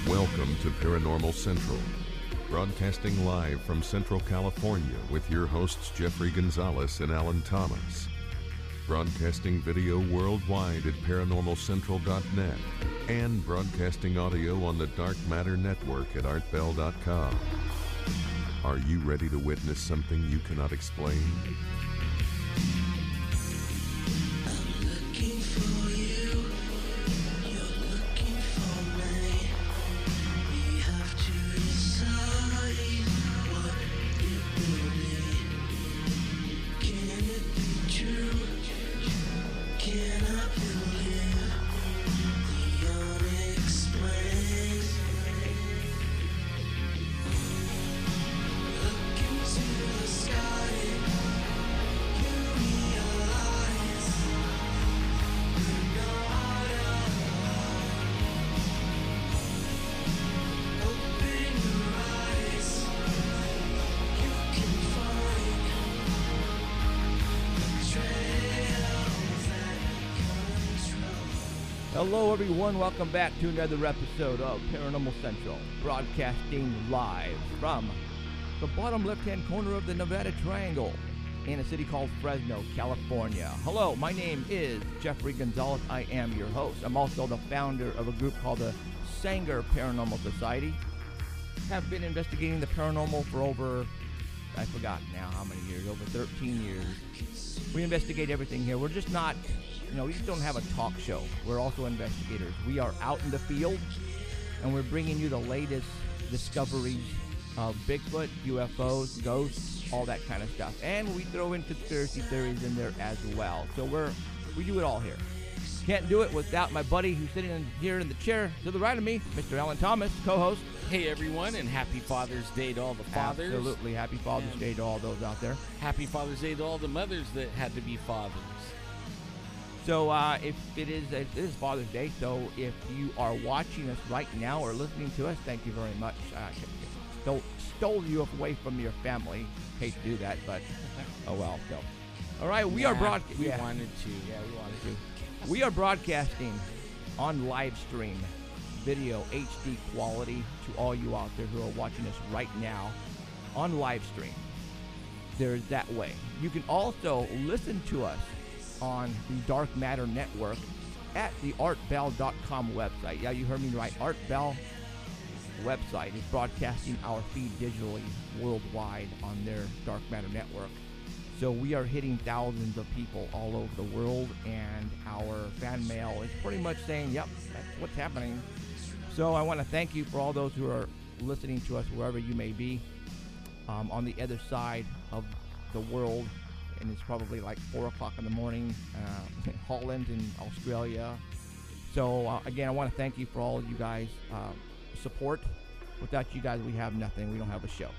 Welcome to Paranormal Central, broadcasting live from Central California with your hosts Jeffrey Gonzalez and Alan Thomas. Broadcasting video worldwide at ParanormalCentral.net and broadcasting audio on the Dark Matter Network at ArtBell.com. Are you ready to witness something you cannot explain? Hello everyone, welcome back to another episode of Paranormal Central, broadcasting live from the bottom left-hand corner of the Nevada Triangle in a city called Fresno, California. Hello, my name is Jeffrey Gonzalez. I am your host. I'm also the founder of a group called the Sanger Paranormal Society. Have been investigating the paranormal for over, I forgot now how many years, over 13 years. We investigate everything here. We're just not... we just don't have a talk show. We're also investigators. We are out in the field, and we're bringing you the latest discoveries of Bigfoot, UFOs, ghosts, all that kind of stuff. And we throw in conspiracy theories in there as well. So we do it all here. Can't do it without my buddy who's sitting here in the chair to the right of me, Mr. Alan Thomas, co-host. Hey everyone, and happy Father's Day to all the fathers. Absolutely, happy Father's Day to all those out there. Happy Father's Day to all the mothers that had to be fathers. So if it is Father's Day, so if you are watching us right now or listening to us, thank you very much. Stole you away from your family. Hate to do that, but oh well. So, all right, we are broadcasting. We wanted to. Yeah, we wanted to. We are broadcasting on live stream, video HD quality to all you out there who are watching us right now on live stream. There's that way. You can also listen to us on the Dark Matter Network at the artbell.com website. Yeah, you heard me right. Artbell website is broadcasting our feed digitally worldwide on their Dark Matter Network. So we are hitting thousands of people all over the world, and our fan mail is pretty much saying, yep, that's what's happening. So I want to thank you for all those who are listening to us wherever you may be on the other side of the world. And it's probably like 4 o'clock in the morning in Holland and Australia. So again, I want to thank you for all you guys' support. Without you guys, we have nothing. We don't have a show,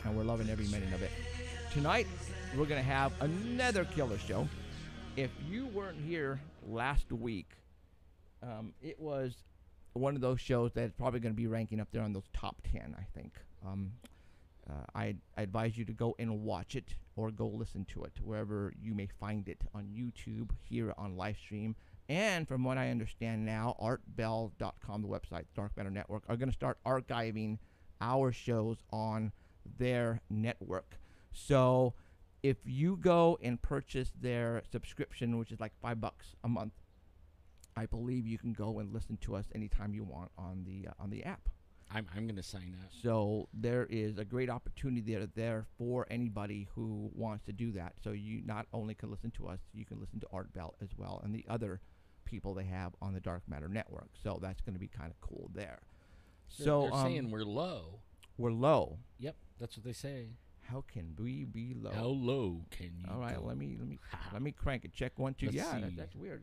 and we're loving every minute of it. Tonight, we're gonna have another killer show. If you weren't here last week, it was one of those shows that's probably gonna be ranking up there on those top 10, I think. I advise you to go and watch it or go listen to it wherever you may find it on YouTube, here on live stream. And from what I understand now, artbell.com, the website, Dark Matter Network, are going to start archiving our shows on their network. So if you go and purchase their subscription, which is like $5 a month, I believe you can go and listen to us anytime you want on the app. I'm going to sign up. So there is a great opportunity there for anybody who wants to do that. So you not only can listen to us, you can listen to Art Bell as well and the other people they have on the Dark Matter Network. So that's going to be kind of cool there. They're saying we're low. We're low. Yep, that's what they say. How can we be low? How low can you All right, go? let me crank it. Check 1, 2. Let's yeah, see. that's weird.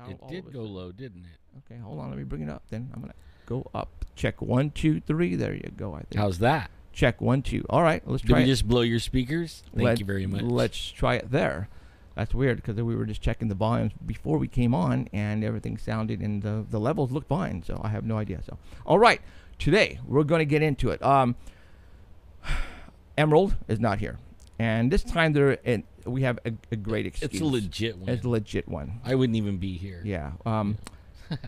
It did go low, didn't it? Okay, hold on. Let me bring it up. Then I'm gonna go up. Check 1, 2, 3. There you go. I think. How's that? Check 1, 2. All right, let's try. Did we just blow your speakers? Thank you very much. Let's try it there. That's weird because we were just checking the volumes before we came on, and everything sounded and the levels looked fine. So I have no idea. So all right, today we're going to get into it. Emerald is not here, and this time we have a great excuse. It's a legit one. It's a legit one. I wouldn't even be here. Yeah.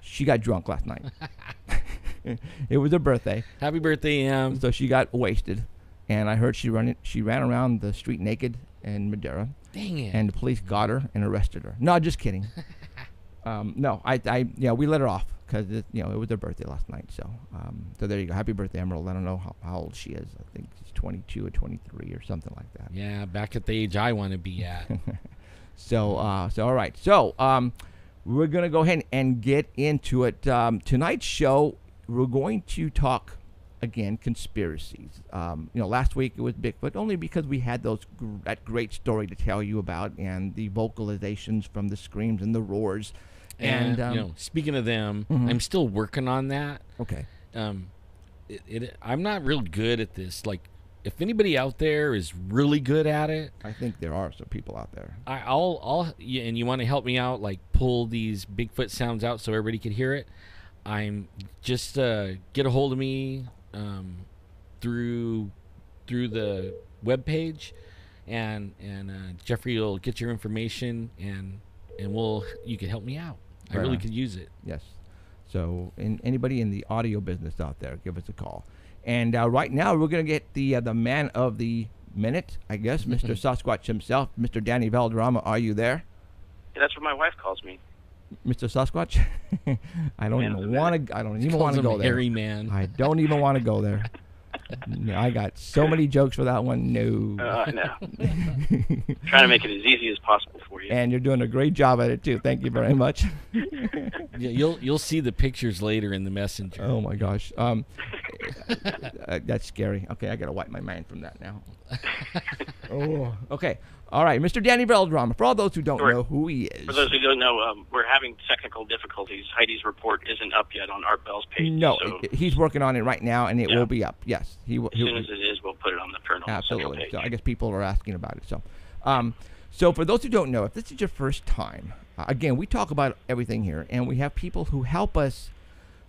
She got drunk last night. It was her birthday. Happy birthday, Em. So she got wasted, and I heard she ran around the street naked in Madeira. Dang it. And the police got her and arrested her. No, just kidding. No, we let her off because it was her birthday last night. So there you go. Happy birthday, Emerald. I don't know how old she is. I think she's 22 or 23 or something like that. Yeah, back at the age I want to be at. So all right. So we're gonna go ahead and get into it. Tonight's show, we're going to talk again conspiracies. Last week it was Bigfoot, only because we had that great story to tell you about, and the vocalizations from the screams and the roars. And speaking of them, I'm still working on that. Okay. I'm not real good at this. Like, if anybody out there is really good at it, I think there are some people out there. And you want to help me out, like pull these Bigfoot sounds out so everybody can hear it. I'm just get a hold of me through the webpage, and Jeffrey will get your information, and you can help me out. I really could use it. Yes. So, anybody in the audio business out there, give us a call. And right now, we're going to get the man of the minute, I guess, Mr. Sasquatch himself, Mr. Danny Valderrama. Are you there? Yeah, that's what my wife calls me. Mr. Sasquatch? I don't even want to go there. Hairy man. I don't even want to go there. I got so many jokes for that one. No. I know. Trying to make it as easy as possible for you. And you're doing a great job at it too. Thank you very much. Yeah, you'll see the pictures later in the messenger. Oh my gosh. That's scary. Okay, I gotta wipe my mind from that now. Oh. Okay. All right, Mr. Danny Valderrama. For all those who don't know who he is. For those who don't know, we're having technical difficulties. Heidi's report isn't up yet on Art Bell's page. No, so he's working on it right now, and it will be up. Yes, as soon as it is, we'll put it on the Paranormal Central page. So I guess people are asking about it. So for those who don't know, if this is your first time, again, we talk about everything here, and we have people who help us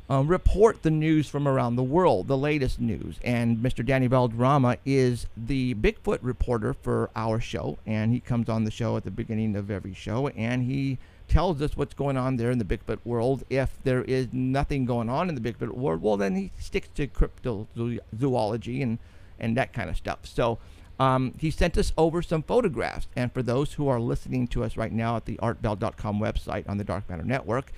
report the news from around the world, the latest news. And Mr. Danny Valderrama is the Bigfoot reporter for our show, and he comes on the show at the beginning of every show, and he tells us what's going on there in the Bigfoot world. If there is nothing going on in the Bigfoot world, well, then he sticks to cryptozoology and that kind of stuff. So he sent us over some photographs, and for those who are listening to us right now at the artbell.com website on the Dark Matter Network,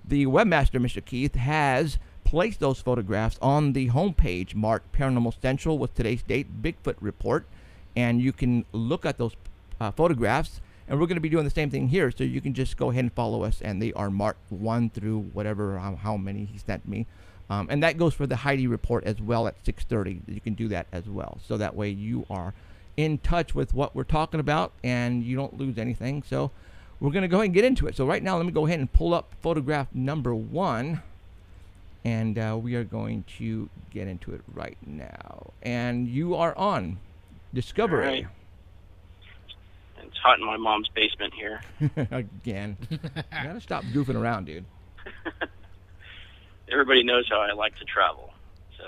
the webmaster, Mr. Keith, has placed those photographs on the homepage marked Paranormal Central with today's date, Bigfoot Report, and you can look at those photographs, and we're going to be doing the same thing here, so you can just go ahead and follow us, and they are marked 1 through whatever, how many he sent me. And that goes for the Heidi report as well at 6:30. You can do that as well, so that way you are in touch with what we're talking about, and you don't lose anything. So we're going to go ahead and get into it. So right now, let me go ahead and pull up photograph number 1, and we are going to get into it right now. And you are on Discovery. Right. It's hot in my mom's basement here. Again. You got to stop goofing around, dude. Everybody knows how I like to travel. So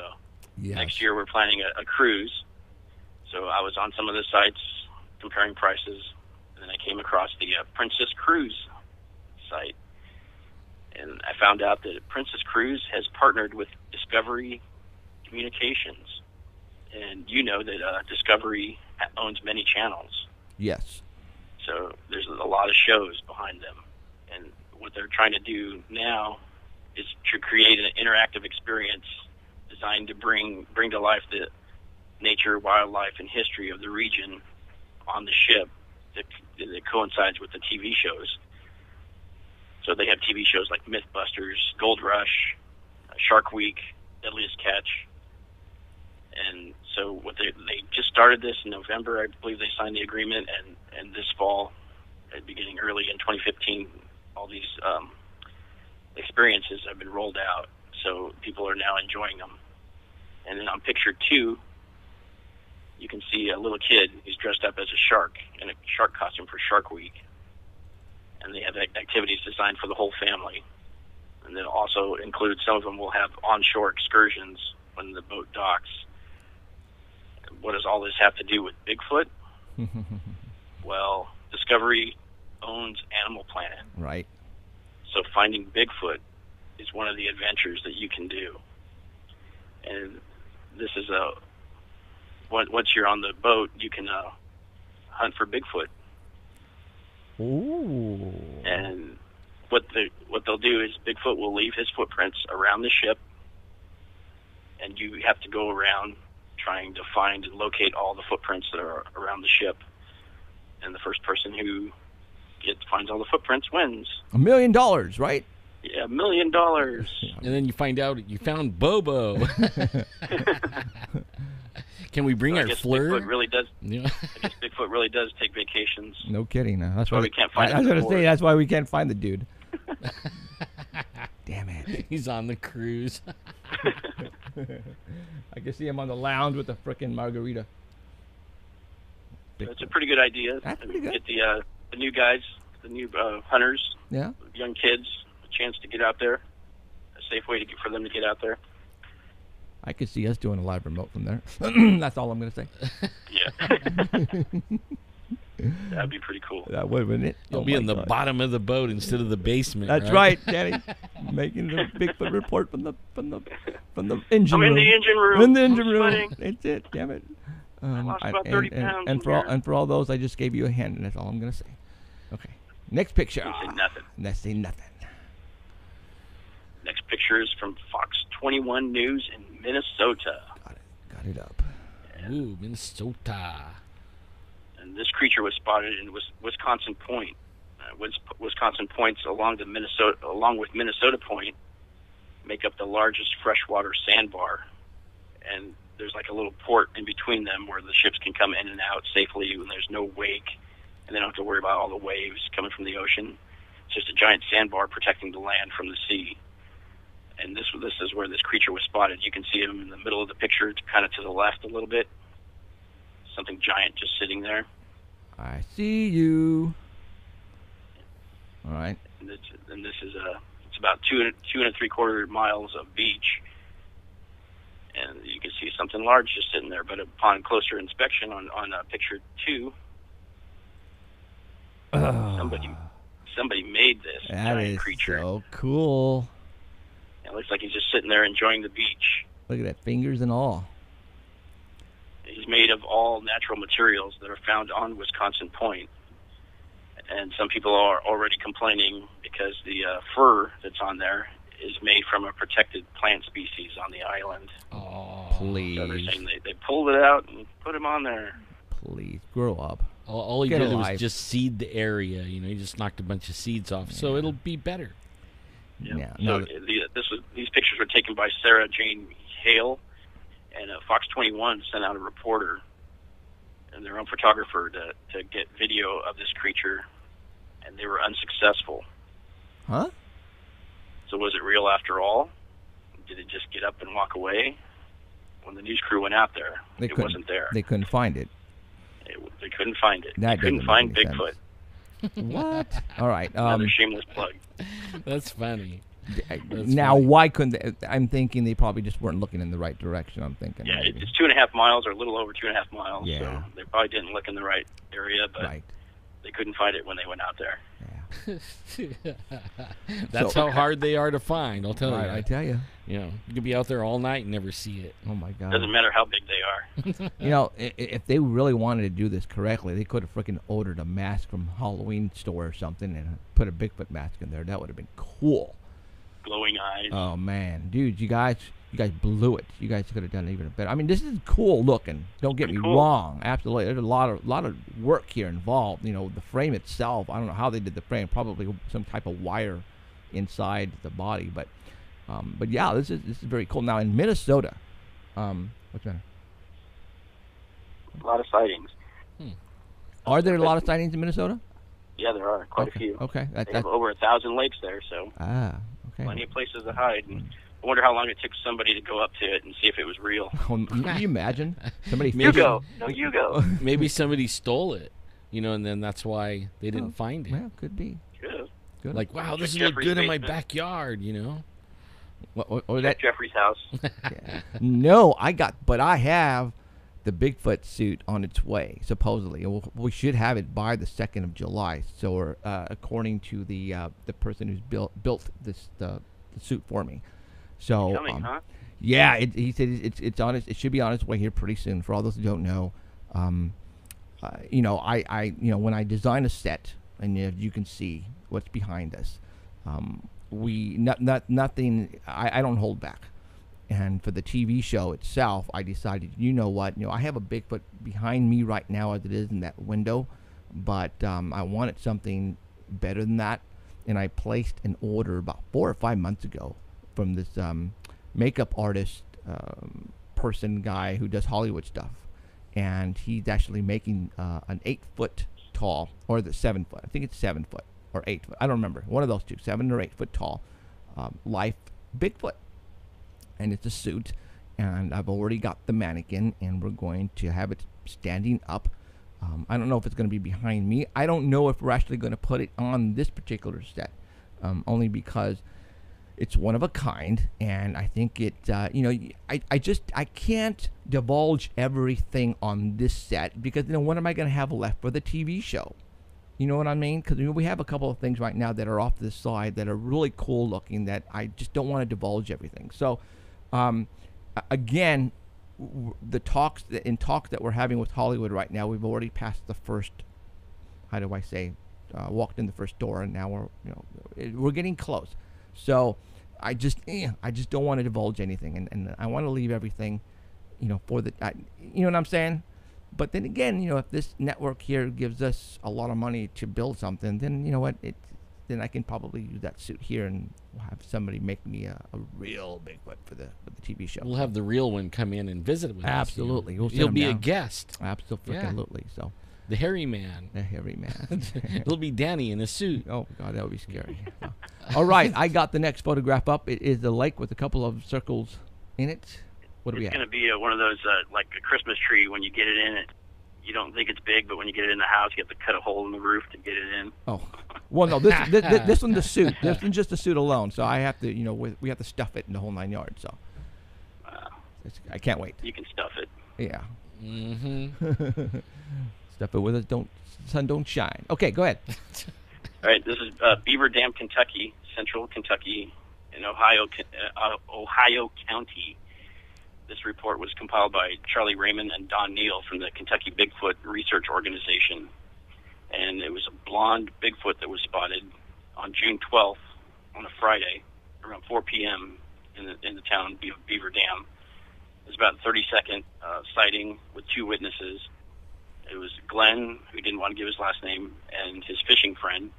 next year we're planning a cruise. So I was on some of the sites comparing prices, and then I came across the Princess Cruise site. And I found out that Princess Cruise has partnered with Discovery Communications. And you know that Discovery owns many channels. Yes. So there's a lot of shows behind them. And what they're trying to do now is to create an interactive experience designed to bring to life the nature, wildlife, and history of the region on the ship that coincides with the TV shows. So they have TV shows like Mythbusters, Gold Rush, Shark Week, Deadliest Catch. And so what they just started this in November. I believe they signed the agreement, and this fall, beginning early in 2015, all these experiences have been rolled out. So people are now enjoying them. And then on picture 2, you can see a little kid who's dressed up as a shark in a shark costume for Shark Week. And they have activities designed for the whole family. And then also include, some of them will have onshore excursions when the boat docks. What does all this have to do with Bigfoot? Well, Discovery owns Animal Planet. Right. So finding Bigfoot is one of the adventures that you can do. And this is once you're on the boat, you can hunt for Bigfoot. Ooh. And what they'll do is Bigfoot will leave his footprints around the ship, and you have to go around trying to find and locate all the footprints that are around the ship. And the first person who finds all the footprints wins. $1 million, right? Yeah, $1 million. And then you find out you found Bobo. Can we bring our flirt? Bigfoot really does. Yeah. I guess Bigfoot really does take vacations. No kidding. That's why we can't find him. I was going to say, that's why we can't find the dude. Damn it. He's on the cruise. I can see him on the lounge with a frickin' margarita. That's a pretty good idea. That's pretty good. Get the new guys, the new hunters, yeah, young kids, a chance to get out there. A safe way for them to get out there. I could see us doing a live remote from there. That's all I'm going to say. Yeah. That'd be pretty cool. That would, wouldn't it? You'll be in the bottom of the boat instead of the basement. That's right, Danny. Making the Bigfoot report from the engine room. I'm in the engine room. In the engine I'm room. sweating. That's it. Damn it. I lost about 30 pounds. And for all those, I just gave you a hint, and that's all I'm going to say. Okay. Next picture. Didn't say nothing. Let's say nothing. Next picture is from Fox 21 News in Minnesota. Got it up. Ooh, Minnesota. And this creature was spotted in Wisconsin Point. Wisconsin Points along with Minnesota Point make up the largest freshwater sandbar. And there's like a little port in between them where the ships can come in and out safely when there's no wake, and they don't have to worry about all the waves coming from the ocean. It's just a giant sandbar protecting the land from the sea. And this is where this creature was spotted. You can see him in the middle of the picture, kind of to the left a little bit. Something giant just sitting there. I see you. All right. And this is it's about 2.75 miles of beach, and you can see something large just sitting there. But upon closer inspection on picture 2, somebody made this giant creature. So cool. It looks like he's just sitting there enjoying the beach. Look at that, fingers and all. He's made of all natural materials that are found on Wisconsin Point. And some people are already complaining because the fur that's on there is made from a protected plant species on the island. Oh, please. So they're saying they pulled it out and put him on there. Please, grow up. All he did was just seed the area. You know, he just knocked a bunch of seeds off, so it'll be better. Yeah. So these pictures were taken by Sarah Jane Hale, and Fox 21 sent out a reporter and their own photographer to get video of this creature, and they were unsuccessful. Huh? So was it real after all? Did it just get up and walk away? When the news crew went out there, it wasn't there. They couldn't find it. They couldn't find it. They couldn't find Bigfoot. What? All right. Another shameless plug. That's funny. Why couldn't they? I'm thinking they probably just weren't looking in the right direction. I'm thinking. Yeah, maybe. it's 2.5 miles or a little over 2.5 miles. Yeah. So they probably didn't look in the right area, but they couldn't find it when they went out there. Yeah. That's how hard they are to find. I'll tell you. I tell you. You know, you can be out there all night and never see it. Oh my God. Doesn't matter how big they are. You know, if they really wanted to do this correctly, they could have freaking ordered a mask from Halloween store or something and put a Bigfoot mask in there. That would have been cool. Glowing eyes. Oh man, dude, you guys blew it. You guys could have done even better. I mean, this is cool looking. Don't get me wrong. Absolutely, there's a lot of work here involved. You know, the frame itself. I don't know how they did the frame. Probably some type of wire inside the body. But yeah, this is very cool. Now in Minnesota, what's that? A lot of sightings. Are there a lot of sightings in Minnesota? Yeah, there are quite a few. Okay, they have over 1,000 lakes there, so plenty of places to hide. And I wonder how long it took somebody to go up to it and see if it was real. Can you imagine? Somebody you go. No, you go. Maybe somebody stole it, you know, and then that's why they didn't find it. Well, could be. Good. Like, wow, this is look good in my backyard, you know. Or that Jeffrey's house. Yeah. No, but I have the Bigfoot suit on its way, supposedly. We should have it by the 2nd of July. So, according to the person who's built the suit for me. So, coming, huh? Yeah, he said it's on it should be on its way here pretty soon. For all those who don't know, I when I design a set, and you can see what's behind us, nothing. I don't hold back. And for the TV show itself, I decided, I have a Bigfoot behind me right now as it is in that window, but I wanted something better than that, and I placed an order about 4 or 5 months ago from this makeup artist guy who does Hollywood stuff, and he's actually making an 8 foot tall, or the 7 foot. I think it's 7 foot or 8 foot. I don't remember. One of those two, 7 or 8 foot tall, life Bigfoot. And it's a suit, and I've already got the mannequin, and we're going to have it standing up. I don't know if it's going to be behind me. I don't know if we're actually going to put it on this particular set, only because it's one of a kind, and I think it, I can't divulge everything on this set, because, what am I going to have left for the TV show? You know what I mean? Because we have a couple of things right now that are off to the side that are really cool looking that I just don't want to divulge everything. So, again, the talks that we're having with Hollywood right now, we've already passed the first, walked in the first door, and now we're getting close. So I just don't want to divulge anything, and I want to leave everything, for the, you know what I'm saying? But then again, if this network here gives us a lot of money to build something, then you know what, then I can probably use that suit here, and we'll have somebody make me a real Bigfoot for the TV show. We'll have the real one come in and visit with Absolutely. us. You'll be a guest. Absolutely. Yeah. So the hairy man. It'll be Danny in a suit. Oh God, that would be scary. All right, I got the next photograph up. It is a lake with a couple of circles in it. What do we have? It's going to be one of those like a Christmas tree. When you get it in, you don't think it's big, but when you get it in the house, you have to cut a hole in the roof to get it in. Oh, well, no, this one's the suit. This one's just the suit alone. So I have to, we have to stuff it in the whole 9 yards. So I can't wait. You can stuff it. Yeah. Mm-hmm. Stuff it with us. Sun don't shine. Okay, go ahead. All right, this is Beaver Dam, Kentucky, central Kentucky, in Ohio County. This report was compiled by Charlie Raymond and Don Neal from the Kentucky Bigfoot Research Organization. And it was a blonde Bigfoot that was spotted on June 12th on a Friday around 4 p.m. in the town of Beaver Dam. It was about a 30-second sighting with 2 witnesses. It was Glenn, who didn't want to give his last name, and his fishing friend,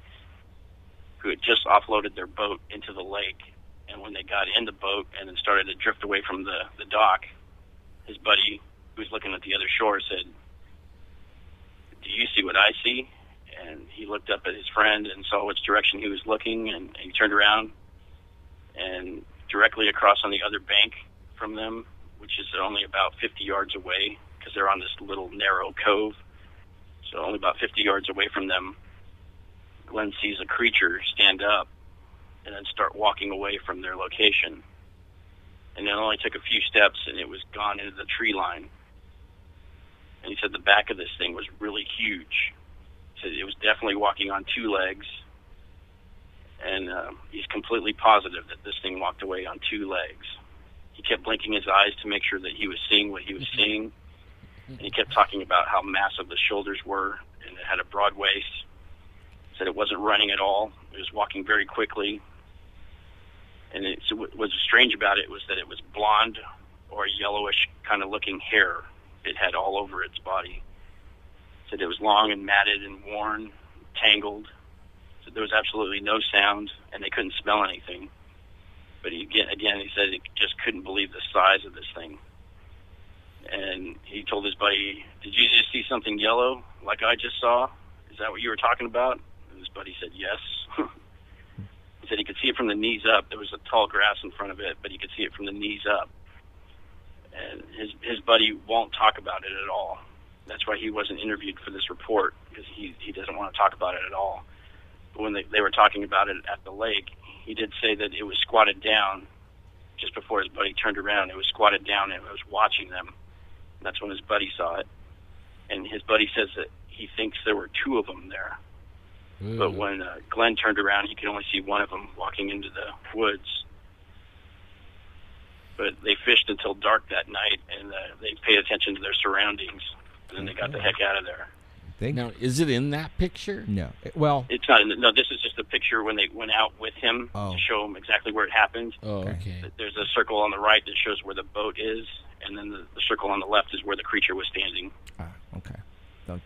who had just offloaded their boat into the lake. And when they got in the boat and then started to drift away from the dock, his buddy, who was looking at the other shore, said, "Do you see what I see?" And he looked up at his friend and saw which direction he was looking, and he turned around, and directly across on the other bank from them, which is only about 50 yards away, because they're on this little narrow cove, so only about 50 yards away from them, Glenn sees a creature stand up and then start walking away from their location. And it only took a few steps, and it was gone into the tree line. And he said the back of this thing was really huge. He said it was definitely walking on 2 legs, and he's completely positive that this thing walked away on 2 legs. He kept blinking his eyes to make sure that he was seeing what he was seeing, and he kept talking about how massive the shoulders were, and it had a broad waist. He said it wasn't running at all. It was walking very quickly. And so what was strange about it was that it was blonde or yellowish kind of looking hair it had all over its body. Said it was long and matted and worn, tangled. So there was absolutely no sound, and they couldn't smell anything. But he said he just couldn't believe the size of this thing. And he told his buddy, "Did you just see something yellow like I just saw? Is that what you were talking about?" And his buddy said, "Yes." He said he could see it from the knees up. There was a tall grass in front of it, but he could see it from the knees up. And his buddy won't talk about it at all. That's why he wasn't interviewed for this report, because he doesn't want to talk about it at all. But when they were talking about it at the lake, he did say that it was squatted down just before his buddy turned around. It was squatted down, and it was watching them. And that's when his buddy saw it. And his buddy says that he thinks there were 2 of them there. But when Glenn turned around, he could only see one of them walking into the woods. But they fished until dark that night, and they paid attention to their surroundings, and then they got the heck out of there. Now, is it in that picture? No. Well, it's not. No, this is just a picture when they went out with him to show him exactly where it happened. Oh, okay. There's a circle on the right that shows where the boat is, and then the circle on the left is where the creature was standing. Okay. So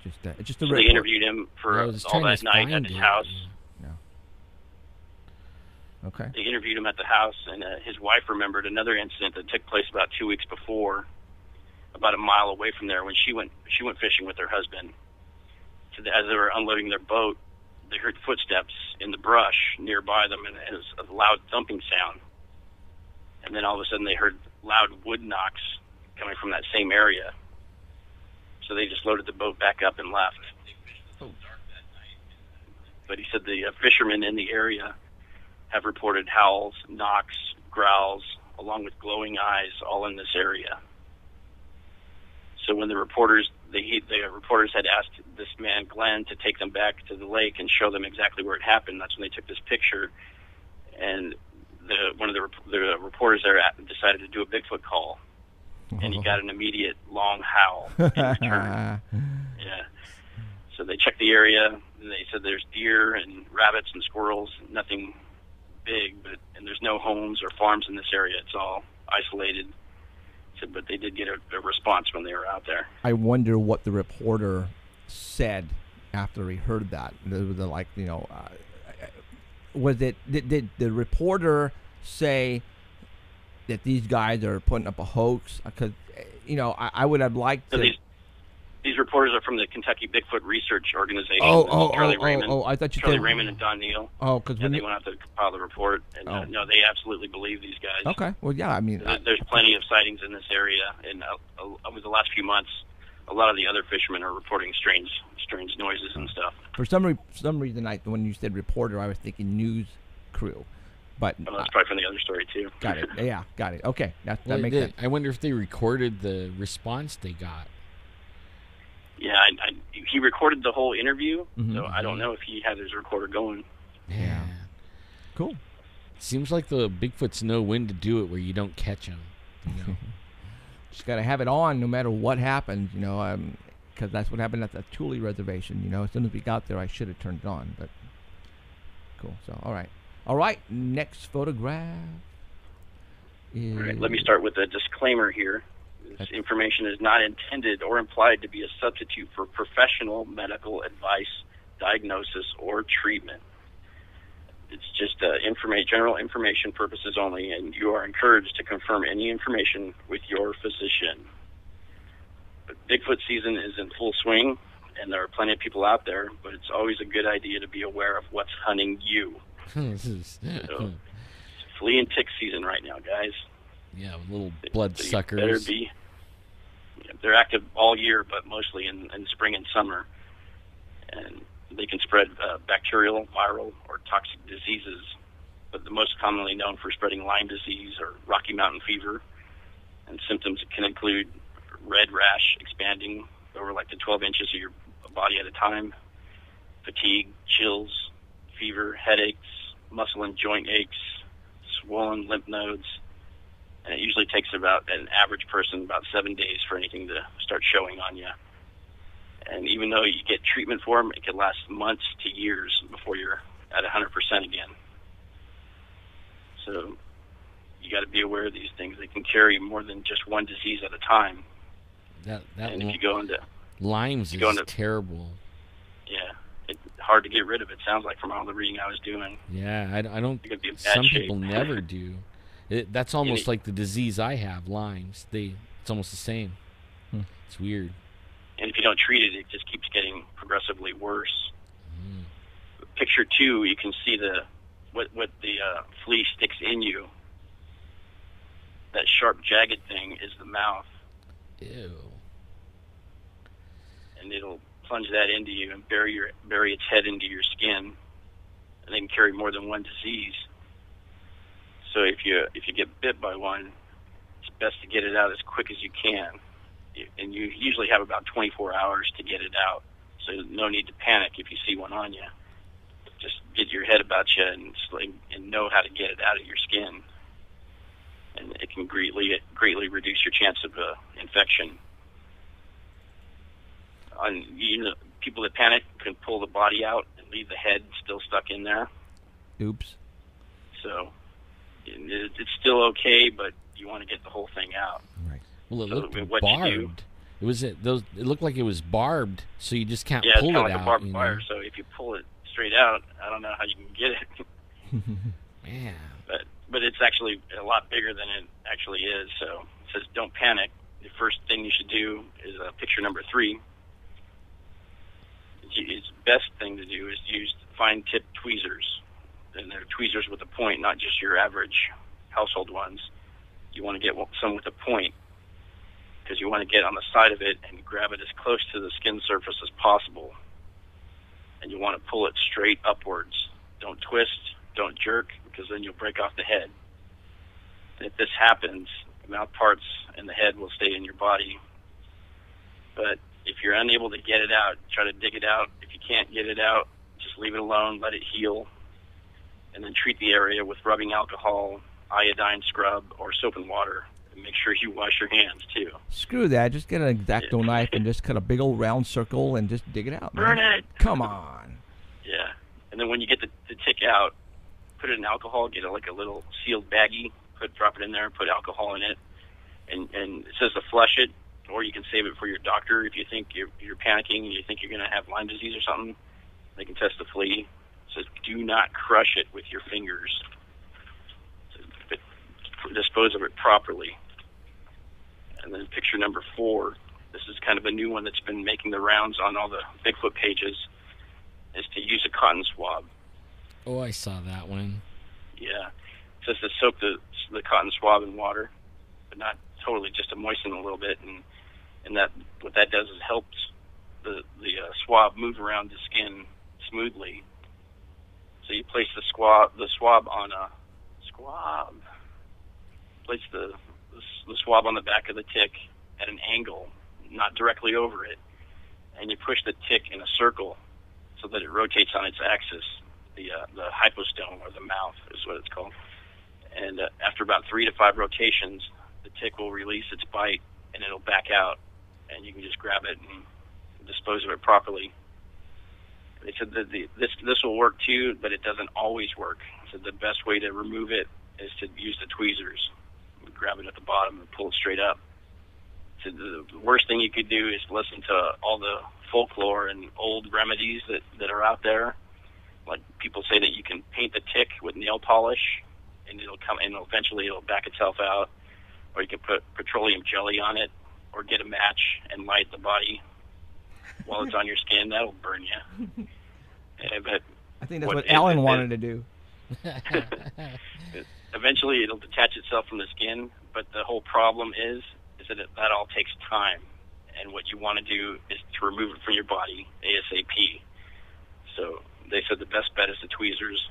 just so they interviewed him for all that night at his house. No. Okay. They interviewed him at the house, and his wife remembered another incident that took place about 2 weeks before, about a mile away from there, when she went fishing with her husband. So as they were unloading their boat, they heard footsteps in the brush nearby them, and it was a loud thumping sound. And then all of a sudden they heard loud wood knocks coming from that same area. So they just loaded the boat back up and left. But he said the fishermen in the area have reported howls, knocks, growls, along with glowing eyes, all in this area. So when the reporters had asked this man, Glenn, to take them back to the lake and show them exactly where it happened, that's when they took this picture. And one of the reporters there decided to do a Bigfoot call. And he got an immediate long howl in return. Yeah. So they checked the area, and they said there's deer and rabbits and squirrels, nothing big, and there's no homes or farms in this area. It's all isolated. But they did get a response when they were out there. I wonder what the reporter said after he heard that. Was it did the reporter say that these guys are putting up a hoax? Because I would have liked to. These reporters are from the Kentucky Bigfoot Research Organization. Charlie Raymond. I thought you Charlie said Raymond and Don Neal. Because they went out to compile the report, and no, they absolutely believe these guys. Okay, well, yeah, I mean, there's plenty of sightings in this area, and over the last few months, a lot of the other fishermen are reporting strange noises and stuff. For some reason, when you said reporter, I was thinking news crew. But that's probably from the other story too. Got it. Yeah, got it. Okay, that makes sense. I wonder if they recorded the response they got. Yeah, he recorded the whole interview, so I don't know if he had his recorder going. Yeah. Cool. Seems like the Bigfoots know when to do it where you don't catch them. Just got to have it on no matter what happens, because that's what happened at the Thule Reservation. As soon as we got there, I should have turned it on, but cool. So, all right. Next photograph is... All right, let me start with a disclaimer here. This information is not intended or implied to be a substitute for professional medical advice, diagnosis, or treatment. It's just general information purposes only, and you are encouraged to confirm any information with your physician. But Bigfoot season is in full swing, and there are plenty of people out there, but it's always a good idea to be aware of what's hunting you. So, it's flea and tick season right now, guys. Yeah, little bloodsuckers. Better be. They're active all year, but mostly in spring and summer. And they can spread bacterial, viral, or toxic diseases. But the most commonly known for spreading Lyme disease or Rocky Mountain fever. And symptoms can include red rash expanding over like to 12 inches of your body at a time, fatigue, chills, fever, headaches, muscle and joint aches, swollen lymph nodes. And it usually takes about an average person about 7 days for anything to start showing on you. And even though you get treatment for them, it can last months to years before you're at 100% again. So you got to be aware of these things. They can carry more than just one disease at a time. And if you go into Lyme's is terrible. Yeah, it's hard to get rid of. It sounds like from all the reading I was doing. Yeah, I don't. You're gonna be in bad some shape. people never do. That's almost like the disease I have, Lyme's. It's almost the same. It's weird. And if you don't treat it, it just keeps getting progressively worse. Picture 2, you can see what the flea sticks in you. That sharp, jagged thing is the mouth. Ew. And it'll plunge that into you and bury its head into your skin. And they can carry more than one disease. So if you get bit by one, it's best to get it out as quick as you can. And you usually have about 24 hours to get it out. So no need to panic if you see one on you. Just get your head about you and know how to get it out of your skin. and it can greatly reduce your chance of infection. People that panic can pull the body out and leave the head still stuck in there. Oops. So it's still okay, but you want to get the whole thing out. Right. Well, it looked what barbed. you do, It looked like it was barbed, so you just can't yeah, pull it's kind it of like out. a barbed wire. So if you pull it straight out, I don't know how you can get it. Man. But it's actually a lot bigger than it actually is. So it says don't panic. The first thing you should do is picture number 3. The best thing to do is use fine-tipped tweezers. And they're tweezers with a point, not just your average household ones. You want to get some with a point because you want to get on the side of it and grab it as close to the skin surface as possible. And you want to pull it straight upwards. Don't twist, don't jerk, because then you'll break off the head. And if this happens, the mouth parts and the head will stay in your body. But if you're unable to get it out, try to dig it out. If you can't get it out, just leave it alone, let it heal, and then treat the area with rubbing alcohol, iodine scrub, or soap and water. And make sure you wash your hands, too. Screw that. Just get an X-Acto knife and just cut a big old round circle and just dig it out. Burn man. it! Come on. Yeah. And then when you get the tick out, put it in alcohol, get like a little sealed baggie, drop it in there, put alcohol in it, and it says to flush it, or you can save it for your doctor if you think you're panicking and you think you're going to have Lyme disease or something. They can test the flea. It says do not crush it with your fingers. Dispose of it properly. And then picture number 4. This is kind of a new one that's been making the rounds on all the Bigfoot pages, is to use a cotton swab. Oh, I saw that one. Yeah. It says to soak the cotton swab in water, but not totally, just to moisten a little bit. And that what that does is helps the swab move around the skin smoothly. So you place the swab on a squab. Place the swab on the back of the tick at an angle, not directly over it, and you push the tick in a circle so that it rotates on its axis. The hypostome, or the mouth, is what it's called. And after about 3 to 5 rotations, the tick will release its bite, and it'll back out, and you can just grab it and dispose of it properly. They said that this will work too, but it doesn't always work. So the best way to remove it is to use the tweezers. Grab it at the bottom and pull it straight up. So the worst thing you could do is listen to all the folklore and old remedies that are out there. Like people say that you can paint the tick with nail polish, and it'll come, and eventually it'll back itself out. Or you can put petroleum jelly on it, or get a match and light the body while it's on your skin. That'll burn you. But I think that's what Alan wanted to do. Eventually, it'll detach itself from the skin, but the whole problem is that all takes time. And what you want to do is to remove it from your body ASAP. So they said the best bet is the tweezers.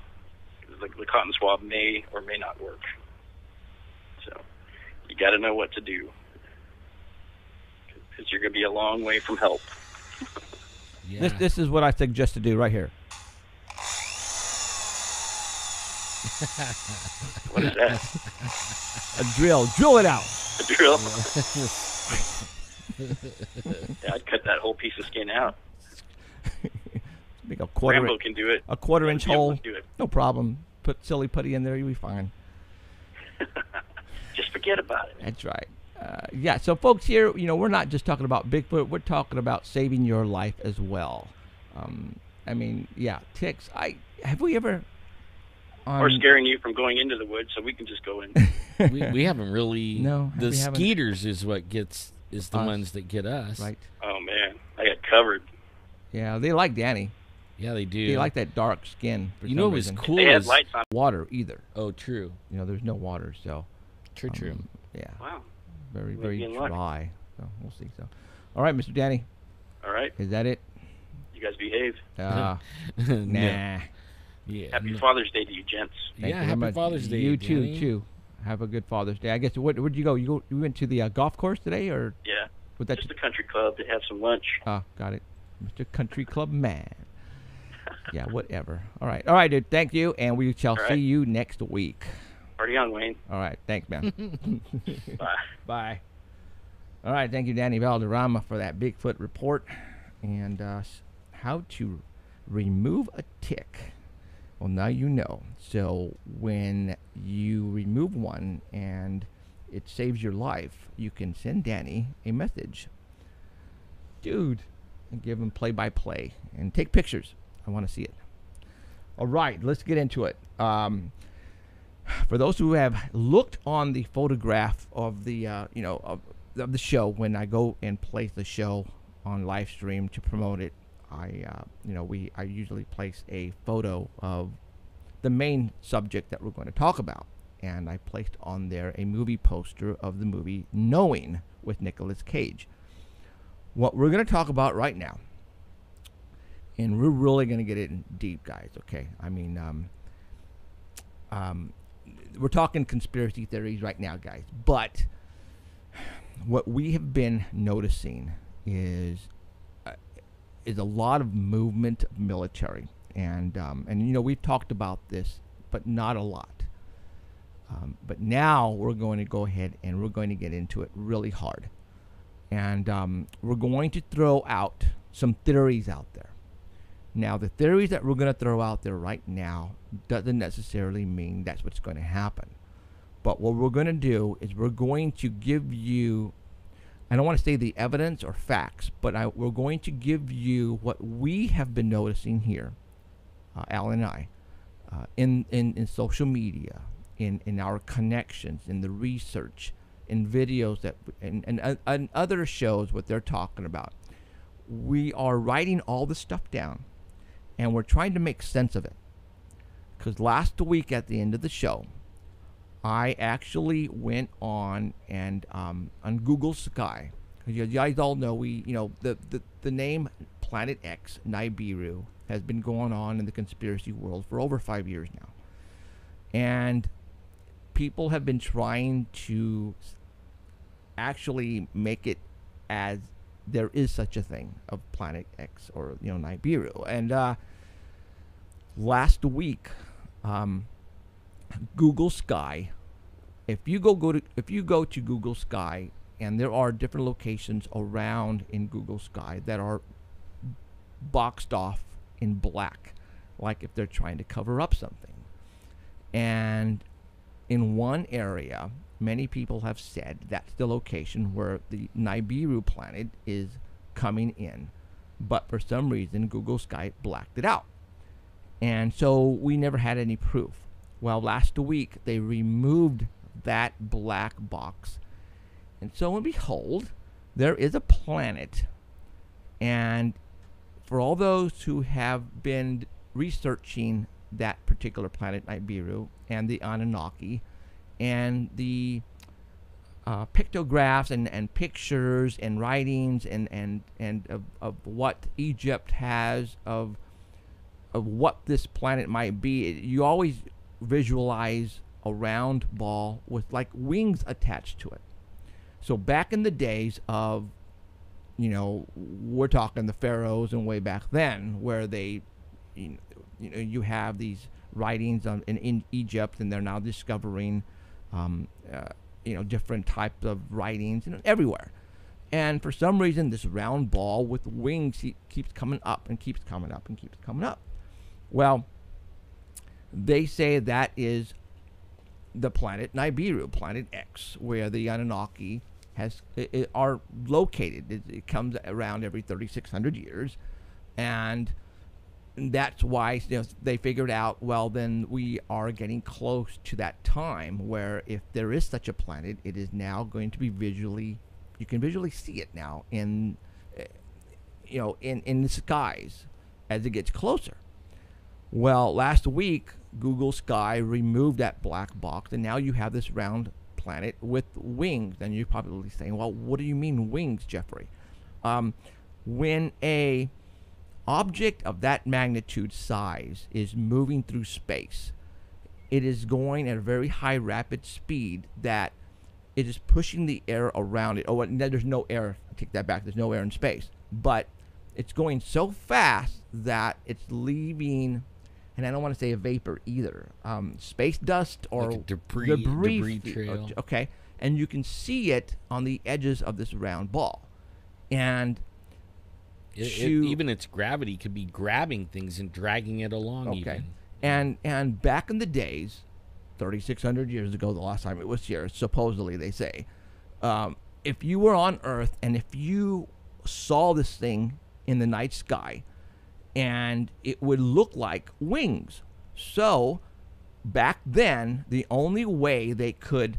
The cotton swab may or may not work. So you got to know what to do, because you're going to be a long way from help. Yeah. This is what I suggest to do right here. What is that? A drill. Drill it out. A drill? Yeah, I'd cut that whole piece of skin out. Make a Rambo can do it. A quarter-inch hole. Do it. No problem. Put silly putty in there. You'll be fine. Just forget about it. That's right. Yeah, so folks here, we're not just talking about Bigfoot. We're talking about saving your life as well. I mean, yeah, ticks. Have we ever... or scaring you from going into the woods, so we can just go in. we haven't really... No, the skeeters is what the ones that get us. Right. Oh, man. I got covered. Yeah, they like Danny. Yeah, they do. They like that dark skin. For you know some what was reason. cool? They had lights on. Water either. Oh, true. There's no water, so... True. Yeah. Wow. Very, Maybe very in luck. dry. So we'll see. So, all right, Mr. Danny. All right. Is that it? You guys behave. Nah. Yeah. Happy Father's Day to you, gents. Thank you very Happy much. Father's Day. You Danny. too. Have a good Father's Day. I guess. Where'd you go? You went to the golf course today, or? Yeah. Was that just the country club to have some lunch. Got it, Mr. Country Club Man. Yeah, whatever. All right, dude. Thank you, and we shall see you next week. Party on, Wayne. All right. Thanks, man. Bye. Bye. All right. Thank you, Danny Valderrama, for that Bigfoot report and how to remove a tick. Well, now you know. So when you remove one and it saves your life, you can send Danny a message. Dude, and give him play-by-play and take pictures. I want to see it. All right, let's get into it. For those who have looked on the photograph of the of the show, when I go and place the show on live stream to promote it, I usually place a photo of the main subject that we're going to talk about, and I placed on there a movie poster of the movie Knowing with Nicolas Cage. What we're going to talk about right now, and we're really going to get in deep, guys, okay? I mean, we're talking conspiracy theories right now, guys, but what we have been noticing is a lot of movement of military, and we've talked about this, but not a lot. But now we're going to go ahead and we're going to get into it really hard. And we're going to throw out some theories out there. Now, the theories that we're going to throw out there right now doesn't necessarily mean that's what's going to happen. But what we're going to do is we're going to give you, I don't want to say the evidence or facts, but we're going to give you what we have been noticing here, Alan and I, in social media, in our connections, in the research, in videos that and other shows, what they're talking about. We are writing all this stuff down, and we're trying to make sense of it. Because last week at the end of the show, I actually went on and on Google Sky. You guys all know the name Planet X, Nibiru, has been going on in the conspiracy world for over 5 years now, and people have been trying to actually make it as there is such a thing of Planet X or Nibiru. And last week, Google Sky. If you go to Google Sky, and there are different locations around in Google Sky that are boxed off in black, like if they're trying to cover up something. And in one area, many people have said that's the location where the Nibiru planet is coming in, but for some reason Google Sky blacked it out, and so we never had any proof. Well, last week they removed that black box, and so and behold, there is a planet. And for all those who have been researching that particular planet, Nibiru, and the Anunnaki, and the pictographs and pictures and writings and of what Egypt has of what this planet might be, you always visualize a round ball with like wings attached to it. So back in the days of, we're talking the pharaohs and way back then, where they, you have these writings in Egypt, and they're now discovering, different types of writings everywhere. And for some reason, this round ball with wings keeps coming up and keeps coming up and keeps coming up. Well, they say that is the planet Nibiru, Planet X, where the Anunnaki are located. It comes around every 3,600 years, and that's why they figured out, well, then we are getting close to that time where if there is such a planet, it is now going to be you can visually see it now in the skies as it gets closer. Well, last week Google Sky removed that black box, and now you have this round planet with wings. And you're probably saying, well, what do you mean wings, Jeffrey? When a object of that magnitude size is moving through space, it is going at a very high rapid speed that it is pushing the air around it. Oh, there's no air. I take that back. There's no air in space. But it's going so fast that it's leaving, and I don't want to say a vapor either, space dust or Like a debris trail. Okay, and you can see it on the edges of this round ball, and even its gravity could be grabbing things and dragging it along. Okay, even. and back in the days, 3,600 years ago, the last time it was here, supposedly they say, if you were on Earth and if you saw this thing in the night sky, and it would look like wings. So back then, the only way they could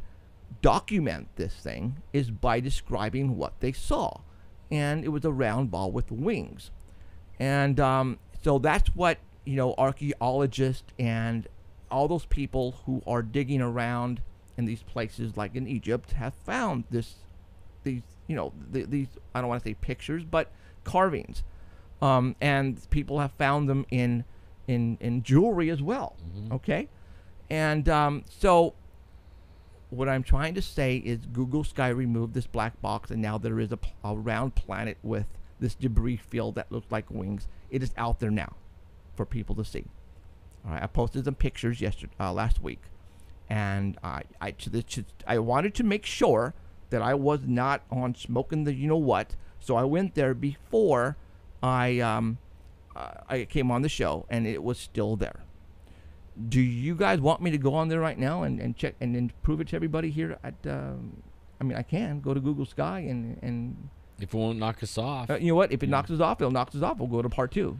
document this thing is by describing what they saw. And it was a round ball with wings. And so that's what, archaeologists and all those people who are digging around in these places, like in Egypt, have found these I don't want to say pictures, but carvings. And people have found them in jewelry as well. Mm-hmm. Okay, and so what I'm trying to say is Google Sky removed this black box, and now there is a round planet with this debris field that looks like wings. It is out there now for people to see. All right, I posted some pictures last week, and I wanted to make sure that I was not on smoking the what, so I went there before I came on the show, and it was still there. Do you guys want me to go on there right now and check and then prove it to everybody here at I can go to Google Sky and if it won't knock us off, you know what, if it knocks us off, it'll knock us off. We'll go to part 2,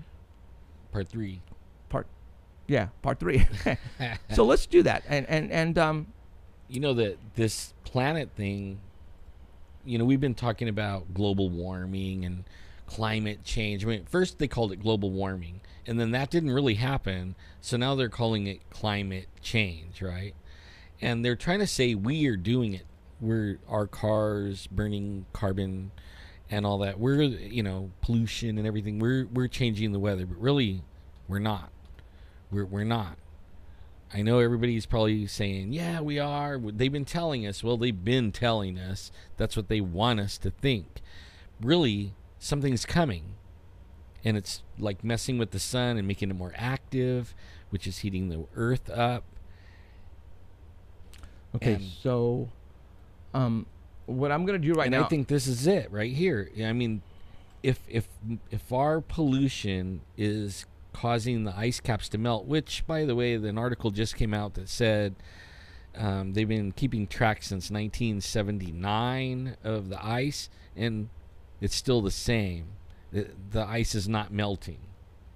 part 3. Part 3. So let's do that. And that this planet thing, we've been talking about global warming and climate change. I mean, first they called it global warming, and then that didn't really happen, so now they're calling it climate change, right? And they're trying to say we are doing it. We're our cars burning carbon and all that. We're pollution and everything. We're changing the weather, but really we're not. We're not. I know everybody's probably saying, yeah, we are. They've been telling us. Well, they've been telling us. That's what they want us to think. Really, something's coming. And it's like messing with the sun and making it more active, which is heating the earth up. Okay, so what I'm going to do right now... I think this is it right here. I mean, if our pollution is causing the ice caps to melt, which, by the way, an article just came out that said they've been keeping track since 1979 of the ice, and it's still the same. The ice is not melting.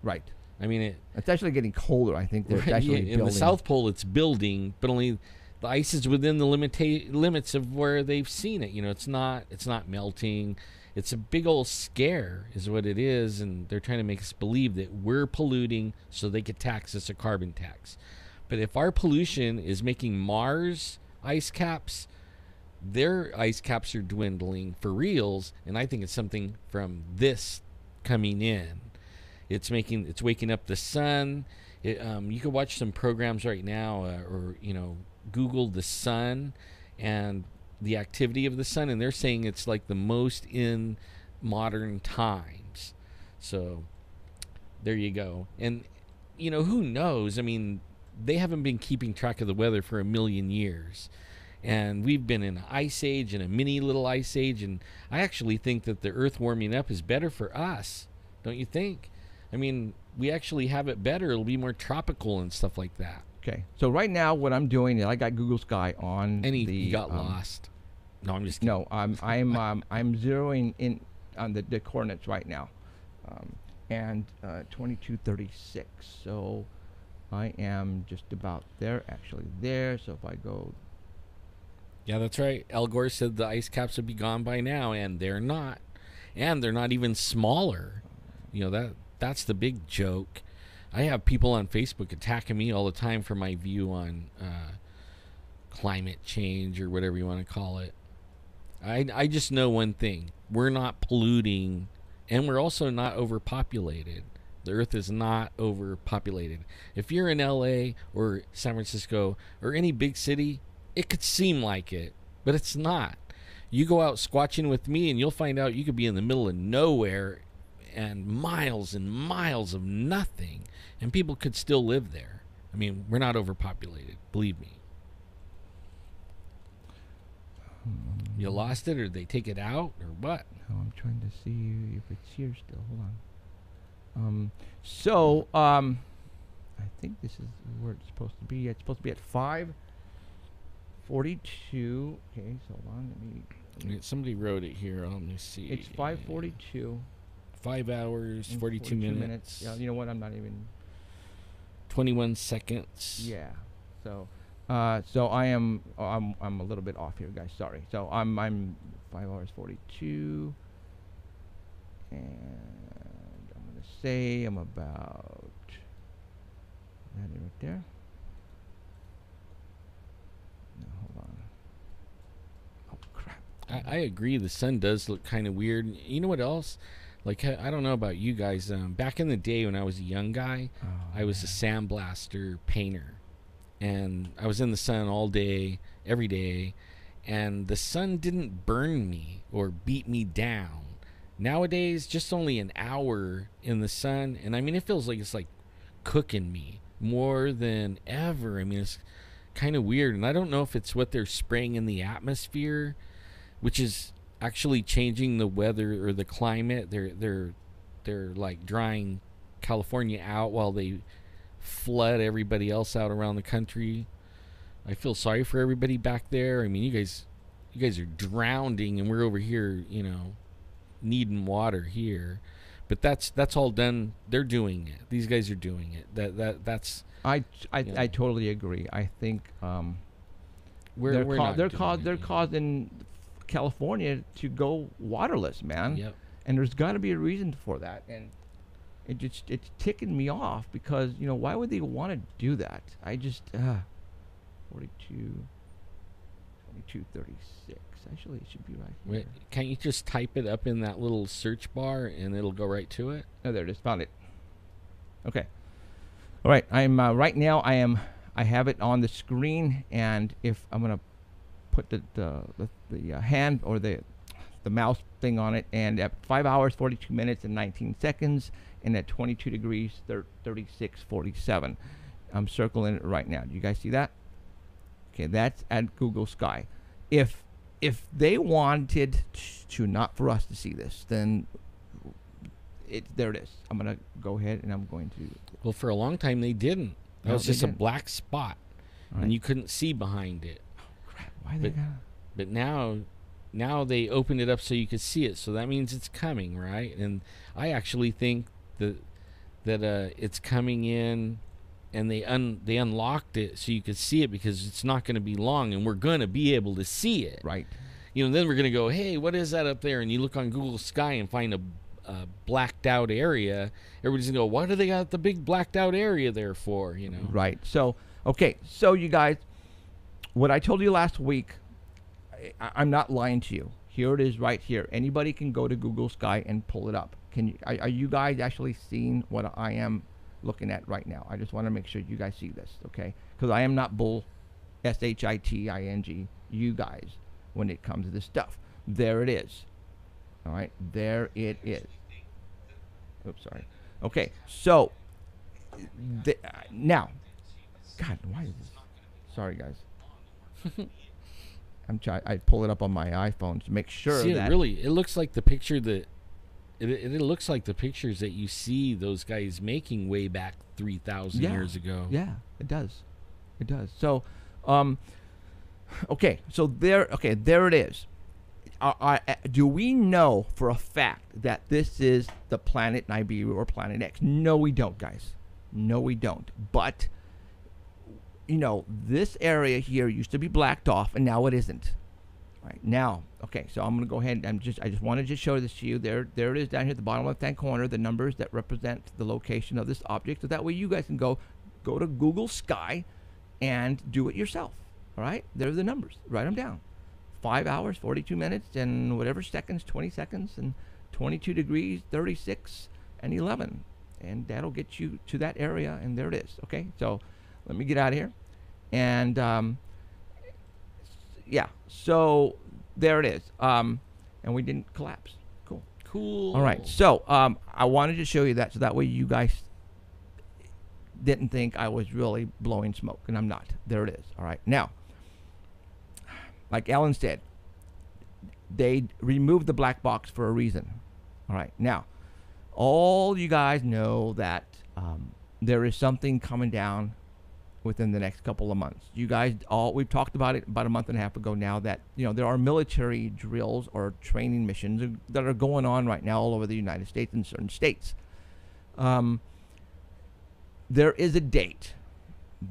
Right. I mean, it's actually getting colder. I think they're actually building. In the South Pole, it's building, but only the ice is within the limits of where they've seen it. It's not melting. It's a big old scare is what it is, and they're trying to make us believe that we're polluting so they could tax us a carbon tax. But if our pollution is making Mars ice caps, their ice caps are dwindling for reals, and I think it's something from this coming in. It's waking up the sun. You can watch some programs right now, or Google the sun and the activity of the sun, and they're saying it's like the most in modern times. So there you go. And who knows? I mean, they haven't been keeping track of the weather for 1 million years, and we've been in an ice age and a mini little ice age, and I actually think that the earth warming up is better for us, don't you think? I mean, we actually have it better. It'll be more tropical and stuff like that. Okay, so right now what I'm doing is I got Google Sky on. And he got lost. No, I'm just kidding. No, I'm zeroing in on the coordinates right now, and 2236. So I am just about there, actually there. So if I go, yeah, that's right. Al Gore said the ice caps would be gone by now, and they're not, and they're not even smaller. That's the big joke. I have people on Facebook attacking me all the time for my view on climate change or whatever you want to call it. I just know one thing. We're not polluting, and we're also not overpopulated. The earth is not overpopulated. If you're in LA or San Francisco or any big city, it could seem like it, but it's not. You go out squatching with me and you'll find out you could be in the middle of nowhere and miles of nothing, and people could still live there. I mean, we're not overpopulated, believe me. You lost it, or they take it out, or what? No, I'm trying to see if it's here still. Hold on. I think this is where it's supposed to be. It's supposed to be at 5:42. Okay, so hold on. Let me Somebody wrote it here. Let me see. It's 5:42. 5 hours, 42 minutes. Yeah, you know what? I'm not even. 21 seconds. Yeah. So I'm a little bit off here, guys. Sorry. So I'm 5 hours 42, and I'm gonna say I'm about that right there. No, hold on. Oh crap. I agree. The sun does look kind of weird. You know what else? Like, I don't know about you guys. Back in the day when I was a young guy, I was a sandblaster painter. And I was in the sun all day, every day. And the sun didn't burn me or beat me down. Nowadays, just only an hour in the sun. And I mean, it feels like it's like cooking me more than ever. I mean, it's kind of weird. And I don't know if it's what they're spraying in the atmosphere, which is actually changing the weather or the climate. They're like drying California out while they flood everybody else out around the country. I feel sorry for everybody back there. I mean, you guys are drowning, and we're over here, needing water here. But that's all done. They're doing it. These guys are doing it. That's. I totally agree. I think they're causing California to go waterless, man. Yep. And there's got to be a reason for that, and it's ticking me off because why would they want to do that? I just 42, 36. Actually, it should be right here. Wait, can't you just type it up in that little search bar and it'll go right to it? Oh, there it is. Found it. Okay. All right. I'm right now. I have it on the screen, and if I'm gonna put the hand or the mouse thing on it, and at 5 hours 42 minutes and 19 seconds, and at 22 degrees 36:47. I'm circling it right now. Do you guys see that? Okay, that's at Google Sky. If they wanted to not for us to see this, then there it is. I'm gonna go ahead and I'm going to. Well, for a long time they didn't. That was just a black spot, and you couldn't see behind it. Why they gotta? But now they opened it up so you could see it. So that means it's coming, right? And I actually think that it's coming in, and they unlocked it so you could see it because it's not going to be long, and we're going to be able to see it. Right. Then we're going to go, hey, what is that up there? And you look on Google Sky and find a blacked out area. Everybody's going to go, what do they got the big blacked out area there for? Right. So, okay. So you guys, what I told you last week, I'm not lying to you. Here it is right here. Anybody can go to Google Sky and pull it up. Are you guys actually seeing what I am looking at right now? I just want to make sure you guys see this, okay? Because I am not bull, SHITING, you guys, when it comes to this stuff. There it is. All right, there it is. Oops, sorry. Okay, so now, God, why is this? Sorry, guys. I pull it up on my iPhone to make sure that it looks like the picture that it looks like the pictures that you see those guys making way back 3,000 years ago. Yeah, it does. It does. So, okay, so there it is. Do we know for a fact that this is the planet Nibiru or Planet X? No, we don't, guys. No, we don't. But this area here used to be blacked off, and now it isn't. Right now, okay, so I'm going to go ahead and I just wanted to show this to you. There it is down here at the bottom left-hand corner, the numbers that represent the location of this object, so that way you guys can go to Google Sky and do it yourself. All right, there are the numbers. Write them down. 5 hours, 42 minutes, and whatever seconds, 20 seconds, and 22 degrees, 36, and 11. And that'll get you to that area, and there it is. Okay, so let me get out of here. And yeah, so there it is. And we didn't collapse. Cool. Cool. All right. So I wanted to show you that so that way you guys didn't think I was really blowing smoke, and I'm not. There it is. All right. Now, like Alan said, they removed the black box for a reason. All right. Now, all you guys know that there is something coming down within the next couple of months. You guys we've talked about it about a month and a half ago now that, there are military drills or training missions that are going on right now all over the United States and certain states. There is a date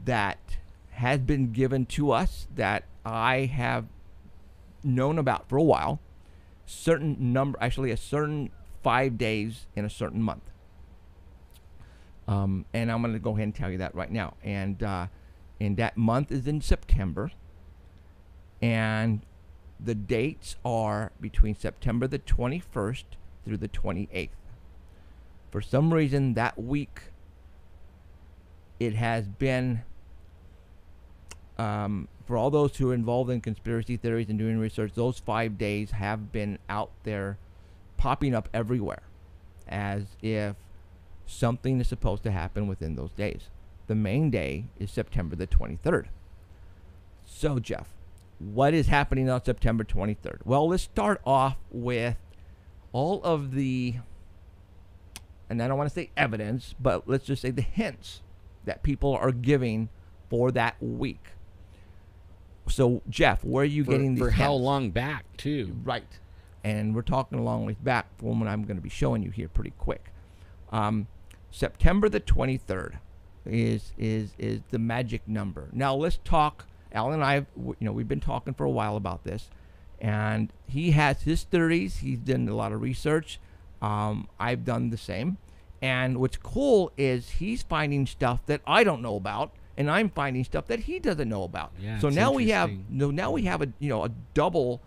that has been given to us that I have known about for a while. A certain 5 days in a certain month. And I'm going to go ahead and tell you that right now. And that month is in September. And the dates are between September the 21st through the 28th. For some reason, that week, it has been, for all those who are involved in conspiracy theories and doing research, those 5 days have been out there popping up everywhere as if something is supposed to happen within those days. The main day is September the 23rd. So, Jeff, what is happening on September 23rd? Well, let's start off with all of the, and I don't want to say evidence, but let's just say the hints that people are giving for that week. So, Jeff, where are you getting these for how hints? long back, too? Right. And we're talking a long ways back from what I'm going to be showing you here pretty quick. September the 23rd is the magic number. Now, let's talk. Alan and I, we've been talking for a while about this, and he has his theories. He's done a lot of research. I've done the same. And what's cool is he's finding stuff that I don't know about, and I'm finding stuff that he doesn't know about. Yeah, so it's now we have interesting. a double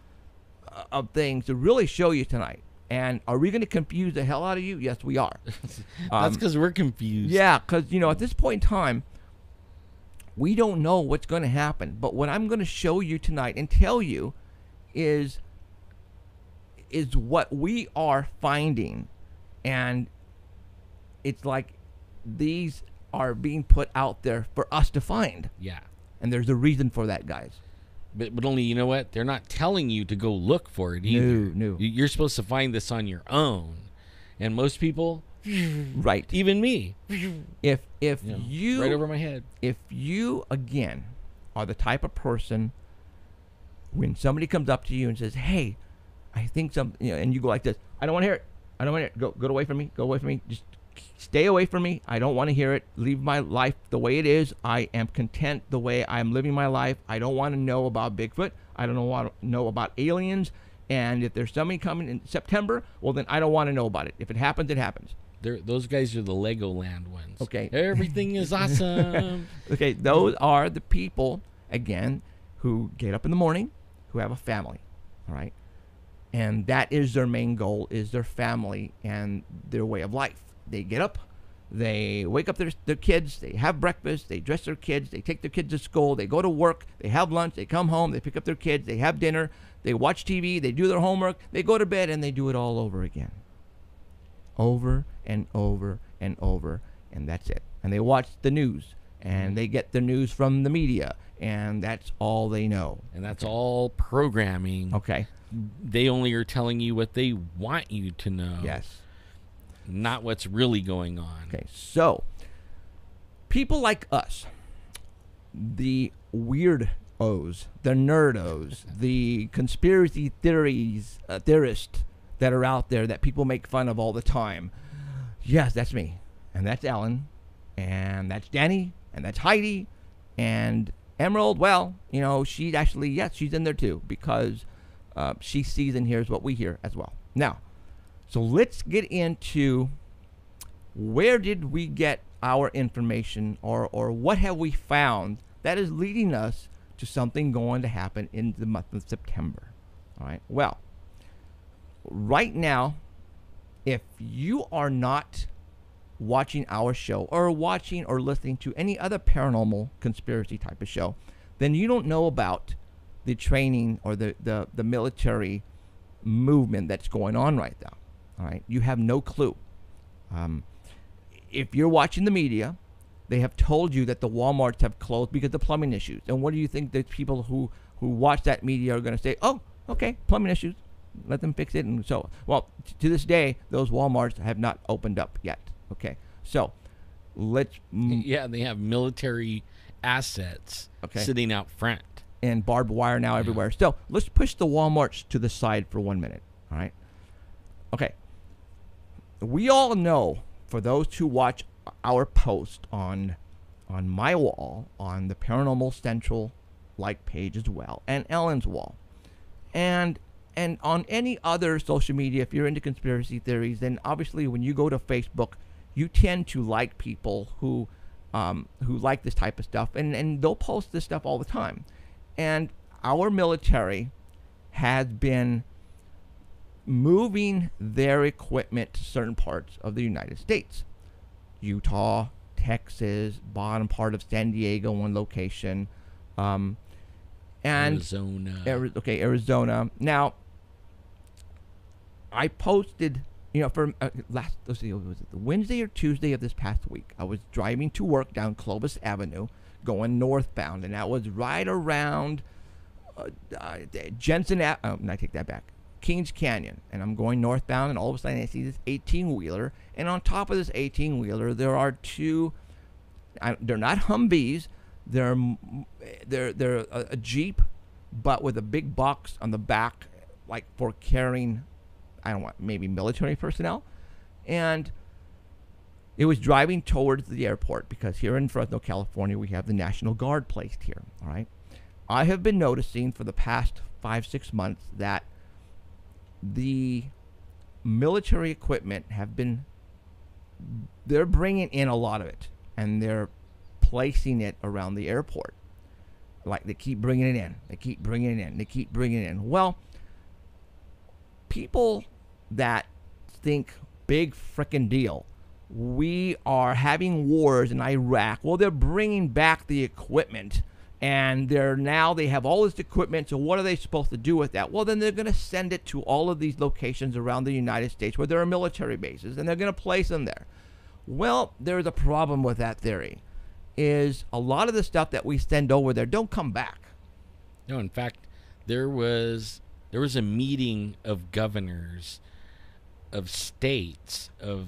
of things to really show you tonight. And are we going to confuse the hell out of you? Yes, we are. That's because we're confused. Yeah, because at this point in time, we don't know what's going to happen. But what I'm going to show you tonight and tell you is what we are finding. And it's like these are being put out there for us to find. Yeah. And there's a reason for that, guys. But only, you know what? They're not telling you to go look for it either. No. You're supposed to find this on your own. And most people, right, even me, if you right over my head. If you, again, are the type of person when somebody comes up to you and says, "Hey, I think and you go like this, "I don't want to hear it. I don't want to hear it. Go away from me. Go away from me. Just stay away from me. I don't want to hear it. Leave my life the way it is. I am content the way I'm living my life. I don't want to know about Bigfoot. I don't want to know about aliens. And if there's somebody coming in September, well, then I don't want to know about it. If it happens, it happens." Those guys are the Legoland ones. Okay. Everything is awesome. Okay, those are the people, again, who get up in the morning, who have a family, all right? And that is their main goal, is their family and their way of life. They get up, they wake up their kids, they have breakfast, they dress their kids, they take their kids to school, they go to work, they have lunch, they come home, they pick up their kids, they have dinner, they watch TV, they do their homework, they go to bed, and they do it all over again. Over and over and over, and that's it. And they watch the news, and they get the news from the media, and that's all they know. And that's all programming. Okay. They only are telling you what they want you to know. Yes. Not what's really going on. Okay, so people like us, the weirdos, the nerdos, the conspiracy theorists that are out there that people make fun of all the time. Yes, that's me, and that's Alan, and that's Danny, and that's Heidi, and Emerald. Well, she's actually, yes, she's in there too, because she sees and hears what we hear as well. Now, so let's get into where did we get our information, or what have we found that is leading us to something going to happen in the month of September. All right. Well, right now, if you are not watching our show or watching or listening to any other paranormal conspiracy type of show, then you don't know about the training or the military movement that's going on right now. All right, you have no clue. If you're watching the media, they have told you that the Walmarts have closed because of plumbing issues. And what do you think the people who watch that media are going to say? Oh, okay, plumbing issues. Let them fix it. And so, well, to this day, those Walmarts have not opened up yet. Okay, so let's... Yeah, they have military assets sitting out front. And barbed wire now everywhere. So let's push the Walmarts to the side for 1 minute. All right? Okay. We all know, for those who watch our post on my wall, on the Paranormal Central page as well, and Ellen's wall, and on any other social media, if you're into conspiracy theories, then obviously when you go to Facebook, you tend to like people who like this type of stuff, and they'll post this stuff all the time. And our military has been moving their equipment to certain parts of the United States. Utah, Texas, bottom part of San Diego, one location. And Arizona. Arizona. Now, I posted, for let's see, was it the Wednesday or Tuesday of this past week? I was driving to work down Clovis Avenue, going northbound, and that was right around Jensen. I take that back. Kings Canyon, and I'm going northbound, and all of a sudden I see this 18-wheeler, and on top of this 18-wheeler there are two. They're not Humvees. They're a Jeep, but with a big box on the back, like for carrying, maybe military personnel, and it was driving towards the airport because here in Fresno, California, we have the National Guard placed here. All right, I have been noticing for the past 5-6 months that the military equipment they're bringing in a lot of it, and they're placing it around the airport. Like they keep bringing it in, they keep bringing it in, they keep bringing it in. Well, people that think big frickin' deal, we are having wars in Iraq. Well, they're bringing back the equipment, and they have all this equipment, so what are they supposed to do with that? Well, then they're going to send it to all of these locations around the United States where there are military bases, and they're going to place them there. Well, there's a problem with that theory, is a lot of the stuff that we send over there don't come back. No, in fact, there was a meeting of governors of states, of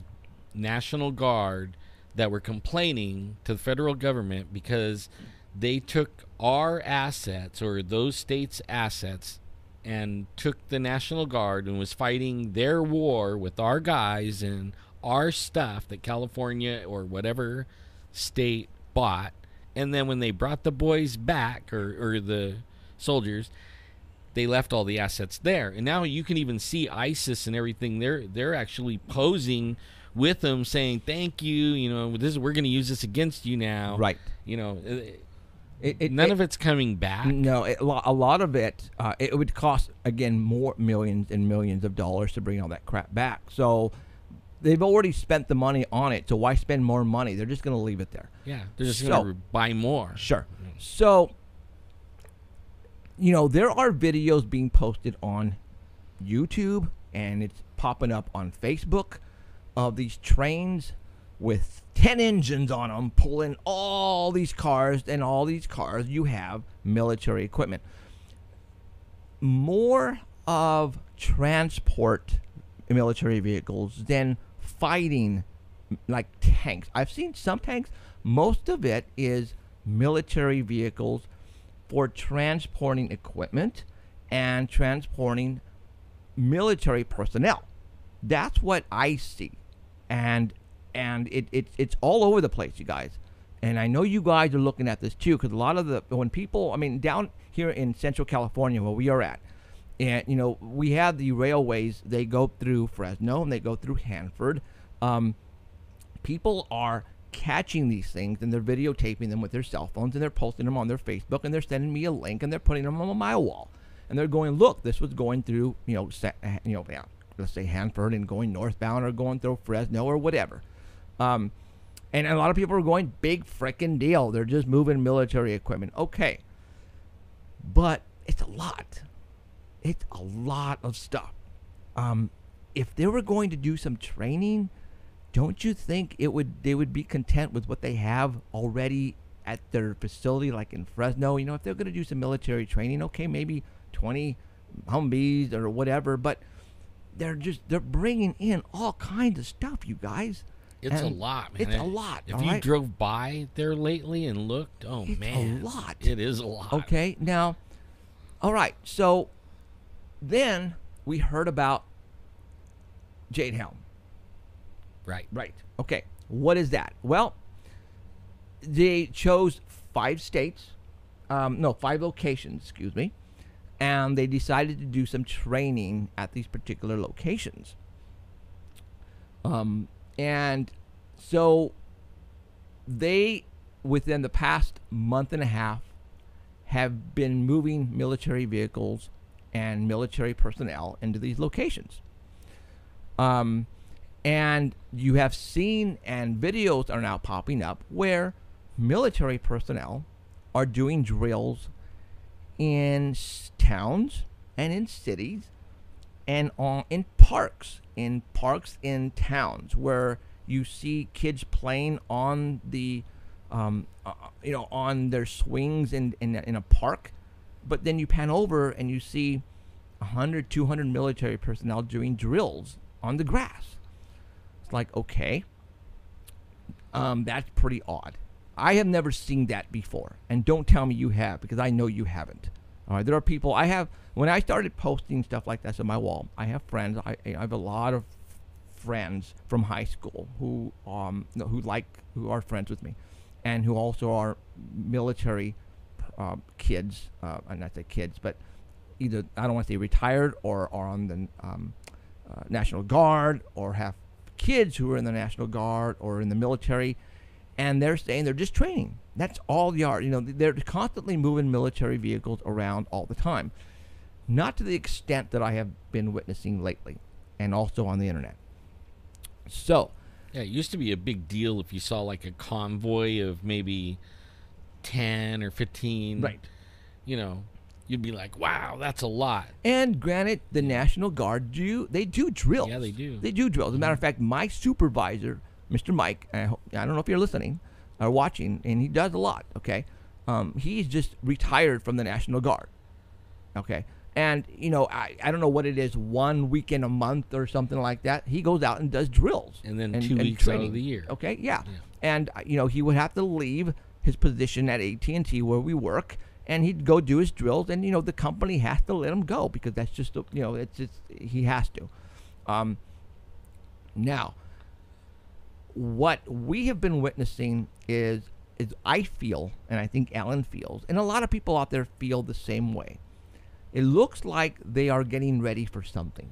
National Guard, that were complaining to the federal government because they took our assets, or those states' assets, and took the National Guard and was fighting their war with our guys and our stuff that California or whatever state bought. And then when they brought the boys back, or the soldiers, they left all the assets there. And now you can even see ISIS and everything. They're actually posing with them, saying thank you. We're going to use this against you now. Right. None of it's coming back. No, a lot of it. It would cost more millions and millions of dollars to bring all that crap back. So they've already spent the money on it. So why spend more money? They're just going to leave it there. Yeah, they're just going to buy more. Sure. So there are videos being posted on YouTube, and it's popping up on Facebook, of these trains with 10 engines on them pulling all these cars, and all these cars you have military equipment. More of transport military vehicles than fighting like tanks. I've seen some tanks. Most of it is military vehicles for transporting equipment and transporting military personnel. That's what I see. And it's all over the place, you guys. And I know you guys are looking at this too, because a lot of when people, down here in Central California where we are at, and we have the railways. They go through Fresno and they go through Hanford. People are catching these things, and they're videotaping them with their cell phones, and they're posting them on their Facebook, and they're sending me a link, and they're putting them on my wall, and they're going, look, this was going through let's say Hanford, and going northbound, or going through Fresno, or whatever. And a lot of people are going, big frickin' deal. They're just moving military equipment. Okay. But it's a lot. It's a lot of stuff. if they were going to do some training, don't you think they would be content with what they have already at their facility, like in Fresno? You know, if they're going to do some military training, okay, maybe 20 Humvees or whatever, but they're bringing in all kinds of stuff, you guys. It's a lot, man. It's a lot. If you drove by there lately and looked, it's man, a lot. It is a lot. Okay, now, all right. So then we heard about Jade Helm. Right. Okay, what is that? Well, they chose 5 locations, excuse me, and they decided to do some training at these particular locations. And so they, within the past month and a half, have been moving military vehicles and military personnel into these locations. And you have seen, and videos are now popping up, where military personnel are doing drills in towns and in cities and in parks in towns, where you see kids playing on the on their swings in a park, but then you pan over and you see 100, 200 military personnel doing drills on the grass. It's like, okay, that's pretty odd. I have never seen that before, and don't tell me you have, because I know you haven't. All right, there are people when I started posting stuff like this on my wall, I have friends. I have a lot of friends from high school who are friends with me, and who also are military kids. And not say kids, but either, I don't want to say retired, or are on the National Guard, or have kids who are in the National Guard or in the military, and they're saying they're just training. That's all they are. You know, they're constantly moving military vehicles around all the time. Not to the extent that I have been witnessing lately, and also on the internet. So, yeah, it used to be a big deal if you saw like a convoy of maybe 10 or 15. Right. You know, you'd be like, wow, that's a lot. And granted, the National Guard they do drills. Yeah, they do. They do drills. As a matter of fact, my supervisor, Mr. Mike, I don't know if you're listening or watching, and he does a lot, okay? He's just retired from the National Guard, okay? And, you know, I don't know what it is, 1 weekend a month or something like that. He goes out and does drills. And then 2 weeks out of the year. Okay, yeah. And, you know, he would have to leave his position at AT&T where we work, and he'd go do his drills, and, you know, the company has to let him go, because that's just, you know, it's just, he has to. Now, what we have been witnessing is I feel, and I think Alan feels, and a lot of people out there feel the same way. It looks like they are getting ready for something.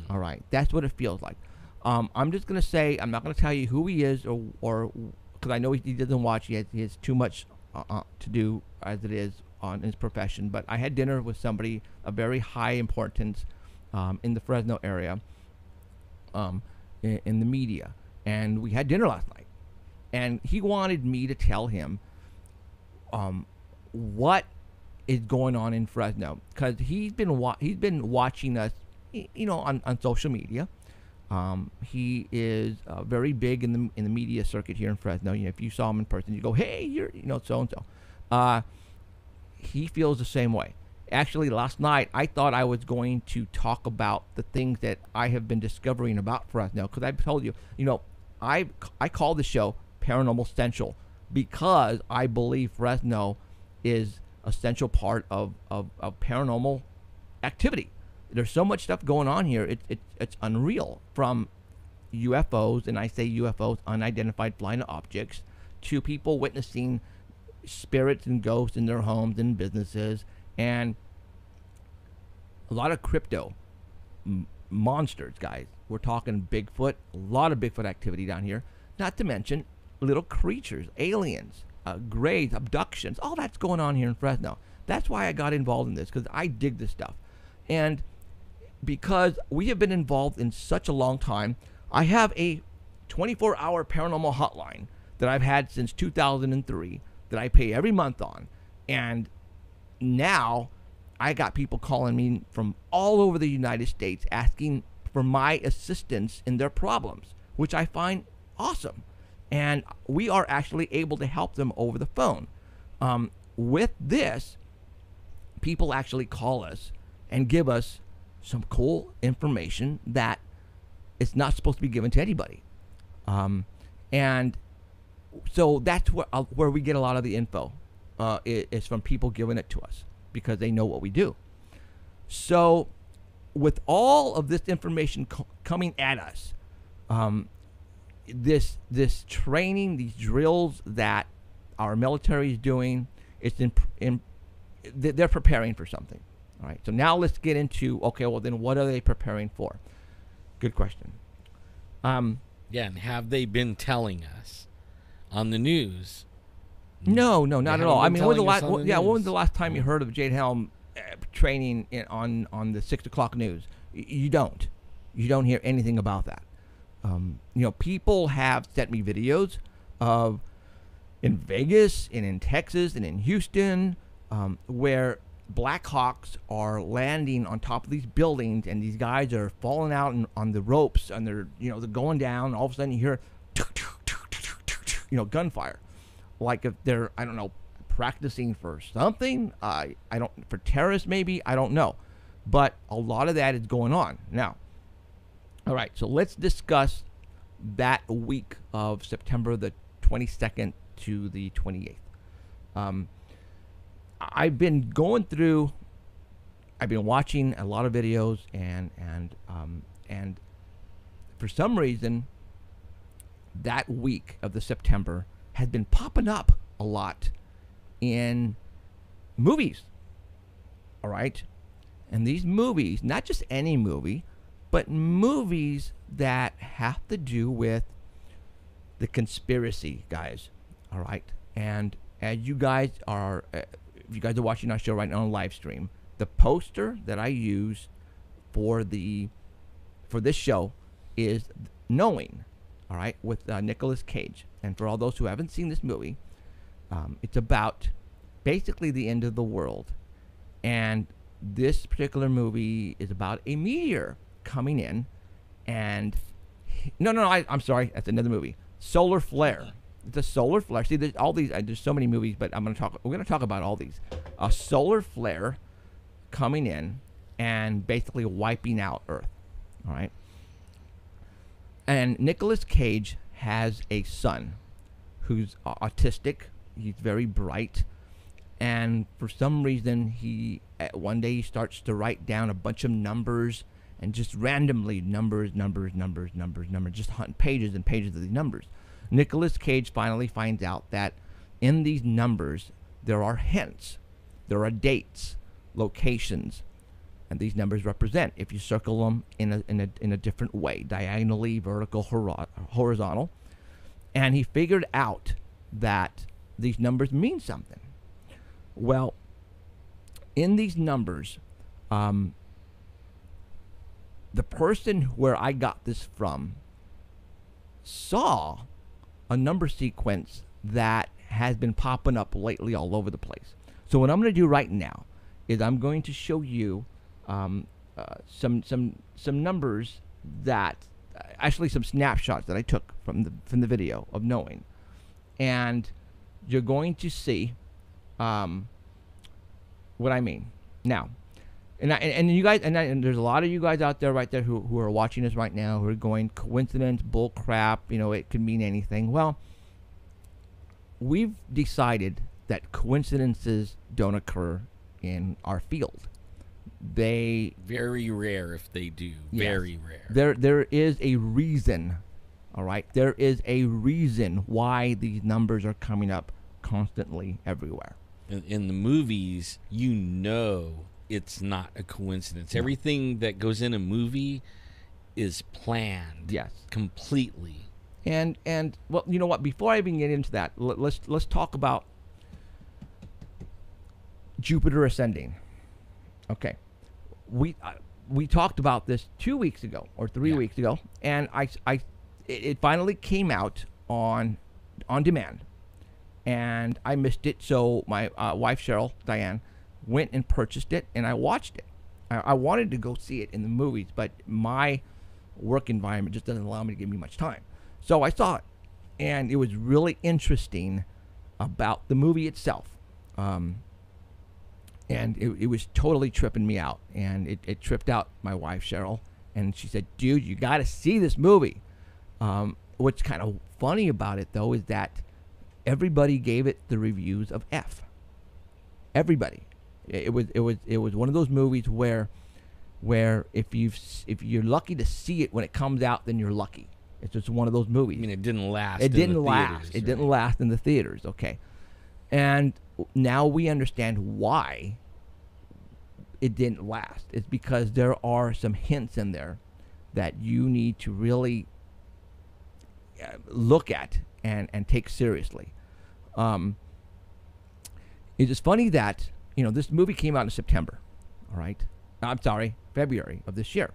All right, that's what it feels like. I'm just gonna say, I'm not gonna tell you who he is, or because I know he doesn't watch. He has too much to do as it is on his profession. But I had dinner with somebody of very high importance in the Fresno area, in the media, and we had dinner last night, and he wanted me to tell him what is going on in Fresno, because he's been watching us, you know, on social media. He is very big in the media circuit here in Fresno. You know, if you saw him in person, you go, "Hey, you're, you know, so and so." He feels the same way. Actually, last night I thought I was going to talk about the things that I have been discovering about Fresno, because I've told you, you know, I call the show Paranormal Central because I believe Fresno is a central part of paranormal activity. There's so much stuff going on here. It's unreal, from UFOs, and I say UFOs, unidentified flying objects, to people witnessing spirits and ghosts in their homes and businesses, and a lot of crypto monsters, guys. We're talking Bigfoot, a lot of Bigfoot activity down here, not to mention little creatures, aliens, grays, abductions, all that's going on here in Fresno. That's why I got involved in this, because I dig this stuff. And because we have been involved in such a long time, I have a 24-hour paranormal hotline that I've had since 2003 that I pay every month on. And now I got people calling me from all over the United States asking for my assistance in their problems, which I find awesome. And we are actually able to help them over the phone. With this, people actually call us and give us some cool information that is not supposed to be given to anybody. And so that's where we get a lot of the info. Is from people giving it to us because they know what we do. So with all of this information coming at us, this training, these drills that our military is doing, they're preparing for something. All right. So now let's get into, okay, well then what are they preparing for? Good question. Yeah, and have they been telling us on the news? No, not at all. I mean, when was the last time you heard of Jade Helm training on the 6 o'clock news? You don't hear anything about that. People have sent me videos of in Vegas and in Texas and in Houston where Black Hawks are landing on top of these buildings, and these guys are falling out on the ropes, and they're going down. And all of a sudden, you hear gunfire, like if they're practicing for something. For terrorists maybe, I don't know, but a lot of that is going on now. All right, so let's discuss that week of September the 22nd to the 28th. I've been watching a lot of videos, and for some reason, that week of the September has been popping up a lot in movies. All right, and these movies, not just any movie, but movies that have to do with the conspiracy, guys. All right, and as you guys are. If you guys are watching our show right now on live stream, the poster that I use for this show is Knowing, all right, with Nicolas Cage. And for all those who haven't seen this movie, it's about basically the end of the world. And this particular movie is about a meteor coming in, and I'm sorry, that's another movie. Solar flare. It's a solar flare. See, there's all these. There's so many movies, but we're going to talk about all these. A solar flare coming in and basically wiping out Earth. All right. And Nicolas Cage has a son who's autistic. He's very bright, and for some reason, one day he starts to write down a bunch of numbers, and just randomly numbers, just hunting pages and pages of these numbers. Nicolas Cage finally finds out that in these numbers there are hints, there are dates, locations, and these numbers represent, if you circle them in a different way, diagonally, vertical, horizontal. And he figured out that these numbers mean something. Well, in these numbers, the person where I got this from saw a number sequence that has been popping up lately all over the place. So what I'm going to do right now is I'm going to show you some numbers that actually some snapshots that I took from the video of Knowing, and you're going to see what I mean now. And you guys, and there's a lot of you guys out there right there who are watching this right now who are going, coincidence, bull crap, it could mean anything. Well, we've decided that coincidences don't occur in our field. They very rare if they do. Yes, very rare. There is a reason. All right, there is a reason why these numbers are coming up constantly everywhere. In the movies, it's not a coincidence. No. Everything that goes in a movie is planned. Yes, completely. And well, you know what? Before I even get into that, let's talk about Jupiter ascending. Okay, we talked about this 2 weeks ago or 3 weeks ago, and it finally came out on demand, and I missed it. So my wife Cheryl, Diane, went and purchased it, and I watched it. I wanted to go see it in the movies, but my work environment just doesn't allow me to give me much time. So I saw it, and it was really interesting about the movie itself. And it was totally tripping me out, and it tripped out my wife, Cheryl, and she said, dude, you got to see this movie. What's kind of funny about it, though, is that everybody gave it the reviews of F. Everybody. It was one of those movies where if you're lucky to see it when it comes out, then you're lucky. It's just one of those movies. I mean, it didn't last. It didn't last. It didn't last in the theaters. Okay, and now we understand why it didn't last. It's because there are some hints in there that you need to really look at and take seriously. It is funny that this movie came out in September. All right, I'm sorry, February of this year.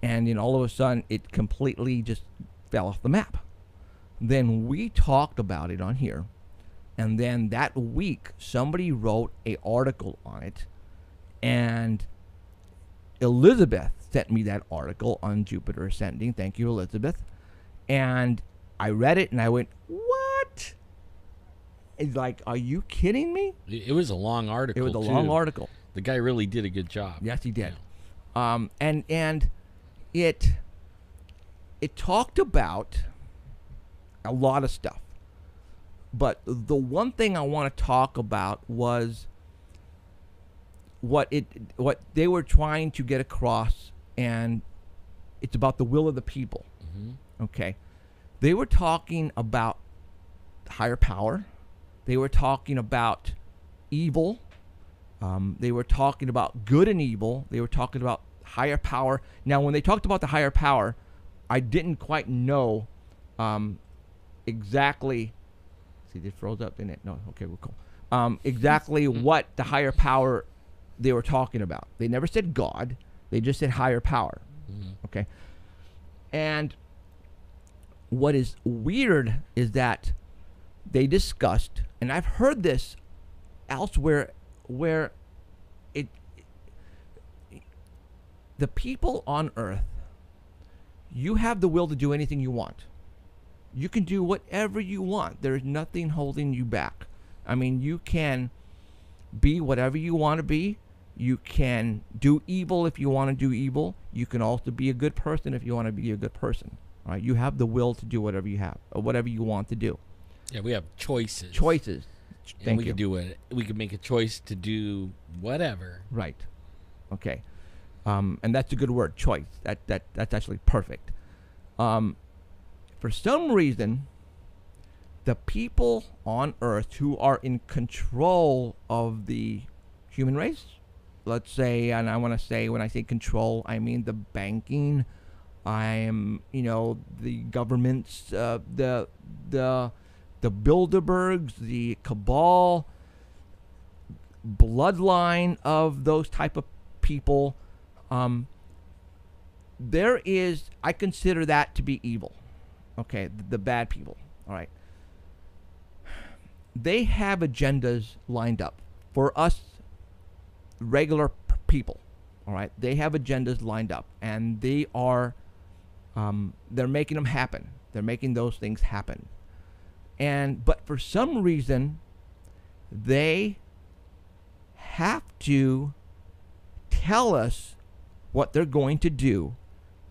And all of a sudden, it completely just fell off the map. Then we talked about it on here. And then that week, somebody wrote an article on it. And Elizabeth sent me that article on Jupiter Ascending. Thank you, Elizabeth. And I read it, and I went, what? It's like, are you kidding me? It was a long article. It was a long article. The guy really did a good job. Yes, he did. And it talked about a lot of stuff, but the one thing I want to talk about was what they were trying to get across, and it's about the will of the people. Mm-hmm. Okay, they were talking about higher power. They were talking about evil. They were talking about good and evil. They were talking about higher power. Now, when they talked about the higher power, I didn't quite know exactly. See, they froze up, didn't it? No, okay, we're cool. Exactly what the higher power they were talking about. They never said God. They just said higher power. Mm-hmm. Okay. And what is weird is that they discussed, and I've heard this elsewhere, where the people on Earth, you have the will to do anything you want. You can do whatever you want. There's nothing holding you back. I mean, you can be whatever you want to be. You can do evil if you want to do evil. You can also be a good person if you want to be a good person. All right? You have the will to do whatever you have, or whatever you want to do. Yeah, we have choices. Choices. And we could do it. We could make a choice to do whatever. Right. Okay. And that's a good word, choice. That's actually perfect. For some reason, the people on Earth who are in control of the human race, let's say, and I want to say, when I say control, I mean the banking, the governments, the Bilderbergs, the cabal, bloodline of those type of people. I consider that to be evil. Okay, the bad people. All right. They have agendas lined up for us regular people. All right. They have agendas lined up, and they are, they're making them happen. They're making those things happen. But for some reason, they have to tell us what they're going to do,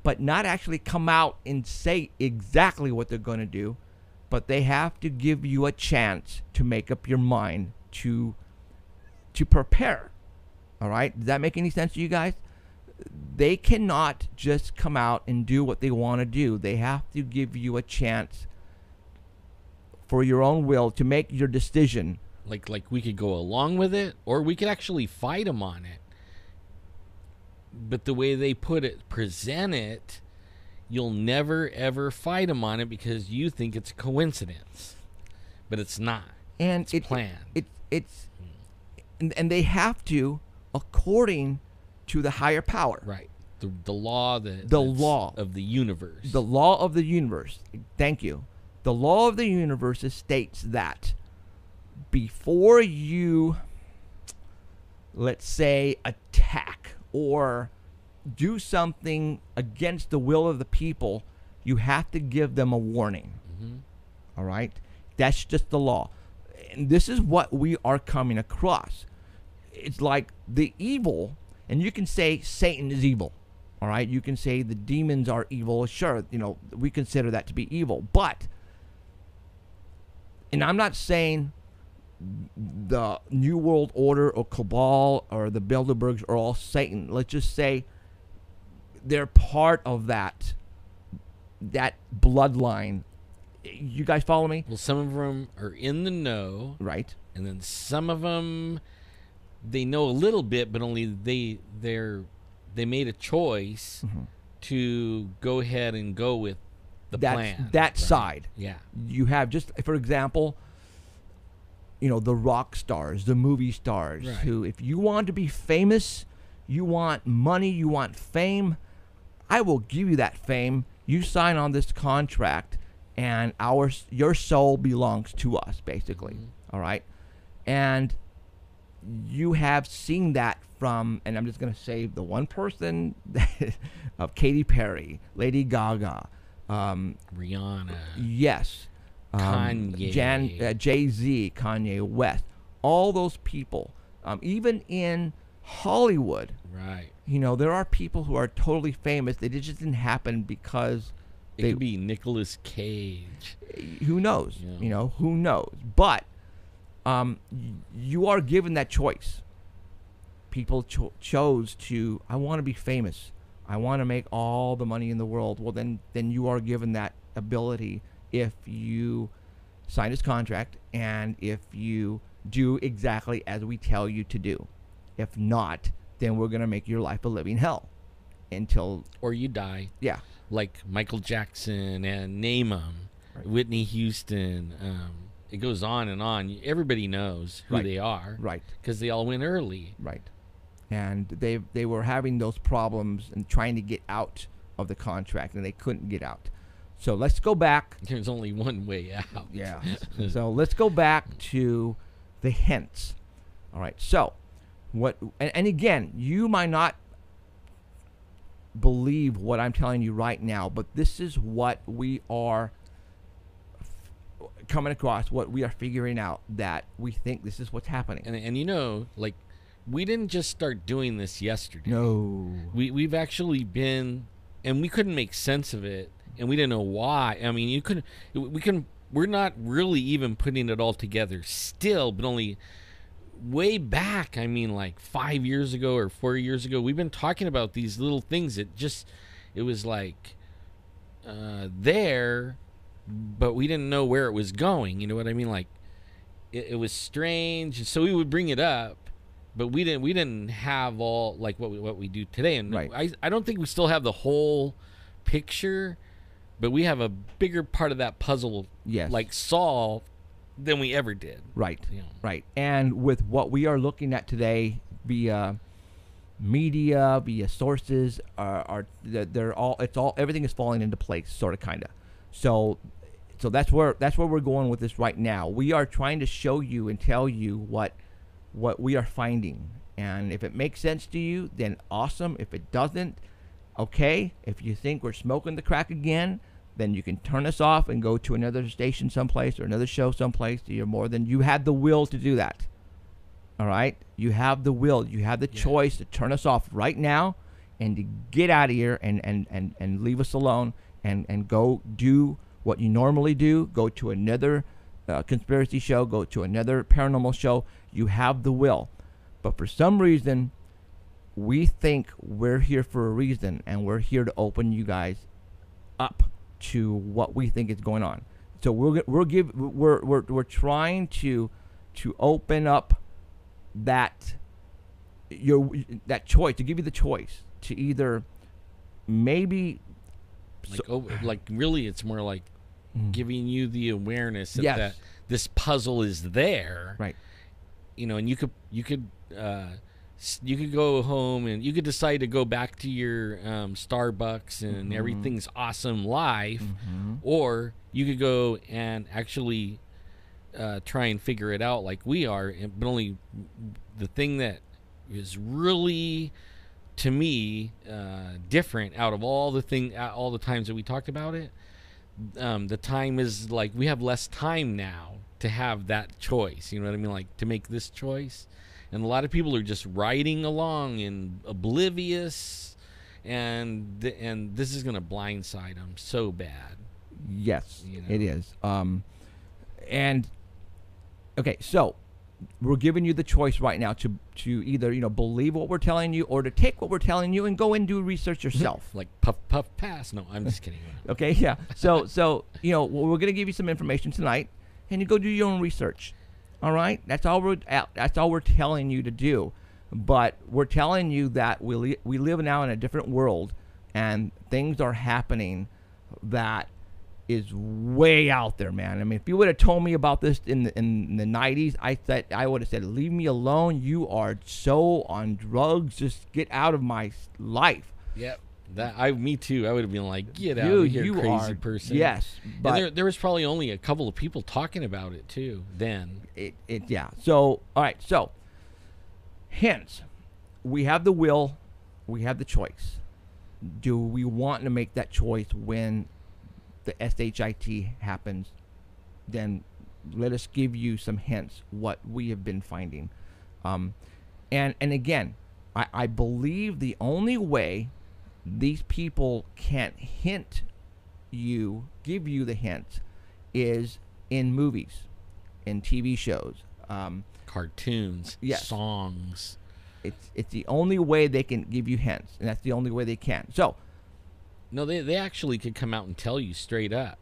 but not actually come out and say exactly what they're going to do, but they have to give you a chance to make up your mind to prepare. All right? Does that make any sense to you guys? They cannot just come out and do what they want to do. They have to give you a chance for your own will to make your decision. Like we could go along with it, or we could actually fight them on it. But the way they present it, you'll never ever fight them on it because you think it's a coincidence, but it's not. And it's planned. And they have to, according to the higher power. Right. The law of the universe. The law of the universe. Thank you. The law of the universe states that before you, let's say, attack or do something against the will of the people, you have to give them a warning. All right? That's just the law. And this is what we are coming across. It's like the evil, and you can say Satan is evil. All right? You can say the demons are evil. Sure, we consider that to be evil. But, and I'm not saying the New World Order or Cabal or the Bilderbergs are all Satan. Let's just say they're part of that bloodline. You guys follow me? Well, some of them are in the know, right? And then some of them, they know a little bit, but only they made a choice to go ahead and go with the plan. That right? side. Yeah. You have, just for example, the rock stars, the movie stars, right. who, if you want to be famous, you want money, you want fame, I will give you that fame. You sign on this contract, and your soul belongs to us, basically. All right? And you have seen that from, and I'm just going to say the one person of Katy Perry, Lady Gaga, Rihanna. Yes. Kanye. Jay-Z, Kanye West. All those people. Even in Hollywood. Right. There are people who are totally famous. They just didn't happen because it could be Nicolas Cage. Who knows? Yeah. Who knows? But you are given that choice. People chose to, I want to be famous. I want to make all the money in the world. Well, then you are given that ability if you sign this contract and if you do exactly as we tell you to do. If not, then we're going to make your life a living hell until... Or you die. Yeah. Like Michael Jackson and name them. Right. Whitney Houston. It goes on and on. Everybody knows who they are. Right. Because they all went early. Right. And they were having those problems and trying to get out of the contract, and they couldn't get out. So let's go back. There's only one way out. Yeah. So let's go back to the hints. All right. So and again, you might not believe what I'm telling you right now, but this is what we are coming across, what we are figuring out, that we think this is what's happening. And like, we didn't just start doing this yesterday. No. We've actually been, and we couldn't make sense of it, and we didn't know why. I mean, we're not really even putting it all together still, but only way back, I mean, like 5 years ago or 4 years ago, we've been talking about these little things that it was like there, but we didn't know where it was going. You know what I mean? Like, it was strange, and so we would bring it up, but we didn't have all like what we do today. And right. I don't think we still have the whole picture, but we have a bigger part of that puzzle, like solved, than we ever did. Right. Right. And with what we are looking at today via media, via sources, everything is falling into place, sort of, kind of. So that's where we're going with this right now. We are trying to show you and tell you what we are finding, and if it makes sense to you, then awesome. If it doesn't, okay. If you think we're smoking the crack again, then you can turn us off and go to another station someplace or another show someplace. You had the will to do that. All right? You have the will. You have the choice to turn us off right now and to get out of here and leave us alone and go do what you normally do. Go to another conspiracy show. Go to another paranormal show. You have the will. But for some reason, we think we're here for a reason, and we're here to open you guys up to what we think is going on. So we're trying to open up that choice, to give you the choice to either maybe like really it's more like giving you the awareness that this puzzle is there, right? And you could go home and you could decide to go back to your Starbucks and everything's awesome life, or you could go and actually try and figure it out like we are. But only the thing that is really to me, different out of all the times that we talked about it. The time is like we have less time now to have that choice. You know what I mean? Like to make this choice. And a lot of people are just riding along and oblivious, and this is going to blindside them so bad. Yes, You know? it is. And okay, so we're giving you the choice right now to either believe what we're telling you or to take what we're telling you and go and do research yourself. Like puff puff pass. No, I'm just kidding. Okay, yeah. So we're gonna give you some information tonight, and you go do your own research. All right, that's all we're telling you to do. But we're telling you that we live now in a different world, and things are happening that is way out there, man. I mean, if you would have told me about this in the 90s, I would have said, leave me alone. You are so on drugs. Just get out of my life. Yep. Me too. I would have been like, get out of here, crazy person. Yes, but there was probably only a couple of people talking about it too then. Yeah. So all right. So hence, we have the will, we have the choice. Do we want to make that choice when the SHIT happens? Then let us give you some hints what we have been finding. And again, I believe the only way these people can't give you the hints is in movies, in TV shows, cartoons, yes. songs. It's the only way they can give you hints, and that's the only way they can. So no, they actually could come out and tell you straight up.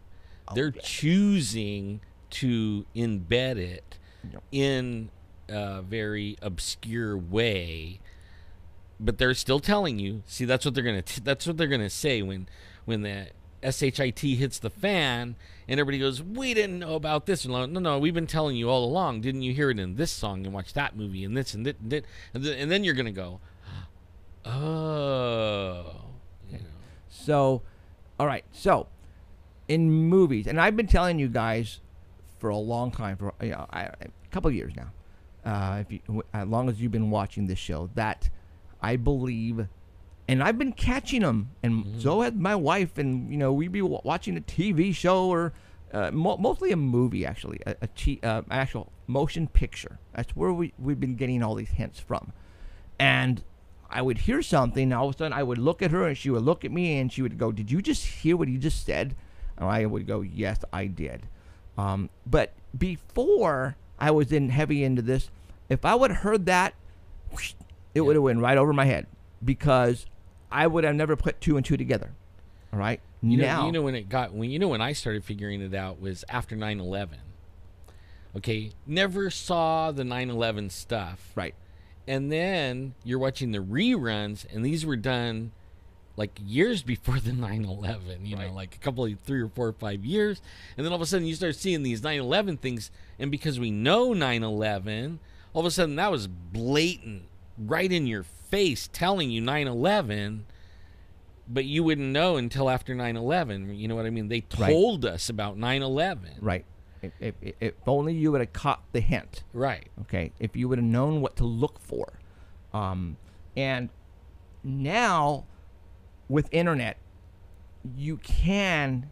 They're yeah. choosing to embed it in a very obscure way, but they're still telling you. See, that's what they're gonna say when the SHIT hits the fan, and everybody goes, "We didn't know about this." No, we've been telling you all along. Didn't you hear it in this song and watch that movie and this and that and then you're gonna go, "Oh." So, all right. So, in movies, and I've been telling you guys for a long time, for a couple of years now, as long as you've been watching this show, that I believe, and I've been catching them, and so has my wife, and we'd be watching a TV show or mostly a movie, actually, an actual motion picture. That's where we've been getting all these hints from, and I would hear something, and all of a sudden I would look at her, and she would look at me, and she would go, "Did you just hear what he just said?" And I would go, "Yes, I did." But before I was heavy into this, if I would have heard that, it would have went right over my head, because I would have never put two and two together. All right? When I started figuring it out was after 9/11. Okay, never saw the 9/11 stuff. Right. And then you're watching the reruns, and these were done like years before the 9/11, like a couple of 3 or 4 or 5 years. And then all of a sudden you start seeing these 9/11 things. And because we know 9/11, all of a sudden that was blatant, right in your face, telling you 9/11, but you wouldn't know until after 9/11. You know what I mean? They told us about 9/11. Right. If only you would have caught the hint. Right. Okay. If you would have known what to look for. And now with internet, you can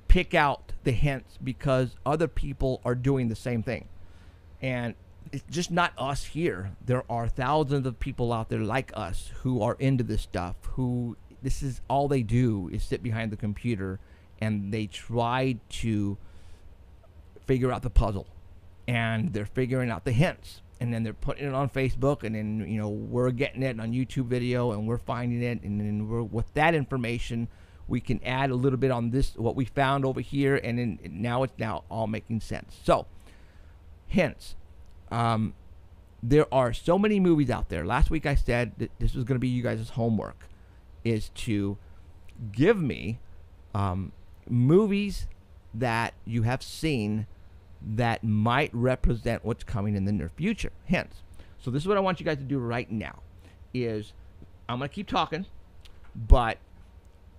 pick out the hints because other people are doing the same thing. And it's just not us here. There are thousands of people out there like us who are into this stuff, who this is all they do is sit behind the computer, and they try to figure out the puzzle, and they're figuring out the hints, and then they're putting it on Facebook, and then we're getting it on YouTube video, and we're finding it, and then with that information we can add a little bit on this, what we found over here, and then now it's all making sense. So hints. There are so many movies out there. Last week I said that this was going to be you guys' homework, is to give me movies that you have seen that might represent what's coming in the near future. Hints. So this is what I want you guys to do right now. Is I'm going to keep talking, but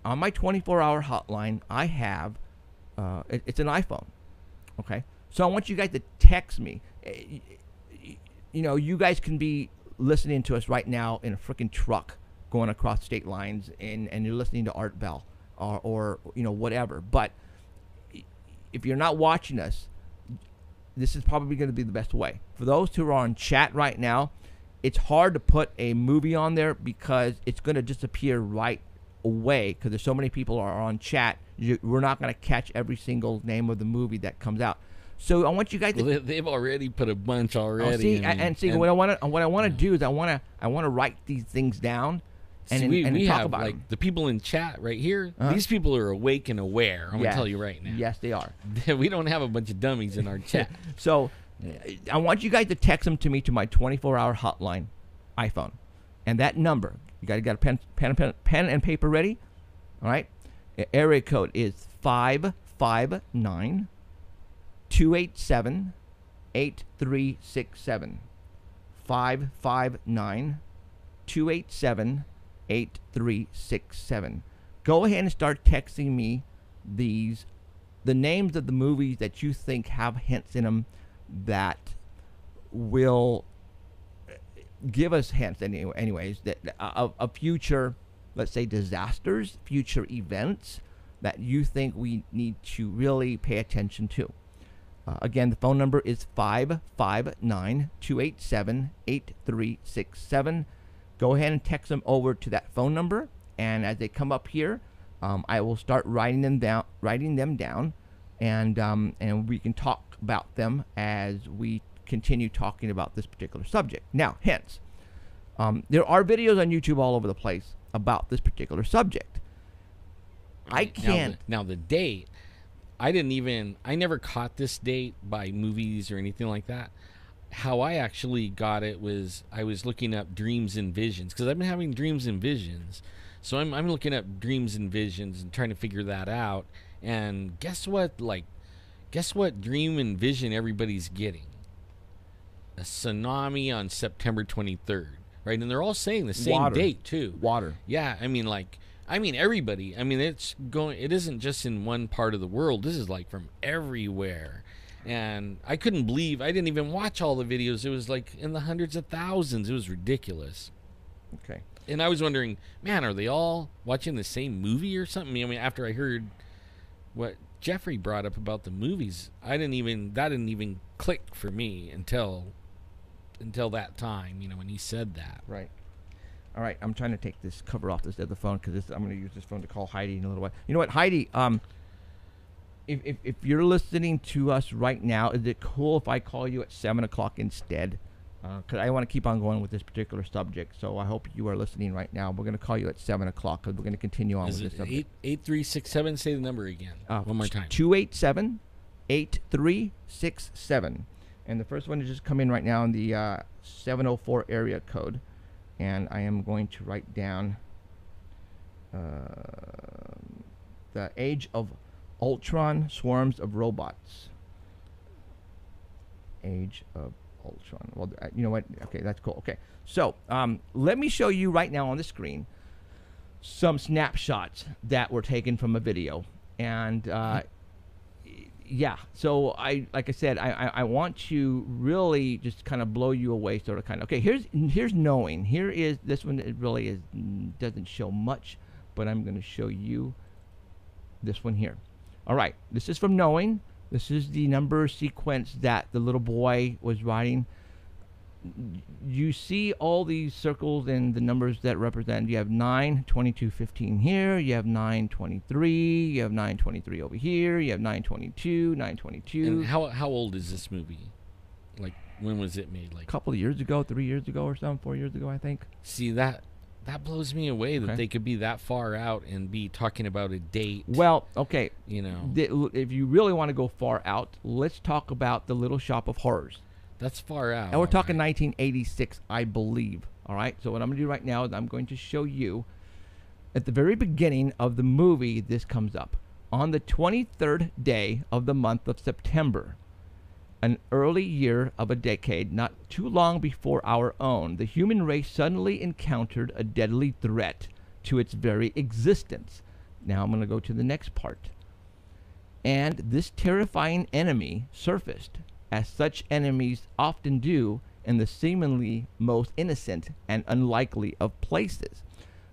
on my 24-hour hotline, I have it's an iPhone. Okay, so I want you guys to text me. You guys can be listening to us right now in a freaking truck going across state lines, and you're listening to Art Bell or whatever. But if you're not watching us, this is probably going to be the best way. For those who are on chat right now, it's hard to put a movie on there because it's going to disappear right away because there's so many people are on chat. We're not going to catch every single name of the movie that comes out. So I want you guys to... Well, they've already put a bunch already. What I want to do is I want to write these things down and we talk have about like them. the people in chat right here. These people are awake and aware. I'm gonna tell you right now. Yes, they are. We don't have a bunch of dummies in our chat. So I want you guys to text them to me to my 24-hour hotline iPhone, and that number, you got a pen and paper ready. All right, area code is 559 287 8367. 559 287 8367. Go ahead and start texting me the names of the movies that you think have hints in them that will give us hints anyways that of future, let's say, disasters, future events that you think we need to really pay attention to. Again, the phone number is 559-287-8367. Go ahead and text them over to that phone number, and as they come up here, I will start writing them down, and we can talk about them as we continue talking about this particular subject. Now, hence, there are videos on YouTube all over the place about this particular subject. I can't. Now the date, I never caught this date by movies or anything like that. How I actually got it was I was looking up dreams and visions, because I've been having dreams and visions. So I'm looking up dreams and visions and trying to figure that out. And guess what dream and vision everybody's getting? A tsunami on September 23rd, right? And they're all saying the same date too. Water. Yeah, I mean everybody. I mean, it isn't just in one part of the world. This is like from everywhere. And I couldn't believe, I didn't even watch all the videos. It was like in the hundreds of thousands. It was ridiculous. Okay. And I was wondering, man, are they all watching the same movie or something? I mean, after I heard what Jeffrey brought up about the movies, that didn't even click for me until that time, when he said that. Right. All right, I'm trying to take this cover off this other phone because I'm going to use this phone to call Heidi in a little while. You know what, Heidi? If you're listening to us right now, is it cool if I call you at 7 o'clock instead? Because I want to keep on going with this particular subject. So I hope you are listening right now. We're going to call you at 7 o'clock because we're going to continue on with this subject. 8367. Say the number again. One more time. 287-8367. And the first one is just come in right now in the 704 area code. And I am going to write down the Age of Ultron, Swarms of Robots. Age of Ultron. Well, you know what? Okay, that's cool. Okay, so let me show you right now on the screen some snapshots that were taken from a video. And yeah, so like I said, I want to really just kind of blow you away, sort of kind of. Okay, here's knowing. Here is this one. It really doesn't show much, but I'm going to show you this one here. All right, this is from knowing. This is the number sequence that the little boy was writing. You see all these circles and the numbers that represent. You have 9, 22, 15 here. You have 9, 23. You have 9, 23 over here. You have 9, 22, 9, 22. And how old is this movie? Like, when was it made? Like a couple of years ago, 3 years ago or something, 4 years ago, I think. See, that blows me away that they could be that far out and be talking about a date. Well, okay. If you really want to go far out, let's talk about The Little Shop of Horrors. That's far out. And we're talking 1986, I believe. All right. So what I'm going to do right now is I'm going to show you at the very beginning of the movie, this comes up. On the 23rd day of the month of September, an early year of a decade, not too long before our own, the human race suddenly encountered a deadly threat to its very existence. Now I'm going to go to the next part. And this terrifying enemy surfaced, as such enemies often do, in the seemingly most innocent and unlikely of places.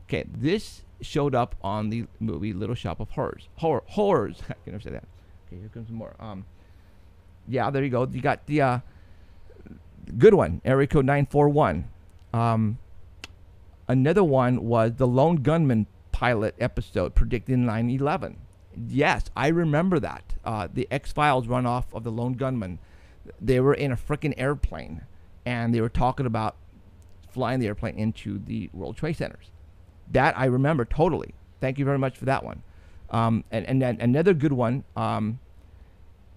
Okay, this showed up on the movie Little Shop of Horrors. Horrors. I can never say that. Okay, here comes some more. Yeah, there you go. You got the good one, area code 941. Another one was the Lone Gunman pilot episode predicting 9/11. Yes, I remember that. The X-Files run off of the Lone Gunman. They were in a freaking airplane, and they were talking about flying the airplane into the World Trade Centers. That I remember totally. Thank you very much for that one. And then another good one,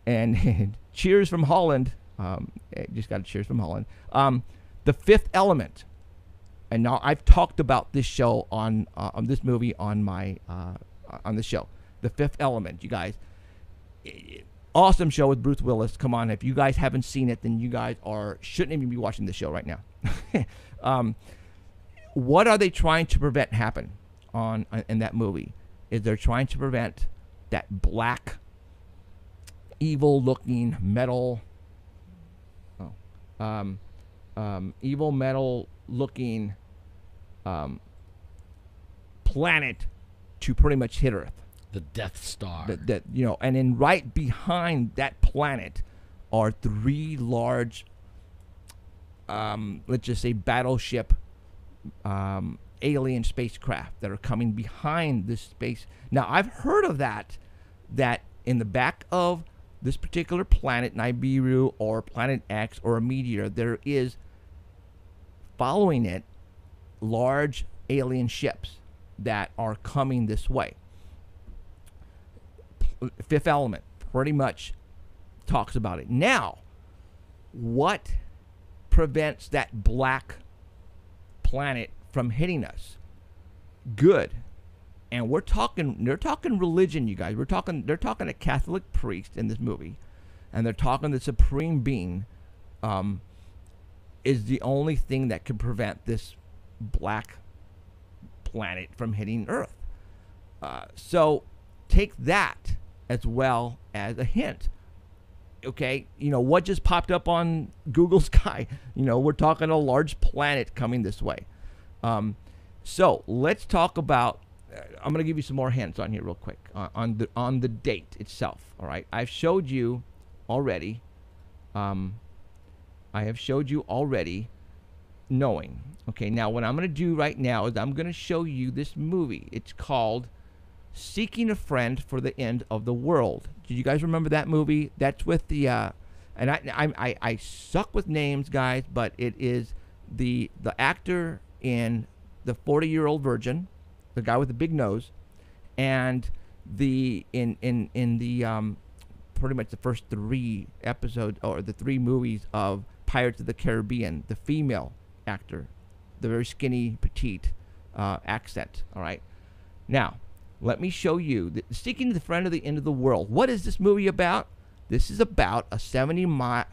and cheers from Holland. Just got a cheers from Holland. The Fifth Element. And now I've talked about this show on this movie on my on the show. The Fifth Element, you guys. Awesome show with Bruce Willis. Come on, if you guys haven't seen it, then you guys shouldn't even be watching the show right now. What are they trying to prevent happen in that movie? Is they're trying to prevent that black, evil-looking metal, evil metal-looking planet to pretty much hit Earth. The Death Star. And then right behind that planet are three large, let's just say, battleship, alien spacecraft that are coming behind this space. Now, I've heard of that in the back of this particular planet, Nibiru or Planet X or a meteor, there is, following it, large alien ships that are coming this way. Fifth Element pretty much talks about it. Now, what prevents that black planet from hitting us? Good. And they're talking religion, you guys. They're talking a Catholic priest in this movie, and they're talking the supreme being is the only thing that can prevent this black planet from hitting Earth. So take that as well as a hint. Okay, what just popped up on Google Sky? We're talking a large planet coming this way. So let's talk about. I'm going to give you some more hints on here real quick on the date itself. All right, I've showed you already. I have showed you already, knowing. Okay, now what I'm going to do right now is I'm going to show you this movie. It's called Seeking a Friend for the End of the World. Do you guys remember that movie? That's with the and I suck with names, guys, but it is the actor in The 40-Year-Old Virgin, the guy with the big nose, and the in the pretty much the first three episodes or the three movies of Pirates of the Caribbean, the female actor, the very skinny, petite accent. All right, now let me show you Seeking the Friend of the End of the World. What is this movie about? This is about a 70-mile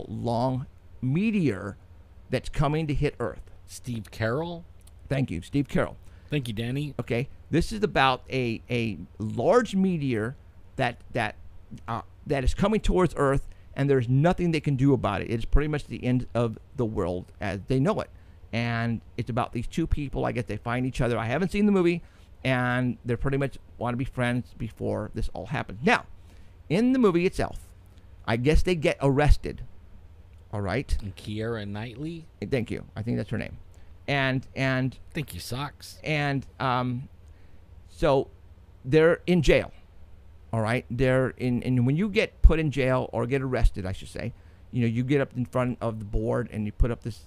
long meteor that's coming to hit Earth. Steve Carell. Thank you, Steve Carell. Thank you, Danny. Okay, this is about a large meteor that is coming towards Earth, and there's nothing they can do about it. It's pretty much the end of the world as they know it. And it's about these two people. I guess they find each other. I haven't seen the movie, and they pretty much want to be friends before this all happens. Now, in the movie itself, I guess they get arrested. All right. And Keira Knightley. Thank you. I think that's her name. And thank you, Socks. And so they're in jail. All right. They're in, and when you get put in jail or get arrested, I should say, you get up in front of the board and you put up this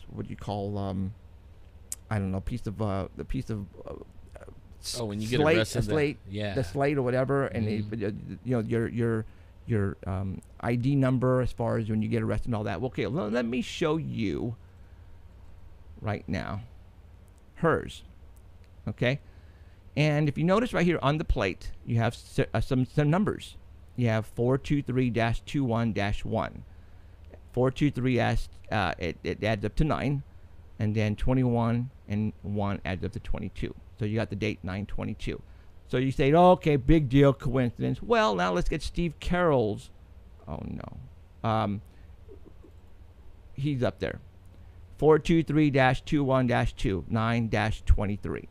what do you call I don't know, the piece of when you get arrested, the slate or whatever, and your ID number as far as when you get arrested and all that. Okay, let me show you right now hers. Okay, and if you notice right here on the plate, you have some numbers. You have 423-21-1. 423 it adds up to 9, and then 21 and 1 adds up to 22. So you got the date 9/22. So you say, oh, okay, big deal, coincidence. Well, now let's get Steve Carell's. Oh no. he's up there. 423-21-29-23.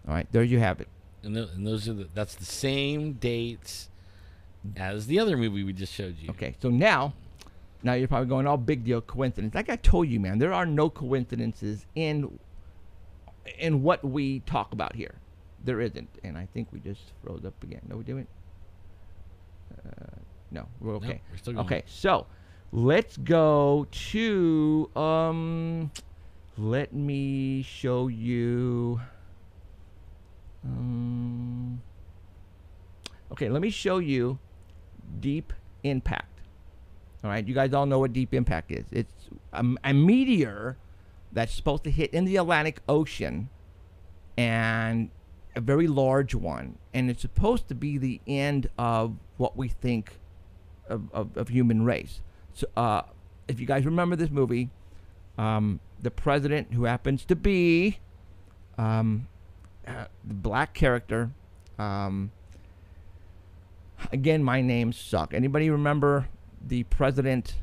All right, there you have it. And those are that's the same dates as the other movie we just showed you. Okay, so now you're probably going, oh, big deal, coincidence. Like I told you, man, there are no coincidences in what we talk about here. There isn't. And I think we just froze up again. No, we didn't. No, we're okay. No, we're still going. Okay, so let's go to let me show you okay, let me show you Deep Impact. All right, you guys all know what Deep Impact is. It's a meteor that's supposed to hit in the Atlantic Ocean, and a very large one, and it's supposed to be the end of what we think of human race. So if you guys remember this movie, the president, who happens to be the black character, again, my names suck. Anybody remember the president?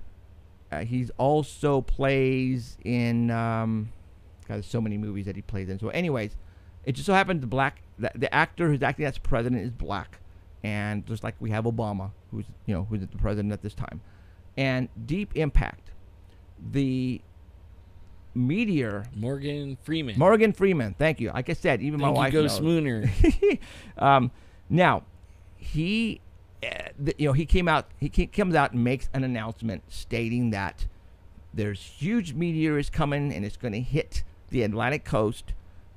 He's also plays in God, there's so many movies that he plays in. So anyways, it just so happens the actor who's acting as president is black, and just like we have Obama, who's the president at this time. And Deep Impact, the meteor, Morgan Freeman. Thank you. Like I said, even my wife knows. Spooner. Now, he comes out and makes an announcement stating that there's huge meteors coming and it's going to hit the Atlantic coast,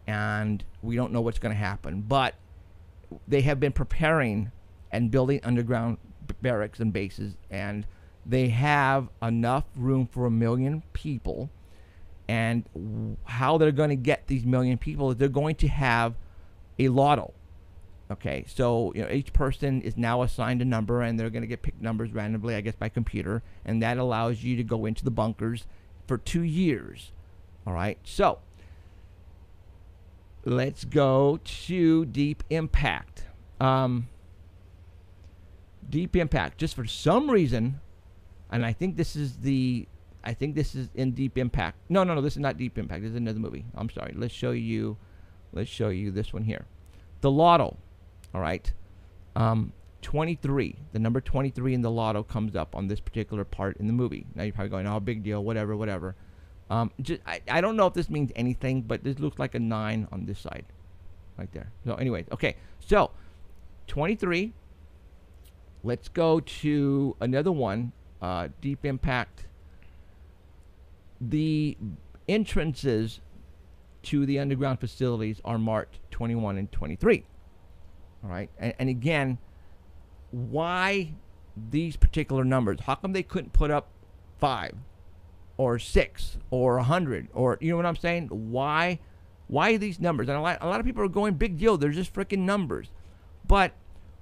and we don't know what's going to happen. But they have been preparing and building underground barracks and bases, and they have enough room for 1 million people. And how they're going to get these 1 million people is they're going to have a lotto. Okay, so each person is now assigned a number, and they're going to get picked numbers randomly, I guess, by computer, and that allows you to go into the bunkers for 2 years. All right, so let's go to Deep Impact. Deep Impact, just for some reason, and I think this is in Deep Impact. No, this is not Deep Impact. This is another movie. I'm sorry. Let's show you this one here. The lotto. All right. 23. The number 23 in the lotto comes up on this particular part in the movie. Now you're probably going, oh, big deal, whatever. I don't know if this means anything, but this looks like a 9 on this side. Right there. So anyways, okay. So 23. Let's go to another one. Deep Impact. The entrances to the underground facilities are marked 21 and 23. All right. And again, why these particular numbers? How come they couldn't put up 5 or 6 or 100 or, you know what I'm saying? Why these numbers? And a lot of people are going, big deal. They're just freaking numbers. But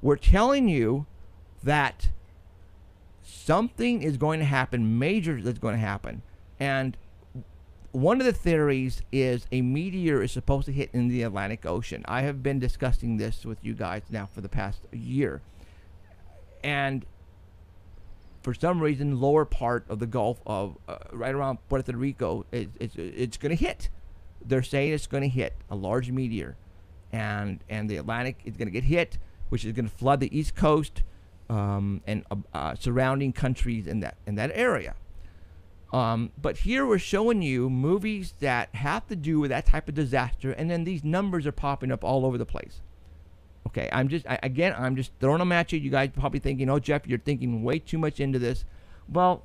we're telling you that something is going to happen, major that's going to happen. And one of the theories is a meteor is supposed to hit in the Atlantic Ocean. I have been discussing this with you guys now for the past year. And for some reason, lower part of the Gulf of right around Puerto Rico, it's going to hit. They're saying it's going to hit a large meteor. And the Atlantic is going to get hit, which is going to flood the East Coast and surrounding countries in that area. But here we're showing you movies that have to do with that type of disaster, and then these numbers are popping up all over the place. Okay, I'm just throwing them at you. You guys are probably thinking, oh, Jeff, you're thinking way too much into this. Well,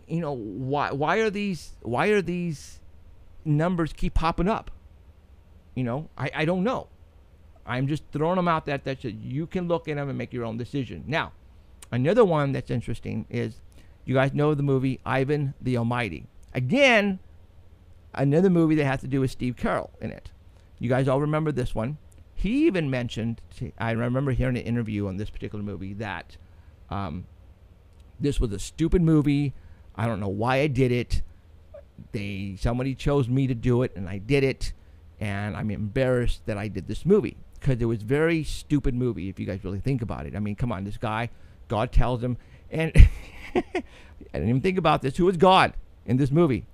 why are these numbers keep popping up? I don't know. I'm just throwing them out there that you can look at them and make your own decision. Now, another one that's interesting is, you guys know the movie Ivan the Almighty. Again, another movie that has to do with Steve Carell in it. You guys all remember this one. He even mentioned, I remember hearing an interview on this particular movie, that this was a stupid movie. I don't know why I did it. Somebody chose me to do it, and I did it. And I'm embarrassed that I did this movie, because it was a very stupid movie, if you guys really think about it. I mean, come on, this guy, God tells him, And I didn't even think about this. Who is God in this movie?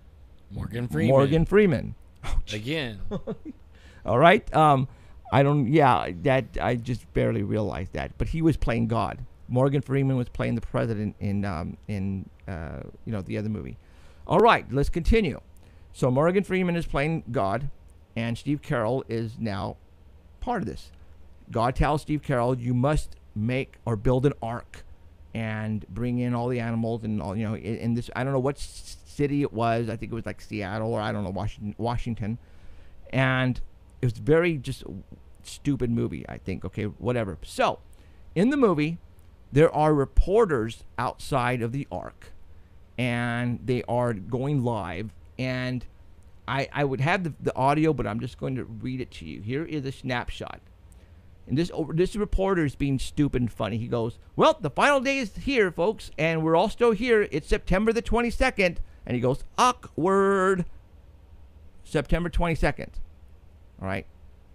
Morgan Freeman. Morgan Freeman. Again. All right. I don't. Yeah, that I just barely realized that. But he was playing God. Morgan Freeman was playing the president in the other movie. All right, let's continue. So Morgan Freeman is playing God, and Steve Carell is now part of this. God tells Steve Carell, you must make or build an ark and bring in all the animals and all, in this, I don't know what city it was. I think it was like Seattle or I don't know, Washington. And it was very just stupid movie, I think. Okay, whatever. So in the movie, there are reporters outside of the ark, and they are going live. And I would have the audio, but I'm just going to read it to you. Here is a snapshot. And this reporter is being stupid and funny. He goes, well, the final day is here, folks, and we're all still here. It's September the 22nd. And he goes, awkward. September 22nd. All right.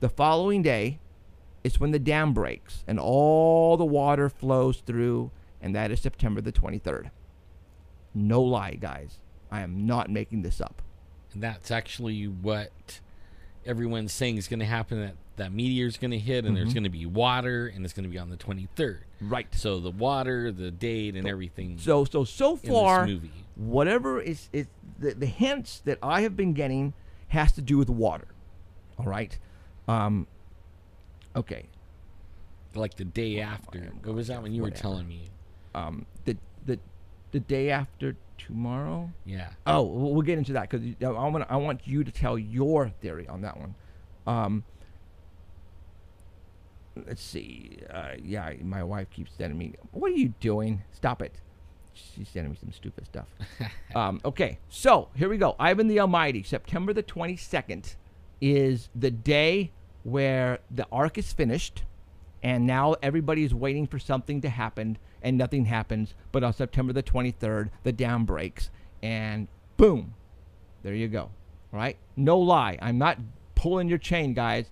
The following day, it's when the dam breaks and all the water flows through, and that is September the 23rd. No lie, guys. I am not making this up. And that's actually what everyone's saying is going to happen, that meteor's going to hit, and there's going to be water, and it's going to be on the 23rd. Right. So the water, the date, and everything. So far, in this movie, whatever is the hints that I have been getting has to do with water. All right. Okay. Like the day after. What was that when you were telling me? The day after tomorrow? Yeah. Oh, we'll get into that because I want you to tell your theory on that one. Let's see. Yeah, my wife keeps sending me. What are you doing? Stop it. She's sending me some stupid stuff. Okay, so here we go. Ivan the Almighty. September the 22nd is the day where the ark is finished, and now everybody is waiting for something to happen, and nothing happens. But on September the 23rd, the dam breaks, and boom, there you go. All right? No lie. I'm not pulling your chain, guys.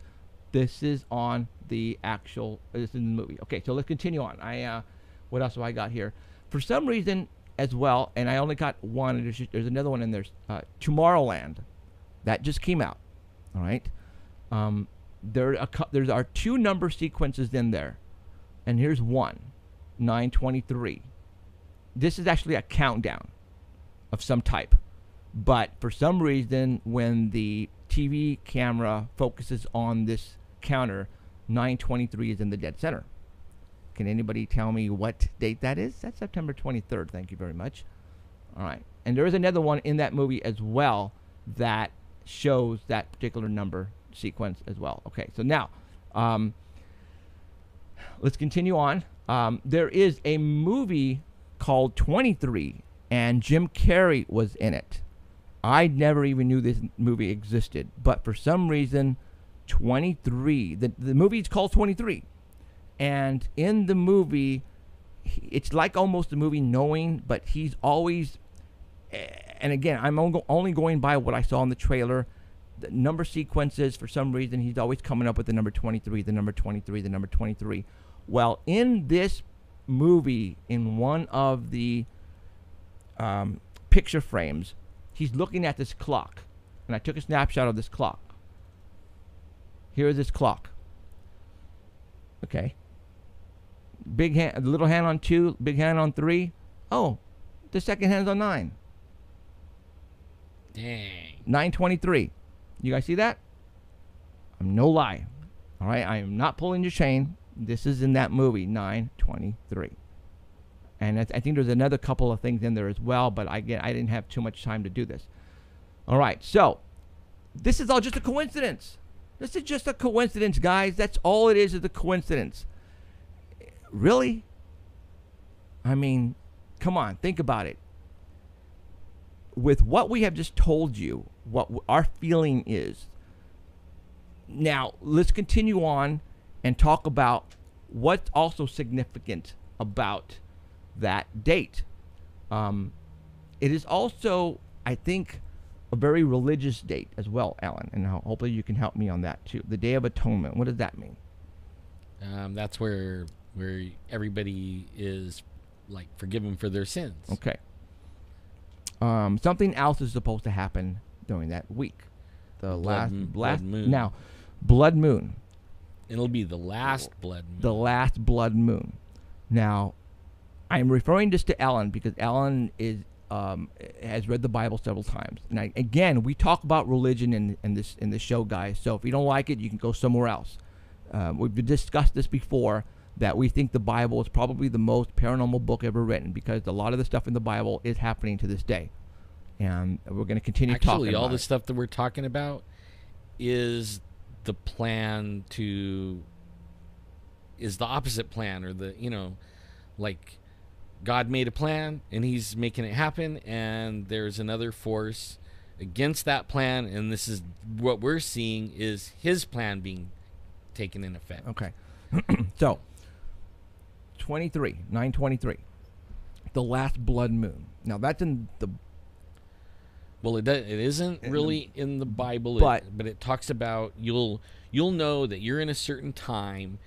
This is on the actual, this is in the movie. Okay, so let's continue on. What else have I got here? For some reason as well, and I only got one, there's another one in there, Tomorrowland. That just came out. All right? There are two number sequences in there, and here's one, 923. This is actually a countdown of some type, but for some reason, when the TV camera focuses on this counter, 923 is in the dead center. Can anybody tell me what date that is? That's September 23rd. Thank you very much. All right, and there is another one in that movie as well that shows that particular number sequence as well. Okay, so now let's continue on. There is a movie called 23, and Jim Carrey was in it. I never even knew this movie existed, but for some reason, 23, the movie is called 23, and in the movie, it's like almost the movie Knowing, but he's always, and again, I'm only going by what I saw in the trailer, the number sequences, for some reason, he's always coming up with the number 23, the number 23, the number 23. Well, in this movie, in one of the picture frames, he's looking at this clock, and I took a snapshot of this clock. Here is this clock. Okay. Big hand, little hand on 2, big hand on 3. Oh, the second hand's on 9. Dang. 923. You guys see that? I'm no lie. All right, I am not pulling your chain. This is in that movie, 923. And I think there's another couple of things in there as well, but I didn't have too much time to do this. All right, so this is all just a coincidence. This is just a coincidence, guys. That's all it is a coincidence. Really? I mean, come on, think about it. With what we have just told you, what our feeling is. Now, let's continue on and talk about what's also significant about that date. It is also, I think, a very religious date as well, Alan, and hopefully you can help me on that too. The Day of Atonement. What does that mean? That's where everybody is like forgive them for their sins. Okay. Something else is supposed to happen during that week. The last moon. Now, blood moon. It'll be the last blood moon. The last blood moon. Now, I'm referring this to Ellen because Ellen has read the Bible several times. And again, we talk about religion in this show, guys. So if you don't like it, you can go somewhere else. We've discussed this before, that we think the Bible is probably the most paranormal book ever written because a lot of the stuff in the Bible is happening to this day. And we're going to continue talking about it. Actually, all the stuff that we're talking about is the plan is the opposite plan, or like God made a plan and he's making it happen, and there's another force against that plan, and this is what we're seeing is his plan being taken in effect. Okay. So 9/23, the last blood moon. Now that's in the it isn't really in the Bible, but it talks about you'll know that you're in a certain time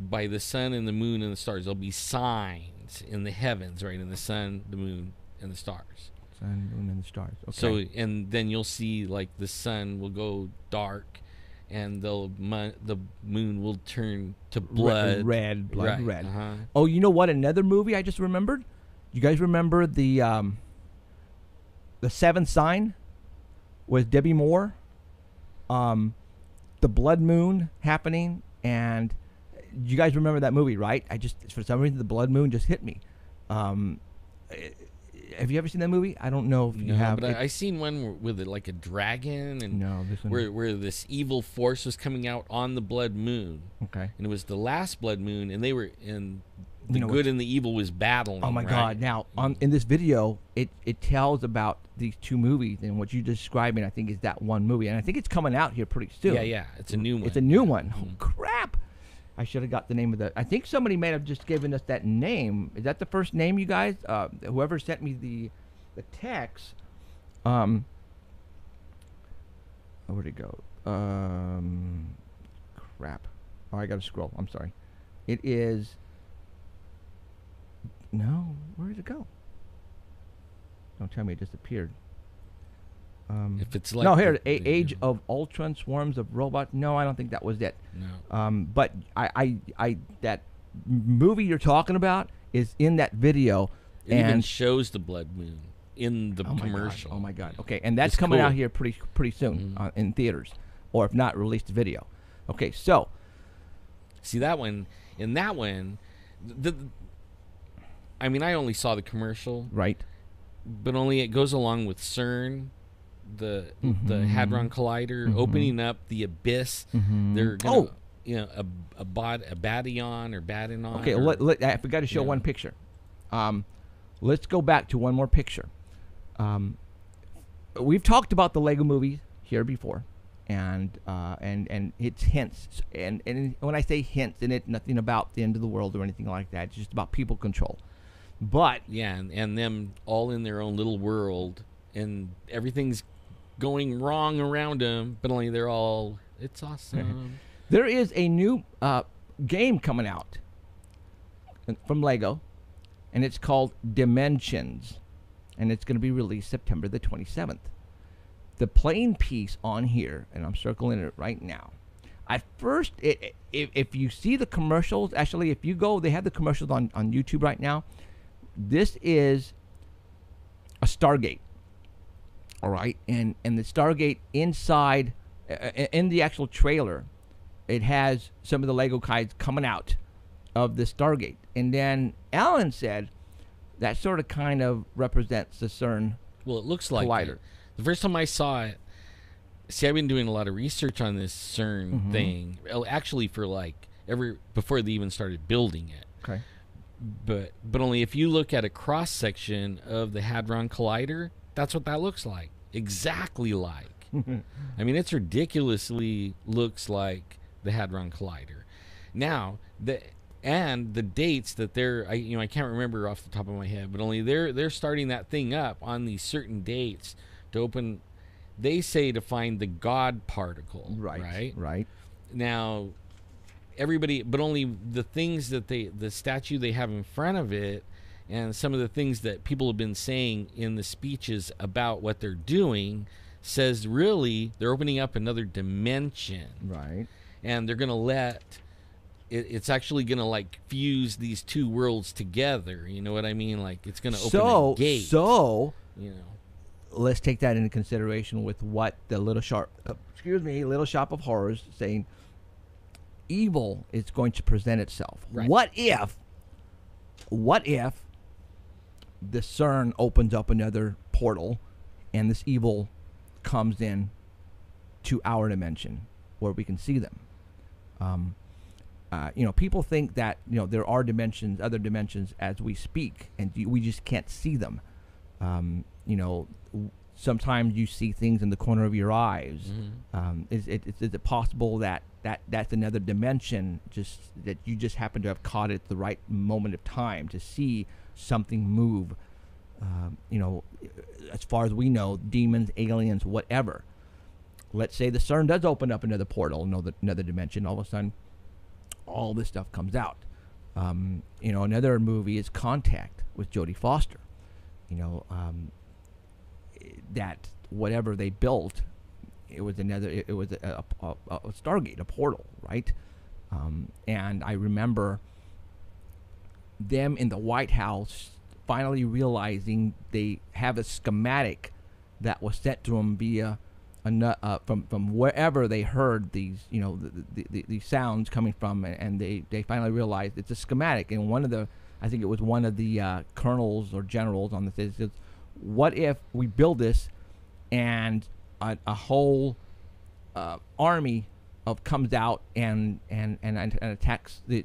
by the sun and the moon and the stars. There'll be signs in the heavens, right? In the sun, the moon, and the stars. Sun, moon, and the stars. Okay. So, and then you'll see like the sun will go dark, and the moon will turn to blood. Red. Uh-huh. Oh, you know what? Another movie I just remembered? You guys remember the Seventh Sign with Debbie Moore? The blood moon happening, and you guys remember that movie, right? For some reason, the blood moon just hit me. Have you ever seen that movie? I don't know if you have. But I seen one with like a dragon, and this one where this evil force was coming out on the blood moon. Okay. And it was the last blood moon, and they were in the good and the evil was battling. Oh my God! Now, in this video, it tells about these two movies, and what you're describing, I think, is that one movie, and I think it's coming out here pretty soon. Yeah, it's a new one. It's a new one. Oh crap! I should have got the name of the. I think somebody may have just given us that name. Is that the first name, you guys? Whoever sent me the text. Where'd it go? Crap. Oh, I gotta scroll. I'm sorry. It is. No, where did it go? Don't tell me it disappeared. If it's like no, here, Age of Ultron, Swarms of Robots. No, I don't think that was it. No. But I that movie you're talking about is in that video, it even shows the blood moon in the commercial. Oh my God! Okay, and that's coming out here pretty soon in theaters, or if not, released video. Okay, so see that one. In that one, I mean, I only saw the commercial, right? But only it goes along with CERN, the Hadron Collider, opening up the abyss. They're gonna, a Badion or Badinon. Okay, I forgot to show one picture. Let's go back to one more picture. We've talked about the Lego movie here before, and it's hints. And when I say hints in it, nothing about the end of the world or anything like that. It's just about people control. But and them all in their own little world, and everything's going wrong around them, but only they're all. It's awesome. There is a new game coming out from Lego, and it's called Dimensions, and it's going to be released September the 27th. The playing piece on here, and I'm circling it right now. At first, if you see the commercials, actually, if you go, they have the commercials on YouTube right now. This is a Stargate, all right? And the Stargate inside, in the actual trailer, it has some of the Lego guys coming out of the Stargate. And then Alan said that sort of kind of represents the CERN. Well, it looks like collider. The first time I saw it, see, I've been doing a lot of research on this CERN thing, actually for before they even started building it. Okay. But only if you look at a cross section of the Hadron Collider, that's what that looks like. Exactly like. I mean, it's ridiculously looks like the Hadron Collider. Now, the dates that I can't remember off the top of my head, but only they're starting that thing up on these certain dates to open. They say to find the God particle. Right. Now, everybody, but only the things that the statue they have in front of it And some of the things that people have been saying in the speeches about what they're doing says really they're opening up another dimension. Right. And they're going to let it's actually going to like fuse these two worlds together. You know what I mean? Like it's going to open a gate. So, you know, let's take that into consideration with what the Little Shop of Horrors saying. Evil is going to present itself. Right. What if the CERN opens up another portal and this evil comes in to our dimension where we can see them? People think that there are dimensions, other dimensions as we speak, and we just can't see them. Sometimes you see things in the corner of your eyes. Mm-hmm. Is it possible that's another dimension, just that you just happen to have caught it at the right moment of time to see something move? As far as we know, demons, aliens, whatever. Let's say the CERN does open up another portal, another dimension. All of a sudden, all this stuff comes out. Another movie is Contact with Jodie Foster. That whatever they built, it was a Stargate, a portal, right? And I remember them in the White House finally realizing they have a schematic that was sent to them via from wherever they heard these these sounds coming from, and they finally realized it's a schematic. And I think it was one of the colonels or generals on the says, what if we build this and a whole army comes out and attacks the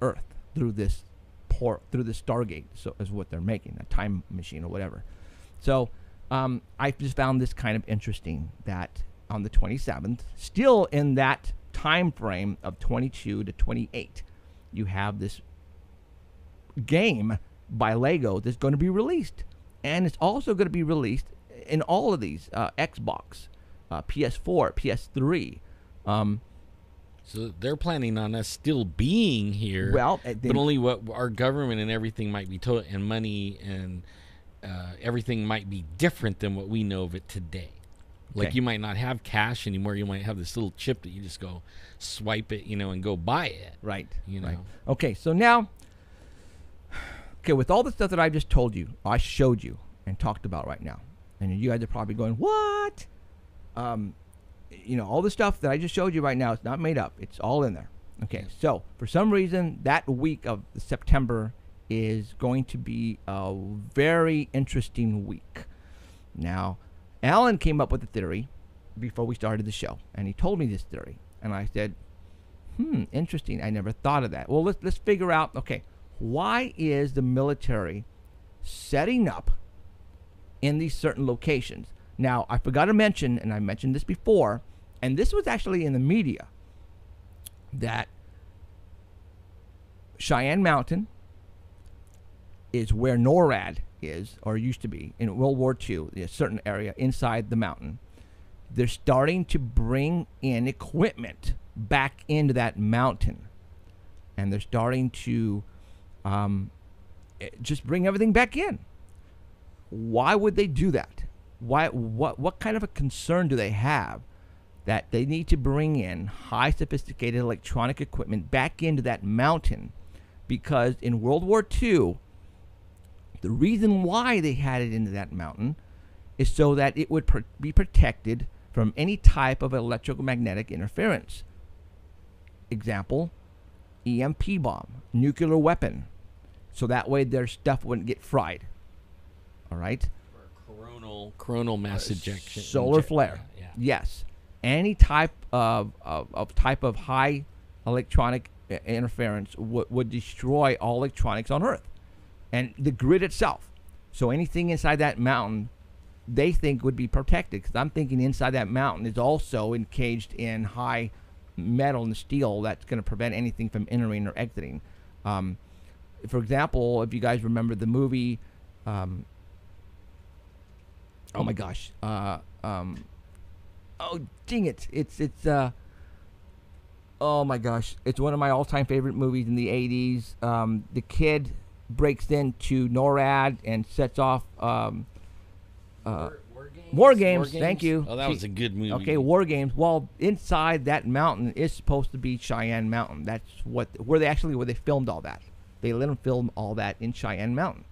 Earth through this Stargate? So is what they're making, a time machine or whatever. So I just found this kind of interesting that on the 27th, still in that time frame of 22 to 28, you have this game by Lego that's going to be released. And it's also going to be released in all of these Xbox, PS4, PS3. So they're planning on us still being here. Well, but only what our government and everything might be and money and everything might be different than what we know of it today. Okay. Like you might not have cash anymore. You might have this little chip that you just go swipe it, and go buy it. Right. Right. Okay. So now. Okay, with all the stuff that I just told you, I showed you and talked about right now, and you guys are probably going, what? All the stuff that I just showed you right now, it's not made up. It's all in there. Okay, so for some reason, that week of September is going to be a very interesting week. Now, Alan came up with a theory before we started the show, and he told me this theory, and I said, interesting. I never thought of that. Well, let's figure out, okay, why is the military setting up in these certain locations? Now, I forgot to mention, and I mentioned this before, and this was actually in the media, that Cheyenne Mountain is where NORAD is, or used to be, in World War II, a certain area inside the mountain. They're starting to bring in equipment back into that mountain, and they're starting to just bring everything back in. Why would they do that? What kind of a concern do they have that they need to bring in high sophisticated electronic equipment back into that mountain? Because in World War II, the reason why they had it into that mountain is so that it would be protected from any type of electromagnetic interference. Example, EMP bomb, nuclear weapon. So that way their stuff wouldn't get fried. All right? Or coronal mass ejection. Solar flare. Yeah. Yes. Any type of high electronic interference would destroy all electronics on Earth and the grid itself. So anything inside that mountain they think would be protected, because I'm thinking inside that mountain is also encaged in high metal and steel that's going to prevent anything from entering or exiting. For example, if you guys remember the movie, oh my gosh, oh dang it, it's oh my gosh, it's one of my all-time favorite movies in the 80s. The kid breaks into NORAD and sets off War Games. Thank you. Oh, that was a good movie. Okay, War Games. Well, inside that mountain is supposed to be Cheyenne Mountain. That's where they filmed all that. They let them film all that in Cheyenne Mountain.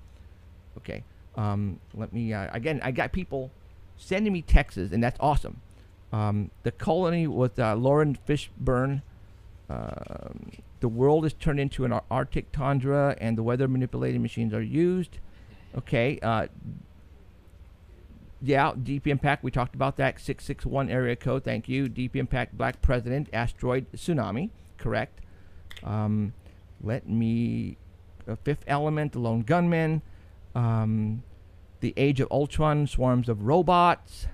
Okay. Let me again. I got people sending me texts, and that's awesome. The colony with Lauren Fishburne. The world is turned into an Arctic tundra, and the weather manipulating machines are used. Okay. Yeah, Deep Impact. We talked about that. 661 area code. Thank you. Deep Impact. Black President. Asteroid tsunami. Correct. Let me. Fifth Element. The Lone Gunman. The Age of Ultron. Swarms of robots.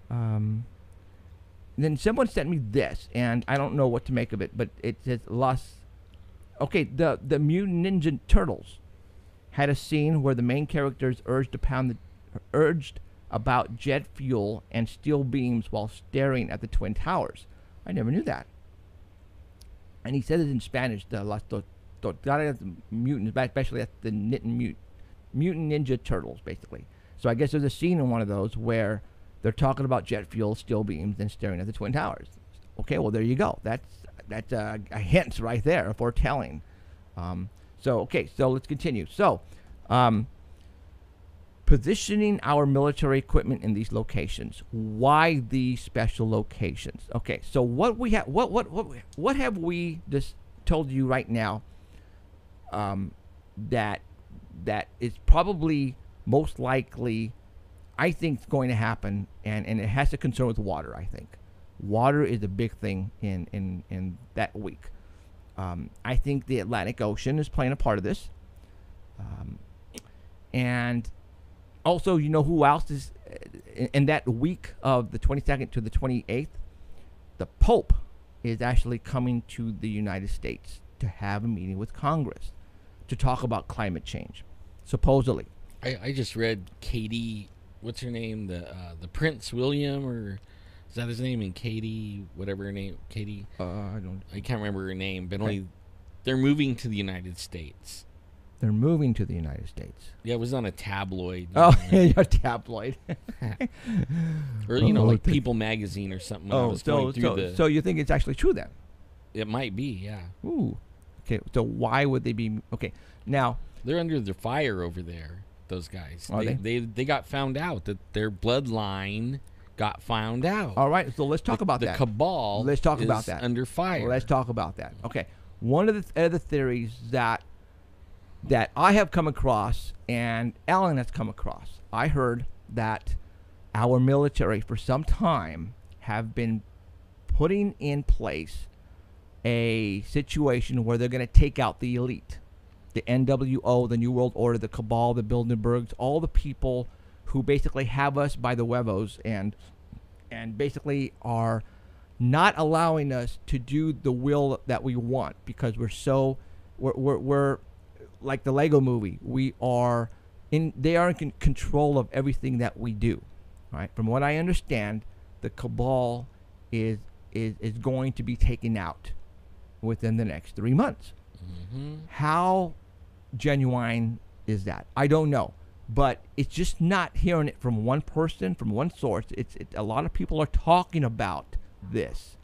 Then someone sent me this, and I don't know what to make of it, but it says Okay, the Mutant Ninja Turtles had a scene where the main characters urged about jet fuel and steel beams while staring at the Twin Towers. I never knew that. And he said it in Spanish, las mutants, especially that's the Mutant Ninja Turtles, basically. So I guess there's a scene in one of those where they're talking about jet fuel, steel beams, and staring at the Twin Towers. Okay, well, there you go. That's a hint right there, a foretelling. So let's continue. So, positioning our military equipment in these locations. Why these special locations? Okay, so what have we just told you right now? That is probably most likely, I think, it's going to happen, and it has to concern with water. I think water is a big thing in that week. I think the Atlantic Ocean is playing a part of this, and also, you know who else is in that week of the 22nd to the 28th? The Pope is actually coming to the United States to have a meeting with Congress to talk about climate change, supposedly. I just read Katie, what's her name? The Prince William, or is that his name? And Katie, whatever her name, Katie. I can't remember her name, but they're moving to the United States. They're moving to the United States. Yeah, it was on a tabloid. Oh, a tabloid. Or like People Magazine or something. So you think it's actually true then? It might be, yeah. Ooh. Okay, so why would they be? Okay, now they're under the fire over there. Those guys. Are they got found out that their bloodline got found out. All right, so let's talk about that. The cabal. Let's talk about that. Under fire. Well, let's talk about that. Okay, one of the other theories that I have come across and Alan has come across. I heard that our military for some time have been putting in place a situation where they're going to take out the elite. The NWO, the New World Order, the Cabal, the Bilderbergs, all the people who basically have us by the huevos and basically are not allowing us to do the will that we want because we're like the Lego movie. They are in control of everything that we do. Right? From what I understand, the Cabal is going to be taken out within the next 3 months. Mm-hmm. How genuine is that? I don't know, but it's just not hearing it from one person, from one source. A lot of people are talking about this,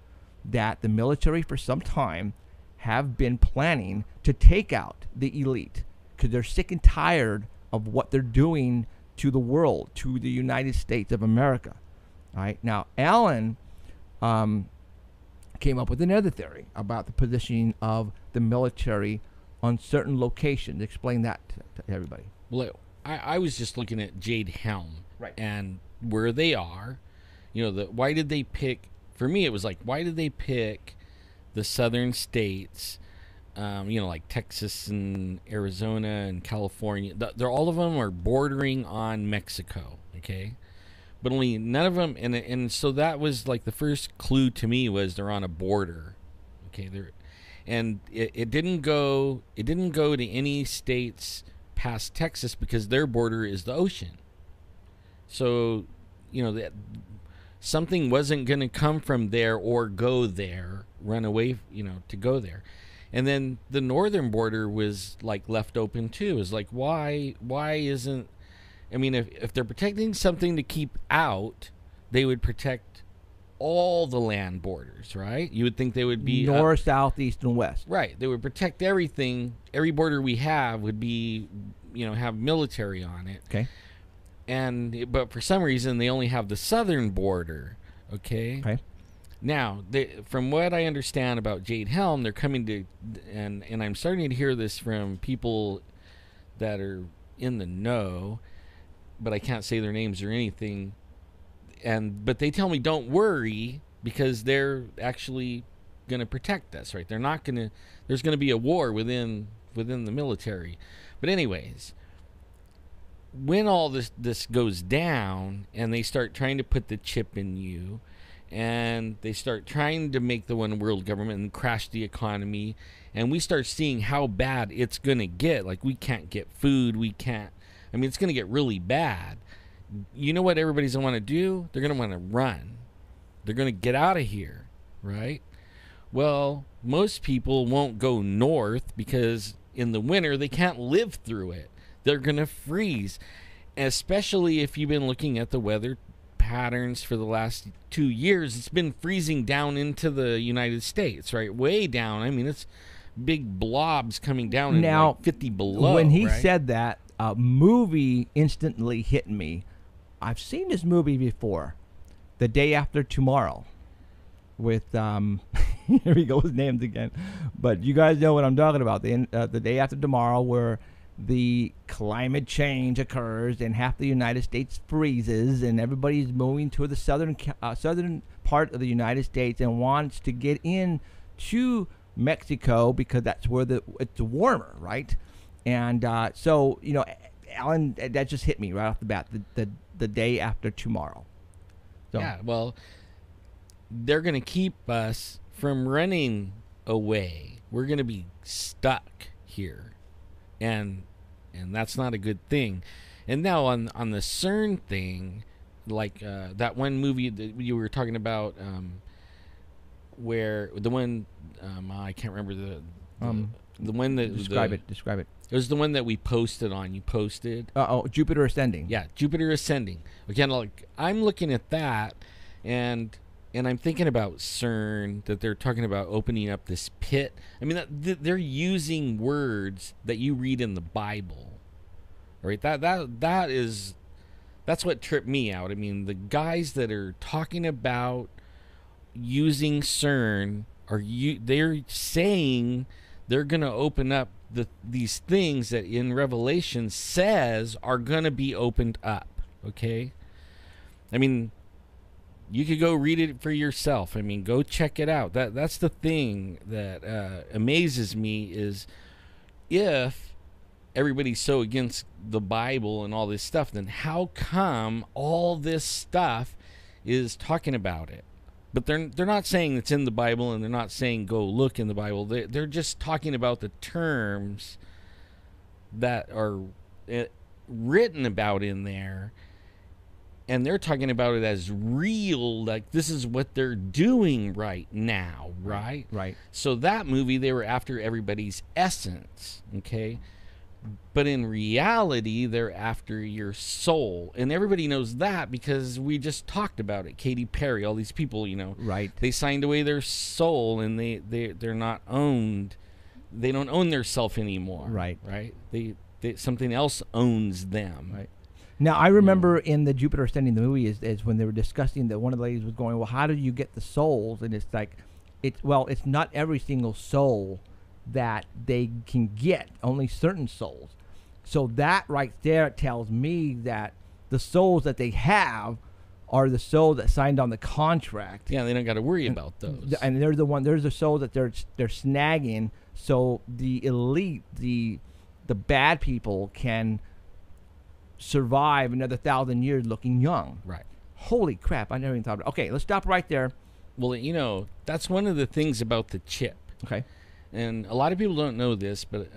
that the military for some time have been planning to take out the elite because they're sick and tired of what they're doing to the world, to the United States of America. All right, now Alan came up with another theory about the positioning of the military on certain locations. Explain that to everybody. Well, I was just looking at Jade Helm, right, and where they are. Why did they pick? For me, it was like, why did they pick the southern states? Like Texas and Arizona and California. They're all of them are bordering on Mexico. Okay. But only none of them, and so that was like the first clue to me was they're on a border, okay. And it didn't go to any states past Texas because their border is the ocean. So, that something wasn't going to come from there or go there, run away, to go there. And then the northern border was like left open too. It's like, why isn't, I mean, if they're protecting something to keep out, they would protect all the land borders, right? You would think they would be north, south, east, and west. Right. They would protect everything. Every border we have would be, have military on it. Okay. But for some reason, they only have the southern border. Okay. Okay. Now, from what I understand about Jade Helm, they're coming to, and I'm starting to hear this from people that are in the know, but I can't say their names or anything. But they tell me don't worry because they're actually going to protect us, right? They're not going to. There's going to be a war within the military. But anyways, when all this goes down and they start trying to put the chip in you, and they start trying to make the one world government and crash the economy, and we start seeing how bad it's going to get. Like, we can't get food. It's going to get really bad. You know what everybody's going to want to do? They're going to want to run. They're going to get out of here, right? Well, most people won't go north because in the winter they can't live through it. They're going to freeze, especially if you've been looking at the weather patterns for the last 2 years. It's been freezing down into the United States, right? Way down. I mean, it's big blobs coming down and now, like 50 below. When he right? said that, a movie instantly hit me. I've seen this movie before, The Day After Tomorrow, with here he goes, named again, but you guys know what I'm talking about. The Day After Tomorrow, where the climate change occurs and half the United States freezes and everybody's moving to the southern part of the United States and wants to get in to Mexico because that's where it's warmer, right? And so, Alan, that just hit me right off the bat, the Day After Tomorrow. So. Yeah, well, they're going to keep us from running away. We're going to be stuck here. And that's not a good thing. And now on the CERN thing, like that one movie that you were talking about, where the one I can't remember the one that describe it. It was the one that we posted on. You posted. Jupiter Ascending. Yeah, Jupiter Ascending. Again, like I'm looking at that, and I'm thinking about CERN, that they're talking about opening up this pit. I mean, they're using words that you read in the Bible, right? That's what tripped me out. I mean, the guys that are talking about using CERN they're saying they're going to open up these things that in Revelation says are going to be opened up. Okay, I mean, you could go read it for yourself. I mean, go check it out. That's the thing that amazes me is if everybody's so against the Bible and all this stuff, then how come all this stuff is talking about it? But they're not saying it's in the Bible, and they're not saying go look in the Bible. They're just talking about the terms that are written about in there, and they're talking about it as real, like this is what they're doing right now, right? Right. So that movie, they were after everybody's essence, okay? But in reality, they're after your soul. And everybody knows that because we just talked about it. Katy Perry, all these people, Right. They signed away their soul, and they're not owned. They don't own their self anymore. Right. Right? They something else owns them. Right. Now, I remember in the Jupiter Ascending, the movie is when they were discussing that one of the ladies was going, well, how do you get the souls? And it's like, it's not every single soul that they can get, only certain souls. So that right there tells me that the souls that they have are the souls that signed on the contract. Yeah, they don't got to worry about those. And there's the soul that they're snagging, so the elite, the bad people can survive another 1,000 years looking young. Right. Holy crap, I never even thought about it. Okay, let's stop right there. Well, that's one of the things about the chip. Okay. And a lot of people don't know this, but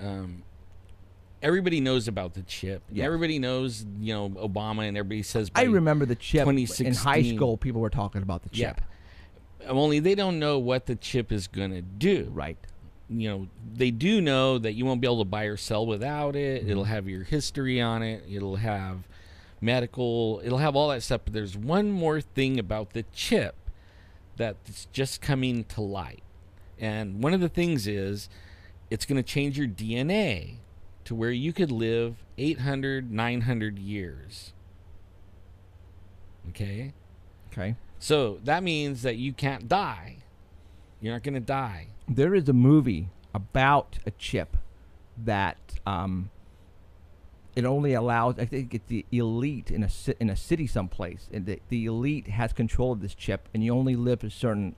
everybody knows about the chip. Yes. Everybody knows, Obama, and everybody says by I remember the chip. 2016. In high school, people were talking about the chip. Yeah. Only they don't know what the chip is going to do. Right. they do know that you won't be able to buy or sell without it. It'll have your history on it. It'll have medical. It'll have all that stuff. But there's one more thing about the chip that's just coming to light. And one of the things is it's going to change your DNA to where you could live 800, 900 years. Okay? Okay. So that means that you can't die. You're not going to die. There is a movie about a chip that it only allows, I think it's the elite in a city someplace, and the elite has control of this chip, and you only live a certain,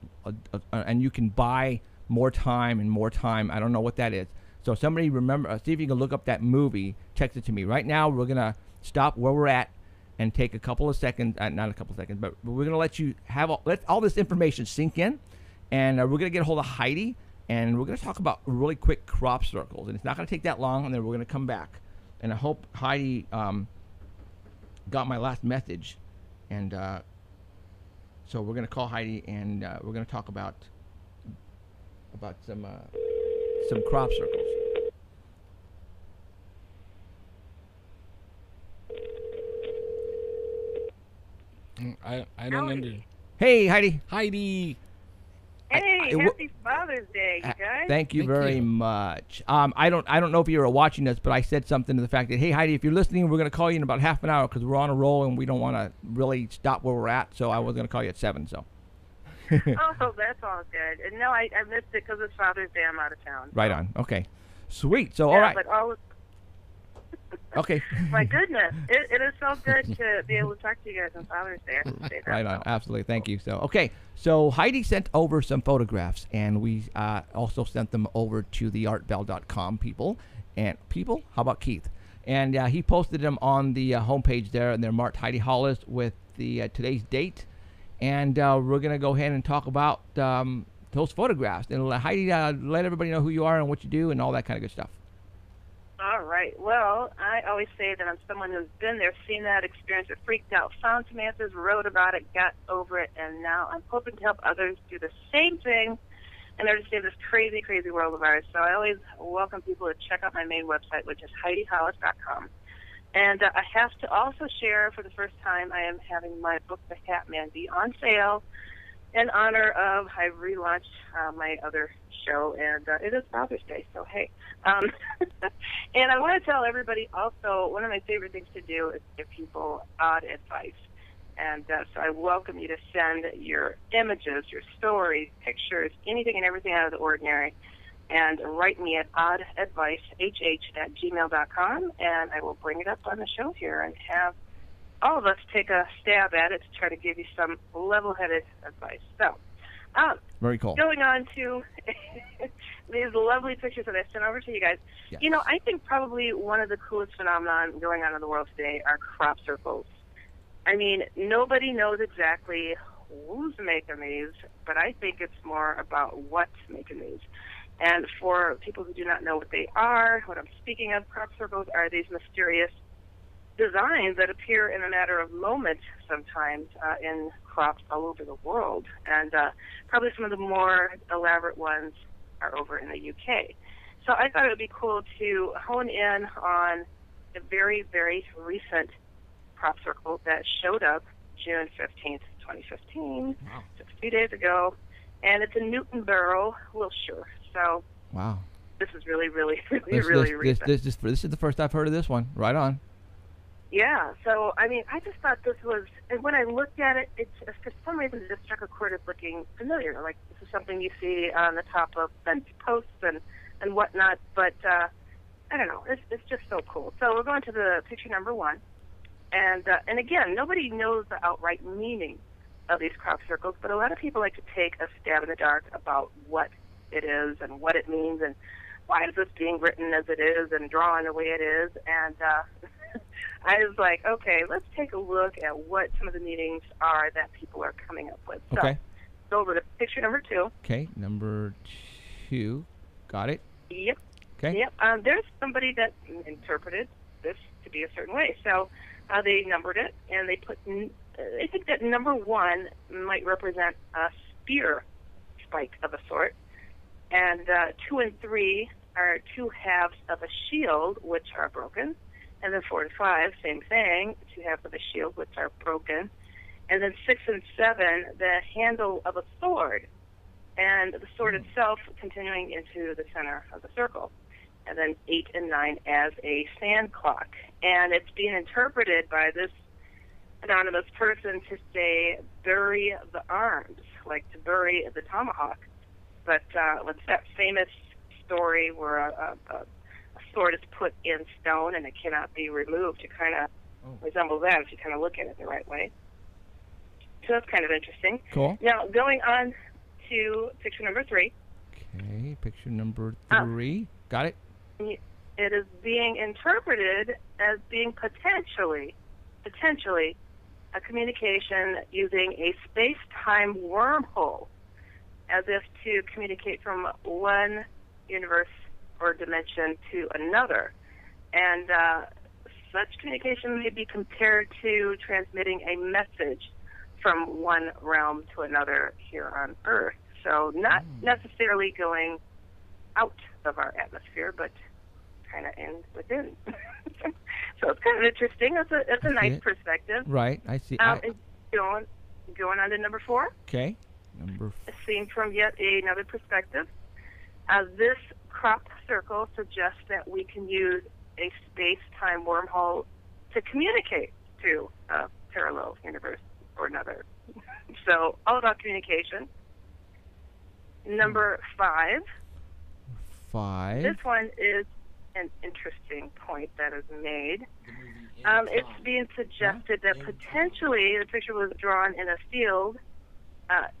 and you can buy more time and more time. I don't know what that is. So somebody remember, see if you can look up that movie, text it to me. Right now, we're going to stop where we're at and take a couple of seconds, not a couple of seconds, but we're going to let you have let all this information sink in, and we're going to get a hold of Heidi, and we're going to talk about really quick crop circles. And it's not going to take that long, and then we're going to come back. And I hope Heidi got my last message. And so we're going to call Heidi, and we're going to talk about some crop circles. I don't understand. Hey, Heidi. Heidi. Hey, happy Father's Day, you guys. Thank you very much. I don't know if you were watching this, but I said something to the fact that, hey, Heidi, if you're listening, we're going to call you in about half an hour because we're on a roll and we don't want to really stop where we're at. So I was going to call you at 7. So. Oh, that's all good. And no, I missed it because it's Father's Day. I'm out of town. Right on. Okay. Sweet. So, yeah, all right. But all of okay. My goodness. It is so good to be able to talk to you guys on Father's Day. I have to say that. Right on. Absolutely. Thank you. So, okay. So Heidi sent over some photographs, and we also sent them over to the artbell.com people. And people, how about Keith? And he posted them on the homepage there, and they're marked Heidi Hollis with the today's date. And we're going to go ahead and talk about those photographs. And Heidi, let everybody know who you are and what you do and all that kind of good stuff. All right. Well, I always say that I'm someone who's been there, seen that, experienced it, freaked out, found some answers, wrote about it, got over it, and now I'm hoping to help others do the same thing and understand this crazy, crazy world of ours. So I always welcome people to check out my main website, which is HeidiHollis.com. And I have to also share, for the first time, I am having my book, The Hat Man, be on sale in honor of, I relaunched my other show, and it is Father's Day, so hey. And I want to tell everybody also, one of my favorite things to do is give people odd advice. And so I welcome you to send your images, your stories, pictures, anything and everything out of the ordinary, and write me at oddadvice@gmail.com, and I will bring it up on the show here and have all of us take a stab at it to try to give you some level-headed advice. So, very cool. Going on to these lovely pictures that I sent over to you guys. Yes. You know, I think probably one of the coolest phenomenon going on in the world today are crop circles. I mean, nobody knows exactly who's making these, but I think it's more about what's making these. And for people who do not know what they are, what I'm speaking of, crop circles are these mysterious designs that appear in a matter of moments sometimes in crops all over the world. And probably some of the more elaborate ones are over in the UK. So I thought it would be cool to hone in on a very, very recent crop circle that showed up June 15th, 2015, wow. Just a few days ago. And it's in Newtonborough, Wiltshire. So wow, this is really, really, really recent. This is the first I've heard of this one. Right on. Yeah, so, I mean, I just thought this was, and when I looked at it, it's for some reason it just struck a chord as looking familiar. Like, this is something you see on the top of fence posts and whatnot, but I don't know, it's just so cool. So we're going to the picture number 1, and again, nobody knows the outright meaning of these crop circles, but a lot of people like to take a stab in the dark about what it is and what it means and why is this being written as it is and drawn the way it is, and I was like, okay, let's take a look at what some of the meanings are that people are coming up with. Okay. So, go over to picture number 2. Okay, number 2. Got it. Yep. Okay. Yep. There's somebody that interpreted this to be a certain way. So they numbered it, and they put, I think that number 1 might represent a spear spike of a sort. And 2 and 3 are 2 halves of a shield, which are broken. And then 4 and 5, same thing, 2 halves of a shield, which are broken. And then 6 and 7, the handle of a sword, and the sword itself continuing into the center of the circle. And then 8 and 9 as a sand clock. And it's being interpreted by this anonymous person to say, bury the arms, like to bury the tomahawk. But what's that famous story where a sword is put in stone and it cannot be removed? It kind of resembles that if you kind of look at it the right way. So that's kind of interesting. Cool. Now, going on to picture number 3. Okay, picture number 3. Got it. It is being interpreted as being potentially a communication using a space-time wormhole, as if to communicate from one universe or dimension to another. And such communication may be compared to transmitting a message from one realm to another here on Earth. So not necessarily going out of our atmosphere, but kind of in within. So it's kind of interesting. It's a nice perspective. Right, I see. Going on to number 4. Okay, number 4. Seen from yet another perspective. This crop circle suggests that we can use a space-time wormhole to communicate to a parallel universe or another. So all about communication. Number 5. 5. This one is an interesting point that is made. It's being suggested that potentially the picture was drawn in a field.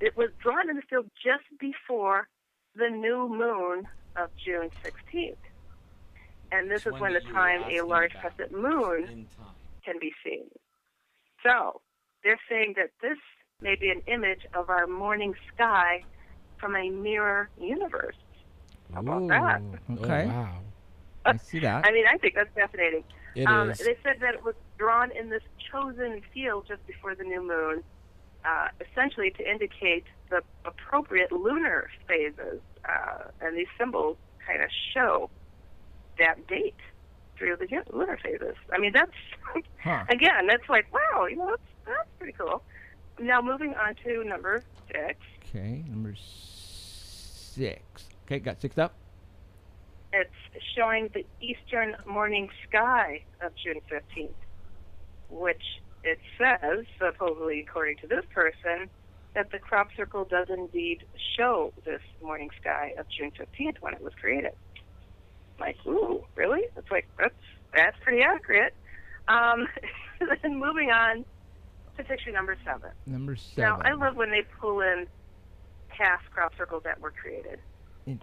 It was drawn in the field just before the new moon of June 16th. And this is when the time a large crescent moon can be seen. So they're saying that this may be an image of our morning sky from a mirror universe. How about that? Okay. Oh, wow. I see that. I mean, I think that's fascinating. It is. They said that it was drawn in this chosen field just before the new moon, essentially to indicate the appropriate lunar phases. And these symbols kind of show that date through the lunar phases. I mean, that's, again, that's like, wow, that's pretty cool. Now, moving on to number 6. Okay, number 6. Okay, got 6 up. It's showing the eastern morning sky of June 15th, which it says, supposedly according to this person, that the crop circle does indeed show this morning sky of June 15th when it was created. Like, ooh, really? It's like, that's pretty accurate. Then moving on to picture number 7. Number 7. Now, I love when they pull in past crop circles that were created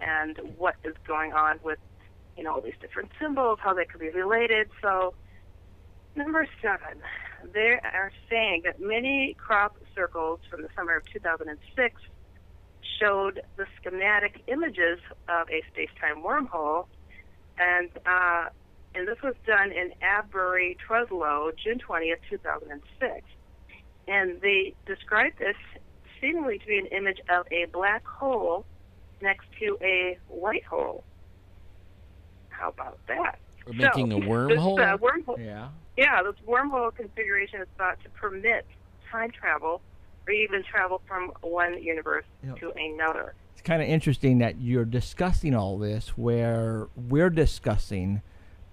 and what is going on with, all these different symbols, how they could be related. So, number 7, they are saying that many crop circles from the summer of 2006 showed the schematic images of a space-time wormhole, and this was done in Abbury, Truslow, June 20th, 2006. And they described this seemingly to be an image of a black hole next to a white hole. How about that? We're making a wormhole? This, wormhole? Yeah, this wormhole configuration is thought to permit time travel or even travel from one universe to another. It's kind of interesting that you're discussing all this where we're discussing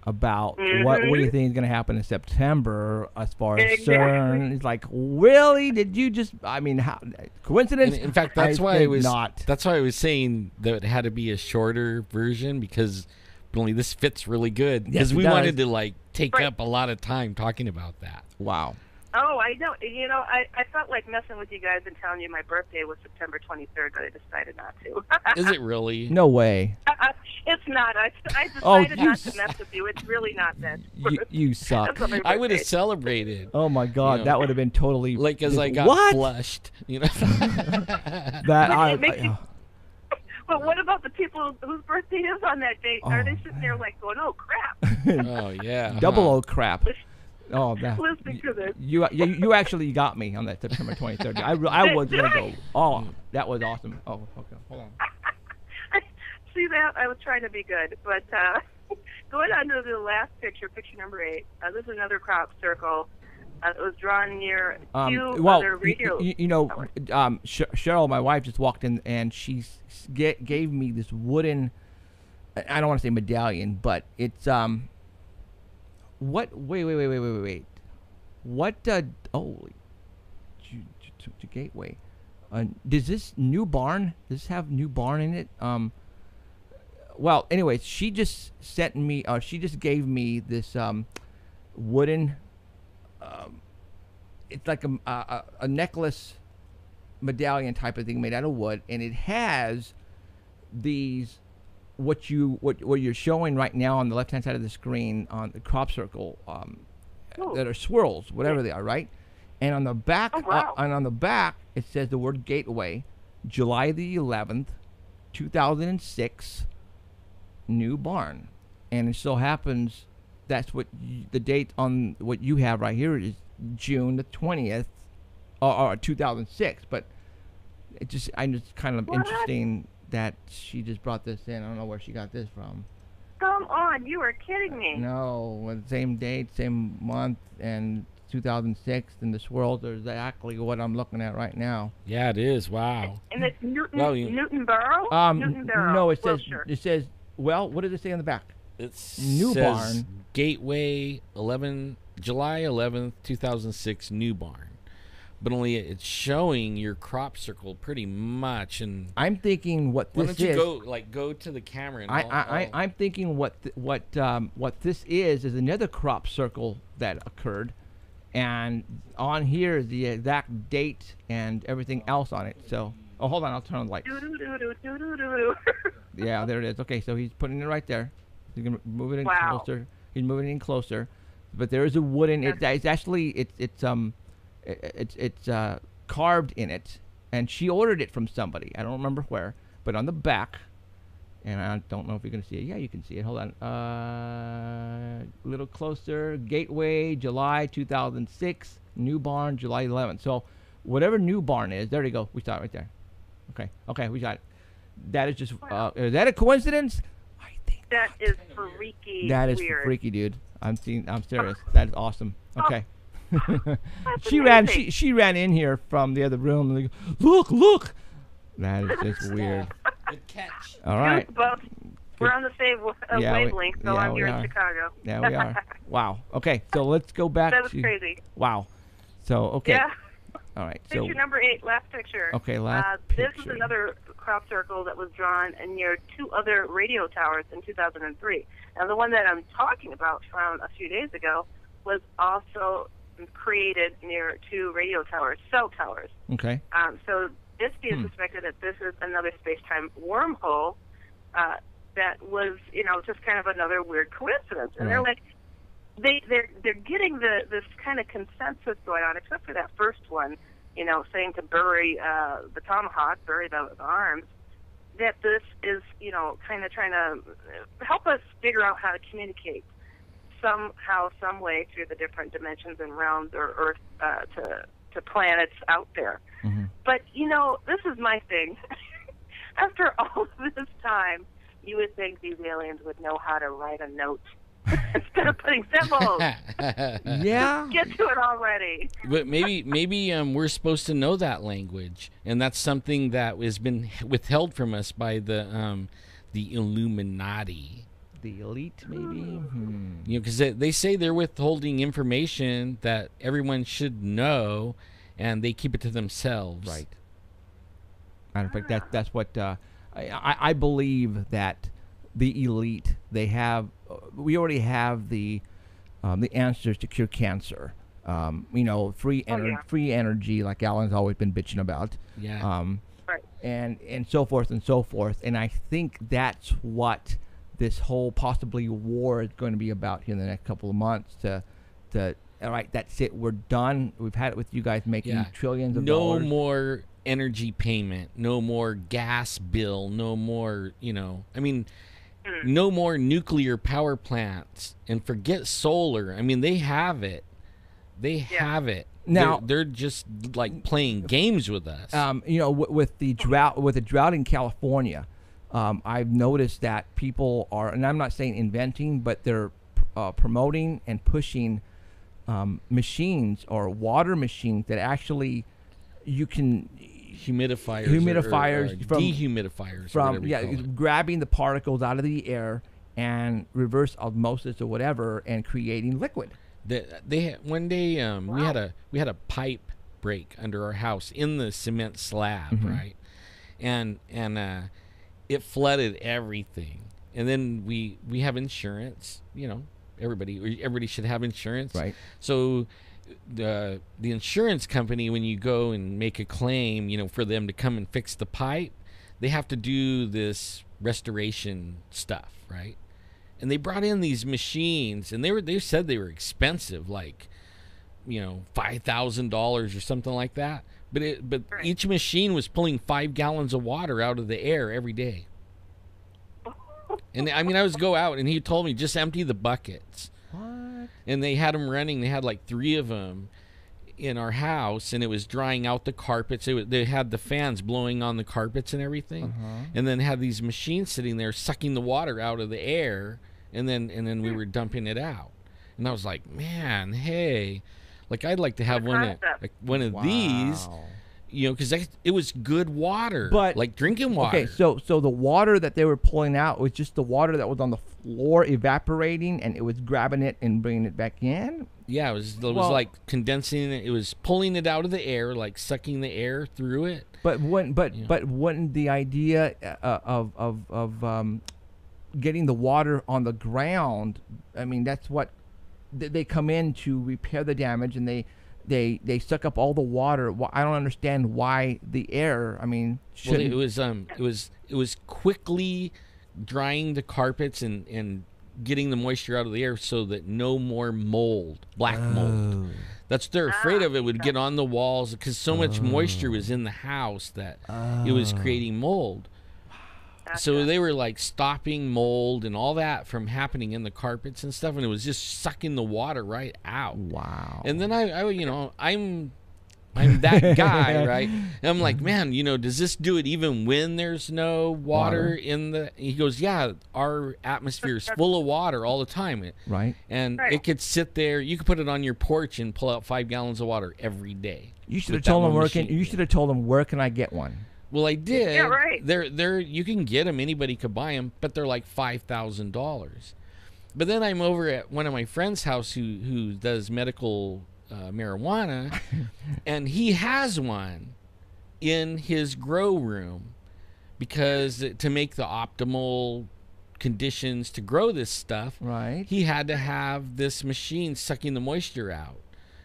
about what do you think is going to happen in September as far as CERN. It's like, really? Did you just, how, coincidence? And in fact, that's why I was saying that it had to be a shorter version, because only this fits really good, because we wanted to take up a lot of time talking about that. Wow. Oh, I know. I felt like messing with you guys and telling you my birthday was September 23rd, but I decided not to. Is it really? No way. It's not. I decided not to mess with you. It's really not that. You suck. I would have celebrated. Oh, my God. That would have been totally... as I got flushed. But what about the people whose birthday is on that date? Are they sitting there going, oh, crap? Oh, yeah. Double O crap. Oh, that. Listening to this. You actually got me on that September 23rd. I was going to go, oh, that was awesome. Oh, okay, hold on. See that? I was trying to be good. But going on to the last picture, picture number 8, this is another crop circle. It was drawn near two other radio towers. Cheryl, my wife, just walked in, and she gave me this wooden, I don't want to say medallion, but it's, what, wait. What, holy, to Gateway. Does this new barn, does this have new barn in it? Well, anyways, she just sent me, she just gave me this wooden, it's like a necklace medallion type of thing made out of wood, and it has these, what you're showing right now on the left hand side of the screen on the crop circle, that are swirls, whatever they are, right? And on the back, it says the word Gateway, July the 11th, 2006, new barn. And it so happens that's what the date on what you have right here is June the 20th, or 2006. But I'm just kind of interesting that she just brought this in. I don't know where she got this from. Come on, you are kidding me. No, same date, same month, and 2006, and the swirls are exactly what I'm looking at right now. Yeah, it is. Wow. And it's Newtonboro? Newtonboro. No, it says. Well, what does it say on the back? It's new barn. Gateway July 11th, 2006, new barn. But only it's showing your crop circle pretty much. And I'm thinking what this is. Why don't you go to the camera? And I'm thinking what this is another crop circle that occurred, and on here is the exact date and everything else on it. So, hold on, I'll turn on the light. Yeah, there it is. Okay, so he's putting it right there. He's gonna move it in closer. He's moving it in closer, but there is a wooden. It's actually it's carved in it, and she ordered it from somebody. I don't remember where, but on the back, and I don't know if you're gonna see it. Yeah, you can see it. Hold on, a little closer. Gateway, July 2006. New barn, July 11th. So, whatever new barn is, there you go. We saw it right there. Okay, we got it. That is just. Is that a coincidence? I think that is freaky. That is weird. Freaky, dude. I'm serious. That is awesome. Okay. She ran in here from the other room. And look. That is just weird. Good catch. All right. We're on the same wavelength, so I'm here in Chicago. Yeah, we are. Wow. Okay, so let's go back. That was crazy. Wow. So, okay. Yeah. All right. Picture number 8, last picture. Okay, last picture. This is another crop circle that was drawn near two other radio towers in 2003. Now, the one that I'm talking about from a few days ago was also created near two radio towers, cell towers. Okay. So it's being suspected that this is another space-time wormhole that was, just kind of another weird coincidence. And they're like, they're getting this kind of consensus going on, except for that first one, saying to bury the tomahawk, bury the arms, that this is, kind of trying to help us figure out how to communicate somehow, some way through the different dimensions and realms or Earth to planets out there. Mm-hmm. But, this is my thing. After all this time, you would think these aliens would know how to write a note instead of putting symbols. Yeah. Get to it already. But maybe we're supposed to know that language, and that's something that has been withheld from us by the Illuminati. The elite, maybe? Because they say they're withholding information that everyone should know, and they keep it to themselves. Right. Matter of fact, that's what I believe that the elite, they have. We already have the answers to cure cancer. Free energy, like Alan's always been bitching about. Yeah. Right. And so forth and so forth. And I think that's what this whole possibly war is going to be about here in the next couple of months. All right, that's it. We're done. We've had it with you guys making trillions of dollars. No more energy payment. No more gas bill. No more, no more nuclear power plants. And forget solar. I mean, they have it. They have it. Now they're just like playing games with us. With the drought in California, I've noticed that people are, and I'm not saying inventing, but they're promoting and pushing machines or water machines that actually you can humidifiers or from dehumidifiers from grabbing the particles out of the air and reverse osmosis or whatever and creating liquid. One day we had a pipe break under our house in the cement slab, right, and it flooded everything. And then we have insurance, everybody should have insurance, right? So the insurance company, when you go and make a claim, for them to come and fix the pipe, they have to do this restoration stuff, right? And they brought in these machines, and they said they were expensive, like $5,000 or something like that. But each machine was pulling 5 gallons of water out of the air every day. And I would go out, and he told me just empty the buckets. What? And they had them running. They had like 3 of them in our house, and it was drying out the carpets. They had the fans blowing on the carpets and everything, and then had these machines sitting there sucking the water out of the air, and then we were dumping it out. And I was like, man, hey, like I'd like to have one of these. Because it was good water, but like drinking water. Okay, so the water that they were pulling out was just the water that was on the floor evaporating, and it was grabbing it and bringing it back in. Yeah, it was like condensing it. It was pulling it out of the air, like sucking the air through it. But wouldn't the idea of getting the water on the ground? That's what they come in to repair the damage, and they suck up all the water. I don't understand why the air. Shouldn't. Well, it was quickly drying the carpets and getting the moisture out of the air so that no more black mold. That's they're afraid of. It would get on the walls because so much moisture was in the house that it was creating mold. So they were like stopping mold and all that from happening in the carpets and stuff, and it was just sucking the water right out. Wow. And then I'm that guy, right? And I'm like, man, does this do it even when there's no water in the? He goes, yeah, our atmosphere is full of water all the time, right? And it could sit there. You could put it on your porch and pull out 5 gallons of water every day. You should have told him You should have told him, where can I get one? Well, I did. Yeah, right. They're you can get them. Anybody could buy them, but they're like $5,000. But then I'm over at one of my friends' house who does medical marijuana, and he has one in his grow room because to make the optimal conditions to grow this stuff, right? He had to have this machine sucking the moisture out,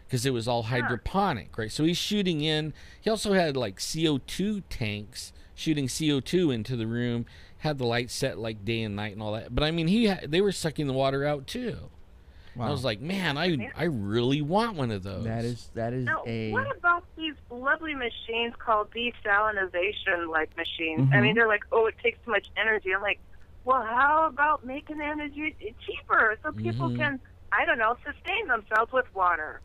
because it was all hydroponic, right? So he's shooting in. He also had like CO2 tanks shooting CO2 into the room. Had the lights set like day and night and all that. But they were sucking the water out too. Wow. I was like, man, I really want one of those. That is now, what about these lovely machines called desalinization machines? They're like, oh, it takes too much energy. I'm like, well, how about making the energy cheaper so people can, sustain themselves with water?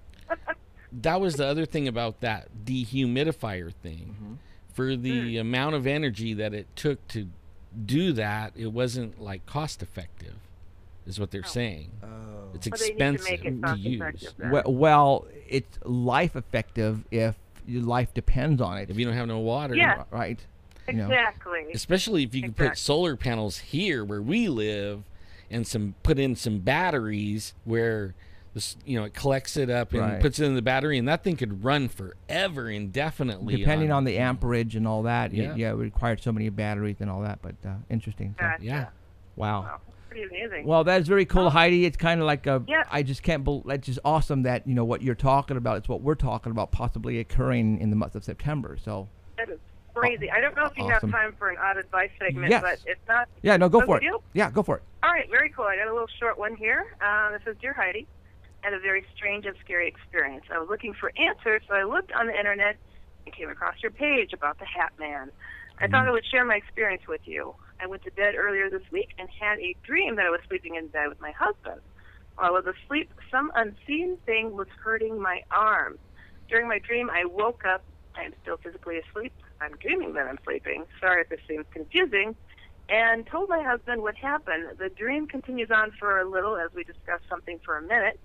That was the other thing about that dehumidifier thing. For the amount of energy that it took to do that, it wasn't like cost effective, is what they're saying. It's expensive to use. Well, it's life effective if your life depends on it. If you don't have no water, right? Exactly. Especially if you can put solar panels here where we live, and put in some batteries where it collects it up and puts it in the battery, and that thing could run forever, indefinitely. Depending on the amperage and all that, it required so many batteries and all that. But interesting. So. Yeah. Wow. Pretty amazing. Well, that is very cool, Heidi. It's kind of like I just can't believe. It's just awesome that what you're talking about. It's what we're talking about, possibly occurring in the month of September. So. That is crazy. I don't know if you have time for an odd advice segment, but if not, go for it. Yeah, go for it. All right, very cool. I got a little short one here. This is Dear Heidi. I had a very strange and scary experience. I was looking for answers, so I looked on the internet and came across your page about the Hat Man. I thought I would share my experience with you. I went to bed earlier this week and had a dream that I was sleeping in bed with my husband. While I was asleep, some unseen thing was hurting my arm. During my dream, I woke up. I am still physically asleep. I'm dreaming that I'm sleeping. Sorry if this seems confusing. and told my husband what happened. The dream continues on for a little as we discuss something for a minute.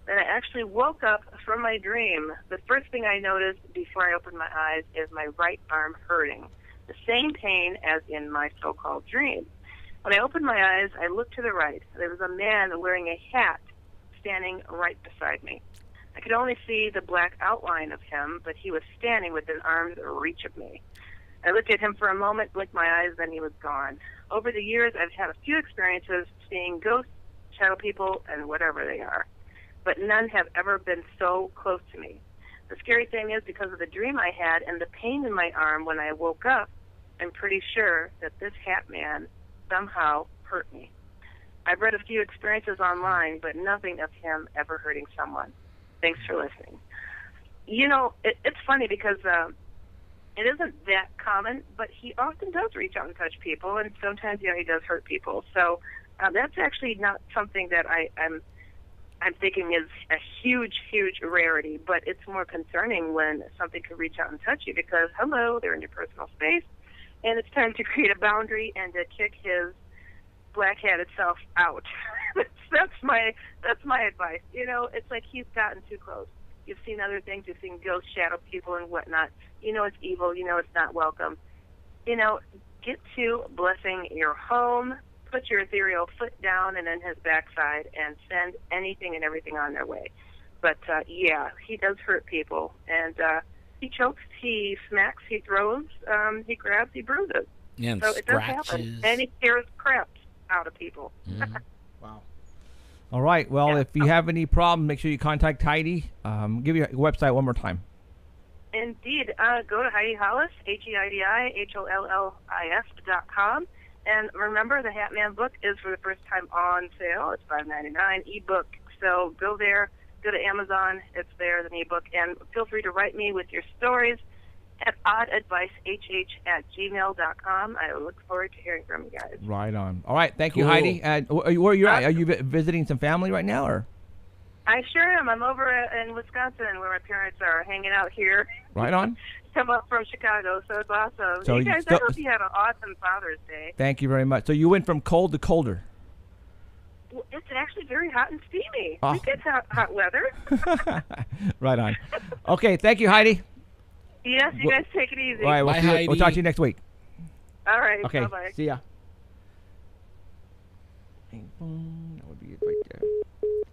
Then I actually woke up from my dream. The first thing I noticed before I opened my eyes is my right arm hurting, the same pain as in my so-called dream. When I opened my eyes, I looked to the right. There was a man wearing a hat standing right beside me. I could only see the black outline of him, but he was standing within arm's reach of me. I looked at him for a moment, blinked my eyes, then he was gone. Over the years, I've had a few experiences seeing ghosts, shadow people, and whatever they are, but none have ever been so close to me. The scary thing is, because of the dream I had and the pain in my arm when I woke up, I'm pretty sure that this hat man somehow hurt me. I've read a few experiences online, but nothing of him ever hurting someone. Thanks for listening. You know, it's funny because it isn't that common, but he often does reach out and touch people, and sometimes, he does hurt people. So that's actually not something that I'm thinking is a huge, huge rarity, but it's more concerning when something can reach out and touch you because, hello, they're in your personal space, and it's time to create a boundary and to kick his black hat itself out. that's my advice. It's like he's gotten too close. You've seen other things. You've seen ghosts, shadow people, and whatnot. It's evil. It's not welcome. Get to blessing your home. Put your ethereal foot down and then his backside and send anything and everything on their way. But, yeah, he does hurt people. And he chokes, he smacks, he throws, he grabs, he bruises. Yeah, and so it does scratches. happen. And he scares crap out of people. Mm-hmm. Wow. All right. Well, if you have any problem, make sure you contact Heidi. Give your website one more time. Indeed. Go to Heidi Hollis, HeidiHollis.com. And remember, the Hat Man book is for the first time on sale. It's $5.99 ebook. So go there, go to Amazon. It's there as an ebook. And feel free to write me with your stories at oddadvicehh@gmail.com. I look forward to hearing from you guys. Right on. All right. Thank you, Cool. Heidi. Where are you at? Are you visiting some family right now, or? I sure am. I'm over in Wisconsin where my parents are hanging out here. Right on. Come up from Chicago, so it's awesome. So you guys, I hope you had an awesome Father's Day. Thank you very much. So you went from cold to colder. Well, it's actually very hot and steamy. Oh. We get hot weather. Right on. Okay, thank you, Heidi. Yes, you guys take it easy. All right, Bye, we'll talk to you next week. All right, Okay, bye-bye. see ya. That would be it right there.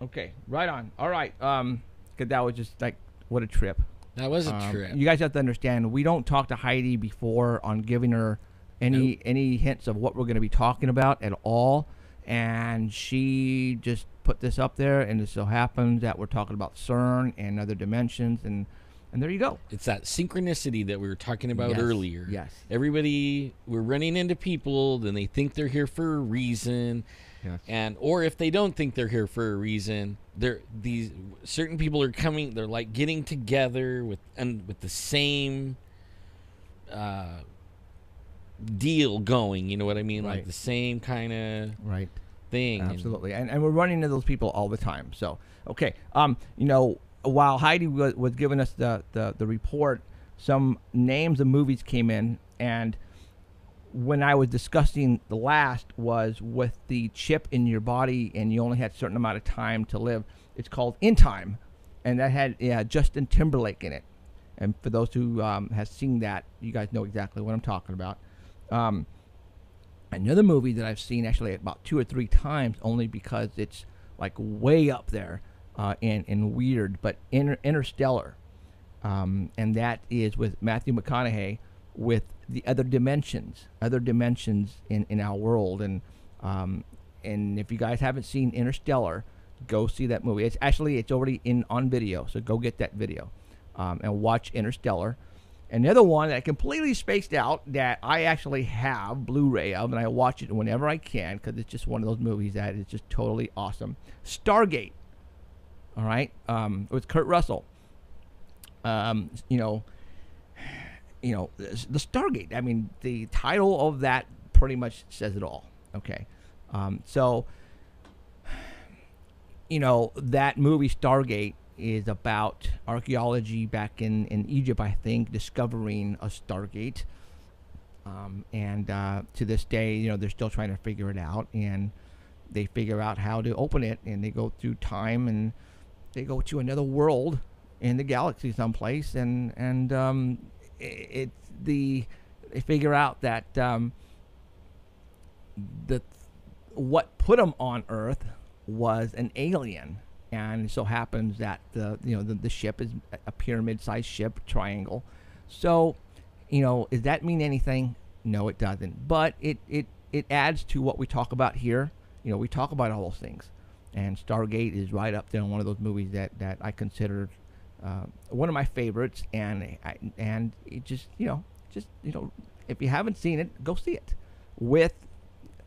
Okay, right on. All right, 'cause that was just like, what a trip. That was a trip. You guys have to understand, we don't talk to Heidi before on giving her any hints of what we're going to be talking about at all. And she just put this up there, and it so happens that we're talking about CERN and other dimensions, and there you go. It's that synchronicity that we were talking about earlier. Yes. We're running into people, then they think they're here for a reason. Yes. Or if they don't think they're here for a reason, these certain people are coming. They're like getting together with the same deal going. You know what I mean? Right. Like the same kind of thing. Absolutely, and we're running into those people all the time. So okay, while Heidi was giving us the report, some names of movies came in, and when I was discussing the last was with the chip in your body and you only had a certain amount of time to live. It's called In Time, and that had Justin Timberlake in it. And for those who have seen that, you guys know exactly what I'm talking about. Another movie that I've seen actually about 2 or 3 times, only because it's like way up there and weird, but Interstellar. And that is with Matthew McConaughey with the other dimensions in our world. And if you guys haven't seen Interstellar, go see that movie. It's already on video, so go get that video and watch Interstellar. And the other one that I completely spaced out that I actually have Blu-ray of, and I watch it whenever I can because it's just one of those movies that is just totally awesome. Stargate. All right, with Kurt Russell. The Stargate. I mean, the title of that pretty much says it all. Okay, that movie Stargate is about archaeology back in Egypt, I think, discovering a Stargate. And to this day, you know, they're still trying to figure it out, and they figure out how to open it, and they go through time, and they go to another world in the galaxy someplace, and they figure out that what put them on Earth was an alien, and it so happens that the ship is a pyramid-sized ship, triangle. So, you know, does that mean anything? No, it doesn't. But it adds to what we talk about here. You know, we talk about all those things, and Stargate is right up there in one of those movies that I consider one of my favorites. And it just if you haven't seen it, go see it with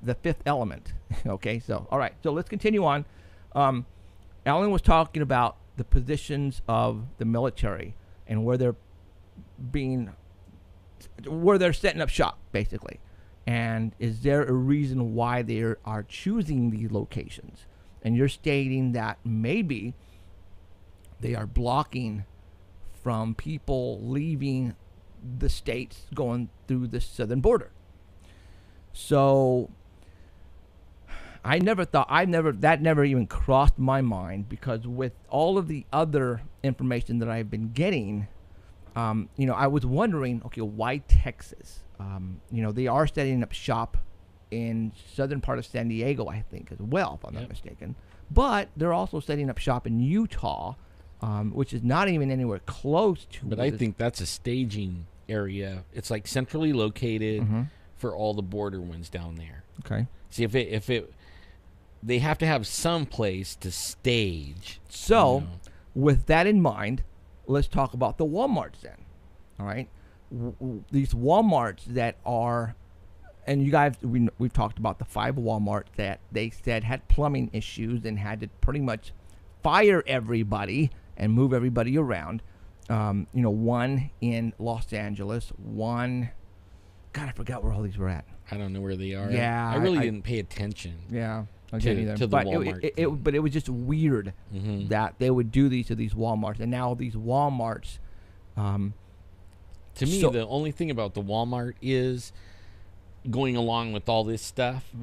The Fifth Element. Okay, so all right, so let's continue on. Alan was talking about the positions of the military and where they're setting up shop, basically. And is there a reason why they are choosing these locations? And you're stating that maybe they are blocking from people leaving the states going through the southern border. So that never even crossed my mind, because with all of the other information that I've been getting, I was wondering, okay, why Texas? They are setting up shop in southern part of San Diego, I think, as well, if I'm not mistaken. But they're also setting up shop in Utah, which is not even anywhere close to. But I think that's a staging area. It's like centrally located for all the border ones down there. Okay. See, if it, they have to have some place to stage. So, with that in mind, let's talk about the Walmarts then. All right. These Walmarts that are, and you guys, we've talked about the 5 Walmarts that they said had plumbing issues and had to pretty much fire everybody and move everybody around. One in Los Angeles, one, God, I forgot where all these were at. I don't know where they are. Yeah, I really didn't pay attention. Yeah, I to either. the But Walmart. but it was just weird that they would do these to these Walmarts, and now these Walmarts. To me, the only thing about the Walmart is, going along with all this stuff,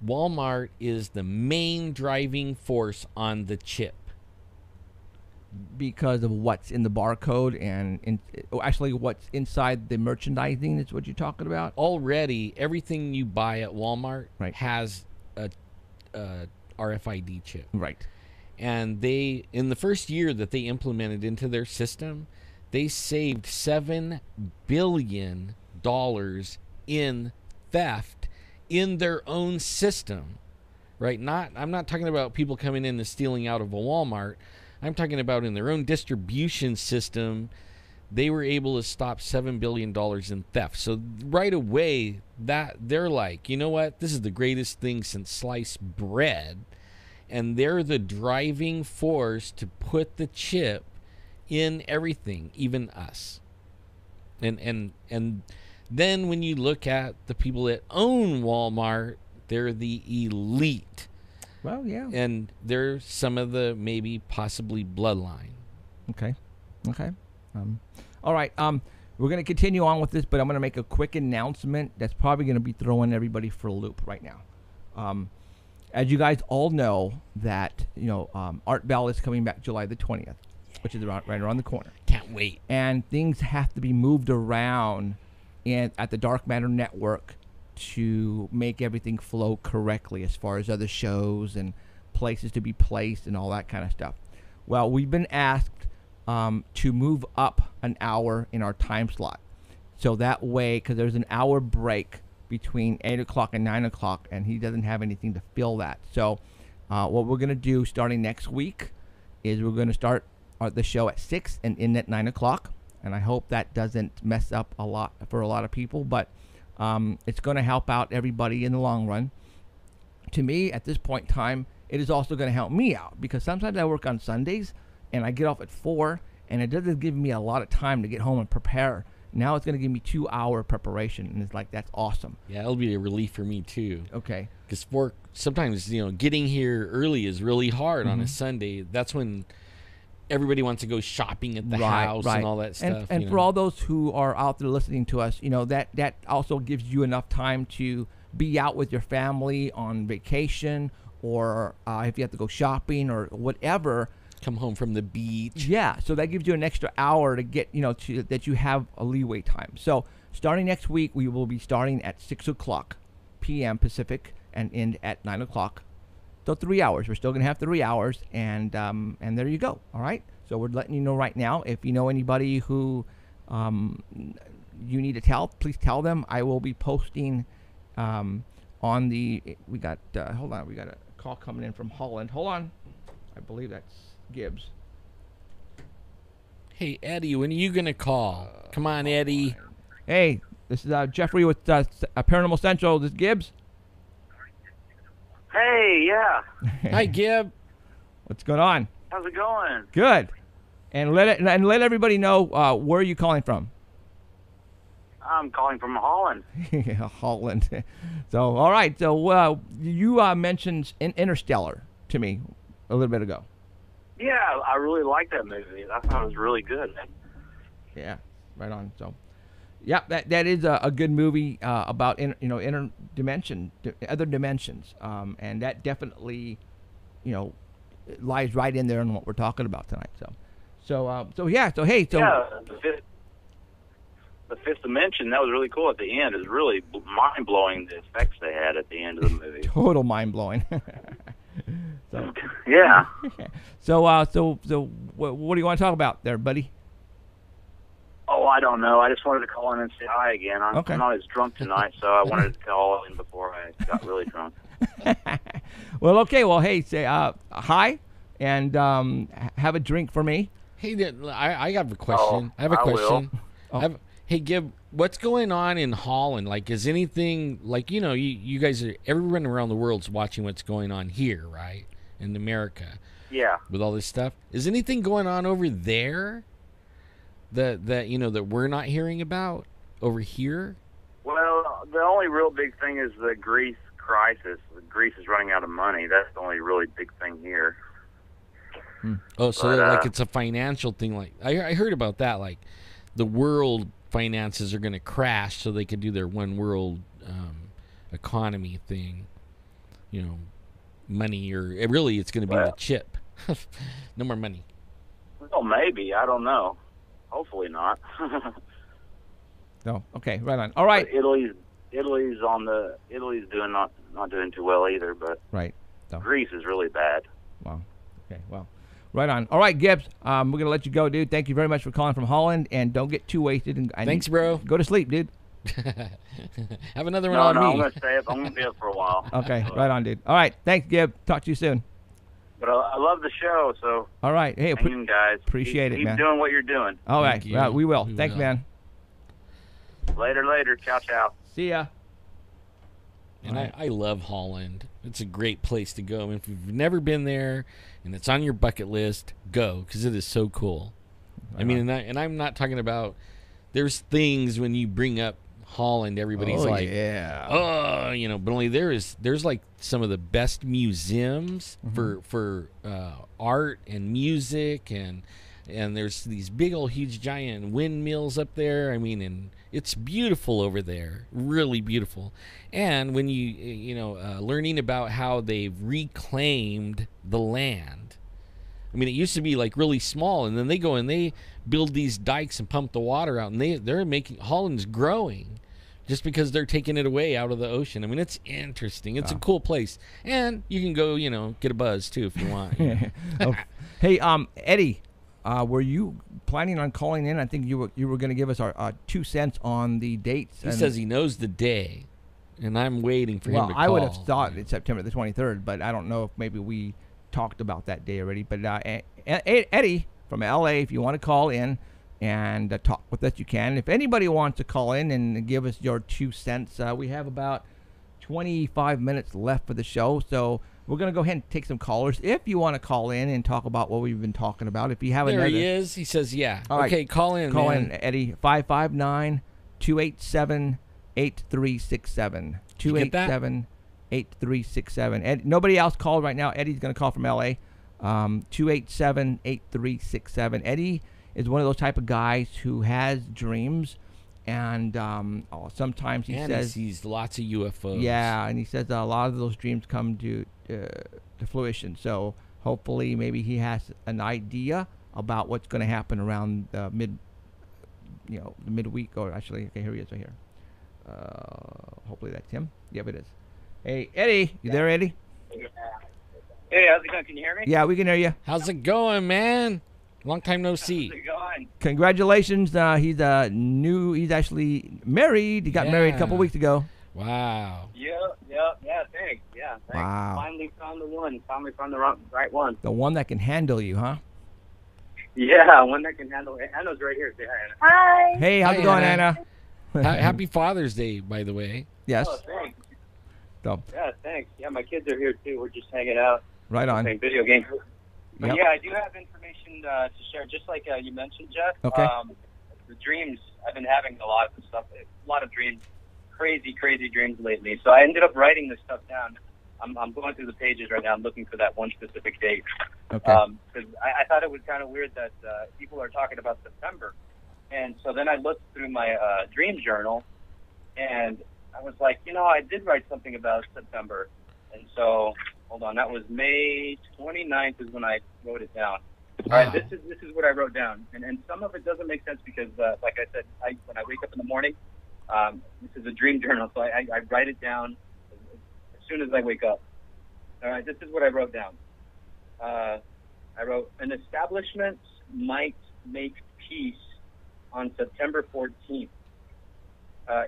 Walmart is the main driving force on the chip. Because of what's in the barcode and actually what's inside the merchandising is what you're talking about? Already, everything you buy at Walmart has a RFID chip. Right. And they, in the first year that they implemented into their system, they saved $7 billion in theft in their own system. Right? I'm not talking about people coming in and stealing out of a Walmart. I'm talking about in their own distribution system, they were able to stop $7 billion in theft. So right away, that they're like, you know what? This is the greatest thing since sliced bread. And they're the driving force to put the chip in everything, even us. And then when you look at the people that own Walmart, they're the elite. Well, yeah. And they're some of the maybe possibly bloodline. Okay. All right. We're going to continue on with this, but I'm going to make a quick announcement that's probably going to be throwing everybody for a loop right now. As you guys all know, that Art Bell is coming back July the 20th, which is right around the corner. Can't wait. And things have to be moved around at the Dark Matter Network to make everything flow correctly as far as other shows and places to be placed and all that kind of stuff. Well, we've been asked to move up an hour in our time slot. So that way, because there's an hour break between 8 o'clock and 9 o'clock, and he doesn't have anything to fill that. So what we're going to do starting next week is we're going to start the show at 6 and end at 9 o'clock. And I hope that doesn't mess up a lot for a lot of people, but it's going to help out everybody in the long run. To me, at this point in time, it is also going to help me out, because sometimes I work on Sundays and I get off at 4, and it doesn't give me a lot of time to get home and prepare. Now it's going to give me 2-hour preparation, and it's like, that's awesome. Yeah, it'll be a relief for me too. Okay. Because sometimes getting here early is really hard on a Sunday. That's when everybody wants to go shopping at the house and all that stuff. And for all those who are out there listening to us, that also gives you enough time to be out with your family on vacation, or if you have to go shopping or whatever. Come home from the beach. Yeah, so that gives you an extra hour to get, that you have a leeway time. So starting next week, we will be starting at 6 o'clock p.m. Pacific and end at 9 o'clock. So 3 hours. We're still going to have 3 hours, and there you go. All right? So we're letting you know right now. If you know anybody who you need to tell, please tell them. I will be posting on the, we got a call coming in from Holland. Hold on. I believe that's Gibbs. Hey, Eddie, when are you going to call? Come on, Eddie. Hey, this is Jeffrey with Paranormal Central. This is Gibbs. Hey, yeah. Hi, Gib. What's going on? How's it going? Good. And let everybody know where are you calling from. I'm calling from Holland. Yeah, Holland. So, all right. So, you mentioned Interstellar to me a little bit ago. Yeah, I really liked that movie. I thought it was really good. Yeah, right on. So, yeah, that is a good movie about other dimensions, and that definitely, lies right in there in what we're talking about tonight. So yeah. The fifth dimension, that was really cool at the end. It was really mind blowing, the effects they had at the end of the movie. Total mind blowing. So yeah. So what do you want to talk about there, buddy? Oh, I don't know. I just wanted to call in and say hi again. I'm not as drunk tonight, so I wanted to call in before I got really drunk. Well, okay. Well, hey, say hi and have a drink for me. Hey, I have a question. I have a question. Hey, Gib, what's going on in Holland? Like, is anything, like, you guys are, everyone around the world's watching what's going on here, right? In America. Yeah. With all this stuff. Is anything going on over there that we're not hearing about over here? Well, the only real big thing is the Greece crisis. Greece is running out of money. That's the only really big thing here. Oh, so like it's a financial thing. Like I heard about that. Like the world finances are going to crash so they can do their one world economy thing. Money, or really it's going to be the chip. No more money. Well, maybe. I don't know. Hopefully not. No. Okay. Right on. All right. But Italy's doing not doing too well either. But right. So. Greece is really bad. Wow. Okay. Well. Right on. All right, Gibbs. We're gonna let you go, dude. Thank you very much for calling from Holland, and don't get too wasted. And thanks, bro. Go to sleep, dude. Have another one on me. I'm gonna stay up. I'm gonna be up for a while. Okay. Right on, dude. All right. Thanks, Gibb. Talk to you soon. But I love the show, so. All right. Hey, guys. Appreciate it, man. Keep doing what you're doing. All right. Well, we will. Thanks, man. Later. Ciao, ciao. See ya. And I love Holland. It's a great place to go. If you've never been there and it's on your bucket list, go, because it is so cool. Right. I mean, and I'm not talking about, there's things when you bring up Holland, everybody's like, yeah, but only there's like some of the best museums for art and music, and there's these big old huge giant windmills up there. I mean, and it's beautiful over there, really beautiful. And when learning about how they've reclaimed the land. I mean, it used to be like really small, and then they go and they build these dikes and pump the water out, and they're making, Holland's growing just because they're taking it away out of the ocean. I mean, it's interesting. It's a cool place, and you can go, get a buzz too if you want. Hey, Eddie, were you planning on calling in? I think you were going to give us our 2 cents on the dates. He says he knows the day, and I'm waiting for him to call. I would have thought it's September the 23rd, but I don't know if maybe we talked about that day already. But Eddie from LA, if you want to call in and talk with us, you can. If anybody wants to call in and give us your 2 cents, we have about 25 minutes left for the show, so we're going to go ahead and take some callers. If you want to call in and talk about what we've been talking about, if you have there he is. He says, yeah. All right. Okay, call in, Call man. in, Eddie. 559-287-8367. 287-8367. Nobody else called right now. Eddie's going to call from L.A. 287-8367. Eddie is one of those type of guys who has dreams, and sometimes he says he sees lots of UFOs. Yeah, and he says a lot of those dreams come to fruition. So hopefully, maybe he has an idea about what's going to happen around the midweek, or actually, okay, here he is right here. Hopefully that's him. Yep, it is. Hey, Eddie, you there, Eddie? Hey, how's it going? Can you hear me? Yeah, we can hear you. How's it going, man? Long time no see. How's it going? Congratulations. He's actually married. He got married a couple weeks ago. Wow. Yeah, thanks. Yeah, thanks. Wow. Finally found the one. Finally found the right one. The one that can handle you, huh? Yeah, one that can handle it. Anna's right here. Say hi, Anna. Hi. Hey, how's it going, Anna? Happy Father's Day, by the way. Yes. Oh, thanks. So, Yeah, thanks. Yeah, my kids are here too. We're just hanging out. right on. Playing video games. But Yep. yeah, I do have information to share, just like you mentioned, Jeff. Okay. The dreams, I've been having a lot of dreams, crazy dreams lately. So I ended up writing this stuff down. I'm going through the pages right now. I'm looking for that one specific date. Okay. Because I thought it was kind of weird that people are talking about September. And so then I looked through my dream journal, and I was like, I did write something about September. And so, hold on, that was May 29th is when I wrote it down. Wow. All right, this is what I wrote down. And some of it doesn't make sense because, like I said, when I wake up in the morning, this is a dream journal, so I write it down as soon as I wake up. All right, this is what I wrote down. I wrote, an establishment might make peace on September 14th.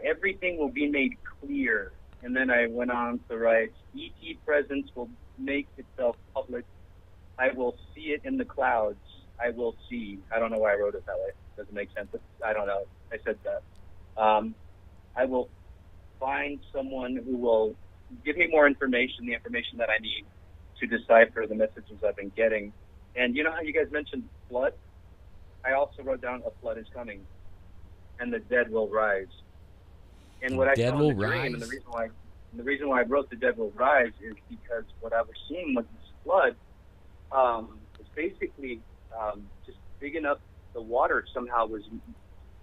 Everything will be made clear. And then I went on to write, ET presence will make itself public. I will see it in the clouds. I will see. I don't know why I wrote it that way. It doesn't make sense. I don't know. I said that. I will find someone who will give me more information, the information that I need to decipher the messages I've been getting. And you know how you guys mentioned flood? I also wrote down a flood is coming, and the dead will rise. And what I saw in the dream, and the reason why I wrote the dead will rise is because what I was seeing with this flood was basically just digging up the water somehow was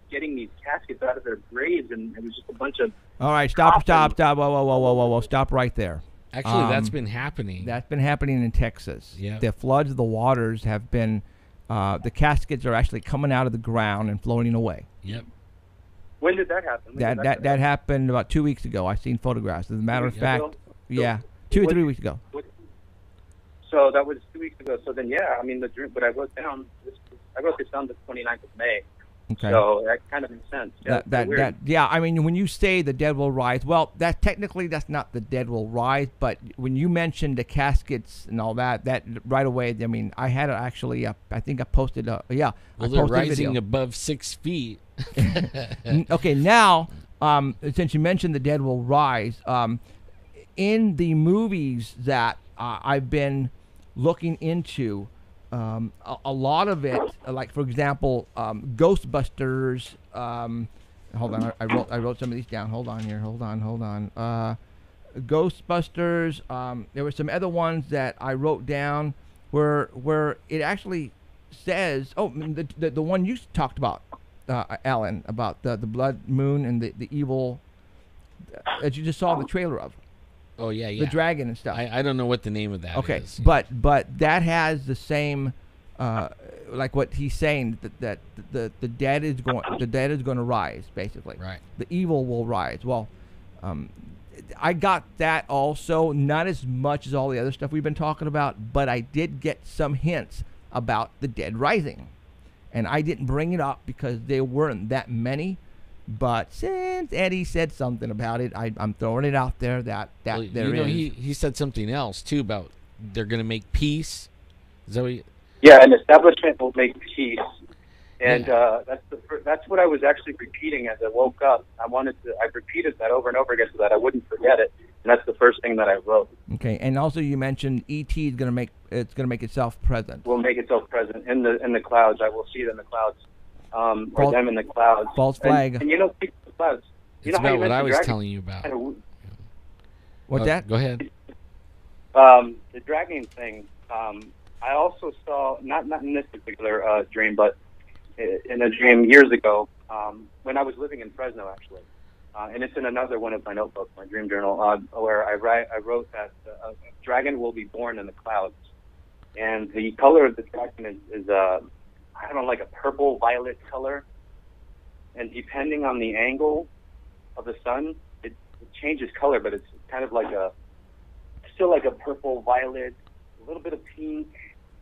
getting these caskets out of their graves, and it was just a bunch of. All right, stop. Whoa. Stop right there. Actually, that's been happening. That's been happening in Texas. Yeah. The floods of the waters have been, the caskets are actually coming out of the ground and floating away. Yep. When did that happen? That happened about 2 weeks ago. I've seen photographs. As a matter of fact, yeah, 2 or 3 weeks ago. So that was 2 weeks ago. So then, yeah, I mean, but I wrote down. I wrote this down the 29th of May. Okay. So that kind of makes sense. Yeah, I mean, when you say the dead will rise, well, that's not the dead will rise, but when you mentioned the caskets and all that right away, I mean, I had it actually. I think I posted. Well, I they're posted rising above 6 feet. Okay, now since you mentioned the dead will rise, in the movies that I've been looking into. A lot of it, like for example, Ghostbusters. Hold on, I wrote some of these down. Hold on here. Hold on. Ghostbusters. There were some other ones that I wrote down where it actually says, the one you talked about, Alan, about the blood moon and the evil that you just saw the trailer of. Oh yeah. The dragon and stuff. I don't know what the name of that is. But that has the same, like what he's saying, that the dead is going to rise, basically. Right. The evil will rise. Well, I got that also, not as much as all the other stuff we've been talking about, but I did get some hints about the dead rising, and I didn't bring it up because there weren't that many. But since Eddie said something about it, I'm throwing it out there that there is. He said something else too about they're going to make peace. Is that what Yeah, an establishment will make peace, and that's what I was actually repeating as I woke up. I repeated that over and over again so that I wouldn't forget it, and that's the first thing that I wrote. Okay, and also you mentioned ET is going to make itself present. Will make itself present in the clouds. I will see it in the clouds. Or them in the clouds. False flag. And the clouds. It's about what I was telling you about. What's that? Go ahead. The dragon thing. I also saw, not in this particular dream, but in a dream years ago, when I was living in Fresno, actually. And it's in another one of my notebooks, my dream journal, where I wrote that a dragon will be born in the clouds. And the color of the dragon is I don't know, like a purple-violet color. And depending on the angle of the sun, it changes color, but it's kind of like still like a purple-violet, a little bit of pink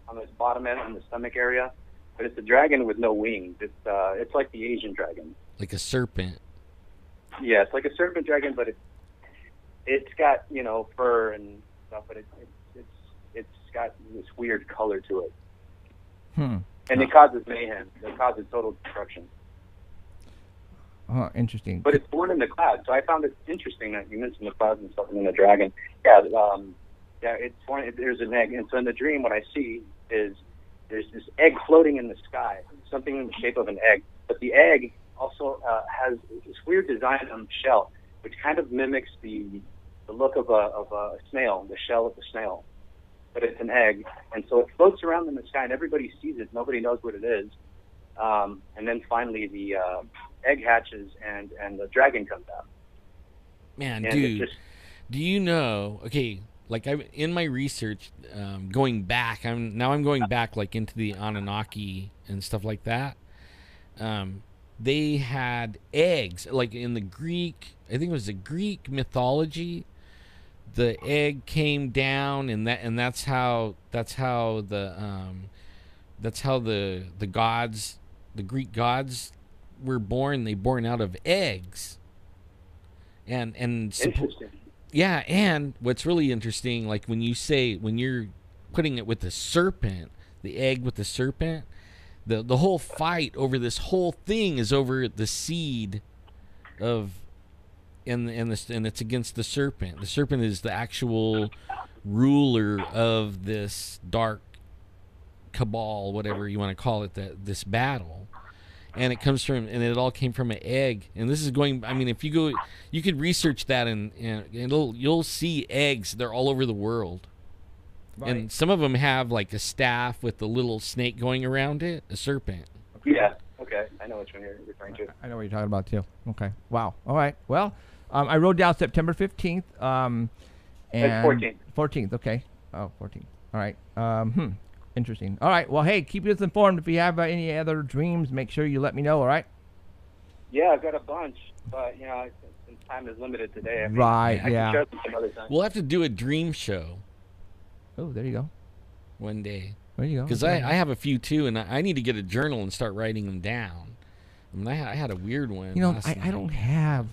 on the bottom end, on the stomach area. But it's a dragon with no wings. It's like the Asian dragon. Like a serpent. Yeah, it's like a serpent dragon, but it's got, fur and stuff, but it's got this weird color to it. And it causes mayhem. It causes total destruction. Oh, interesting. But it's born in the clouds, so I found it interesting that you mentioned the clouds and stuff and the dragon. Yeah, it's born. There's an egg, and so in the dream, what I see is there's this egg floating in the sky, something in the shape of an egg, but the egg also has this weird design on the shell, which kind of mimics the look of a snail, the shell of the snail. But it's an egg, and so it floats around in the sky, and everybody sees it. Nobody knows what it is. And then finally, the egg hatches, and the dragon comes out. Man, and dude, do you know? Okay, like in my research, going back, I'm going back like into the Anunnaki and stuff like that. They had eggs, like in the Greek, I think it was the Greek mythology. The egg came down, and that's how the gods, the Greek gods, were born. They born out of eggs. And interesting. Yeah, and what's really interesting, like when you're putting it with the serpent, the egg with the serpent. The whole fight over this whole thing is over the seed of, and it's against the serpent. The serpent is the actual ruler of this dark cabal, whatever you want to call it, this battle. And it comes from, and it all came from an egg. And this is going, I mean, if you go, you could research that, and you'll see eggs. They're all over the world. Right. And some of them have like a staff with the little snake going around it, a serpent. Yeah. Okay. I know which one you're referring to. I know what you're talking about too. Okay. Wow. All right. Well, I wrote down September 15th. And 14th. 14th. Okay. Oh, 14th. All right. Interesting. All right. Well, hey, keep us informed. If you have any other dreams, make sure you let me know. All right. Yeah, I've got a bunch, but since time is limited today. I can share them some other time. We'll have to do a dream show. Oh, there you go. One day. There you go. Because I have a few too, and I need to get a journal and start writing them down. I mean, I had a weird one. I don't have,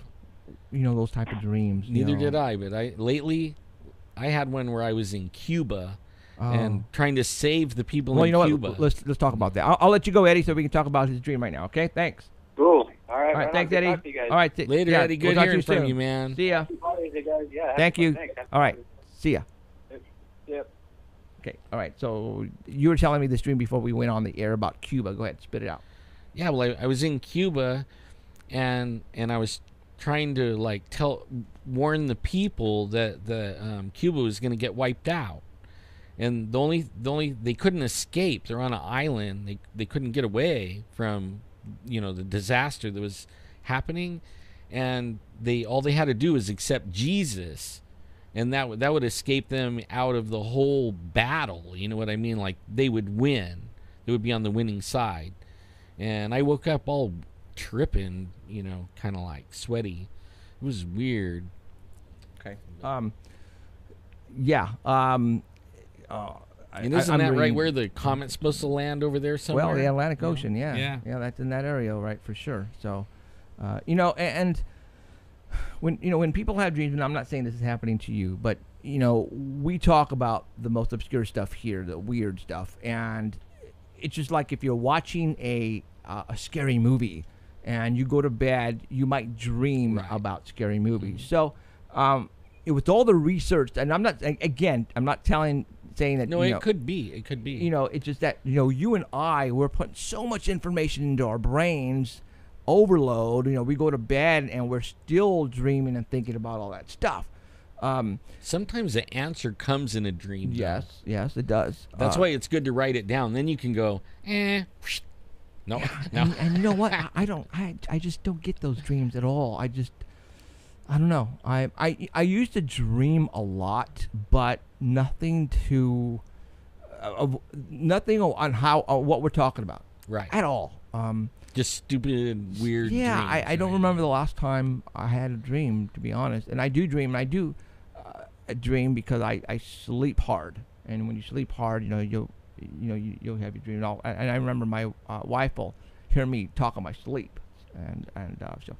those type of dreams. Neither did I, but lately I had one where I was in Cuba and trying to save the people in Cuba. What? Let's talk about that. I'll let you go, Eddie, so we can talk about his dream right now. Okay? Thanks. Cool. All right. All right. Thanks, Eddie. Talk to you guys. All right. Later, Eddie. Good hearing from you, man. See ya. Yeah, Thank you. Thanks. All right. See ya. Yep. Okay. All right. So you were telling me this dream before we went on the air about Cuba. Go ahead. Spit it out. Yeah. Well, I was in Cuba, and I was trying to warn the people that Cuba was going to get wiped out, and the only they couldn't escape. They're on an island. They couldn't get away from the disaster that was happening, and all they had to do was accept Jesus. And that would escape them out of the whole battle. You know what I mean? Like, they would win. They would be on the winning side. And I woke up all tripping, kind of like sweaty. It was weird. Okay. Yeah. And isn't that right where the comet's supposed to land over there somewhere? Well, the Atlantic Ocean, yeah. Yeah, that's in that area, right, for sure. So, and when people have dreams, and I'm not saying this is happening to you, but we talk about the most obscure stuff here, the weird stuff, and it's just like if you're watching a scary movie and you go to bed, you might dream about scary movies. So, with all the research, and I'm not saying that no, it could be. It's just that you and I, we're putting so much information into our brains. Overload. We go to bed and we're still dreaming and thinking about all that stuff. Sometimes the answer comes in a dream. Yes, yes, it does. That's why it's good to write it down. Then you can go, no, no. And you know what? I just don't get those dreams at all. I don't know. I used to dream a lot, but nothing to, nothing on how what we're talking about. Right. At all. Just stupid, weird yeah, dreams. I don't remember the last time I had a dream, to be honest. And I do dream, and I do dream because I sleep hard. And when you sleep hard, you'll have your dream and all. And I remember my wife will hear me talk on my sleep, and she'll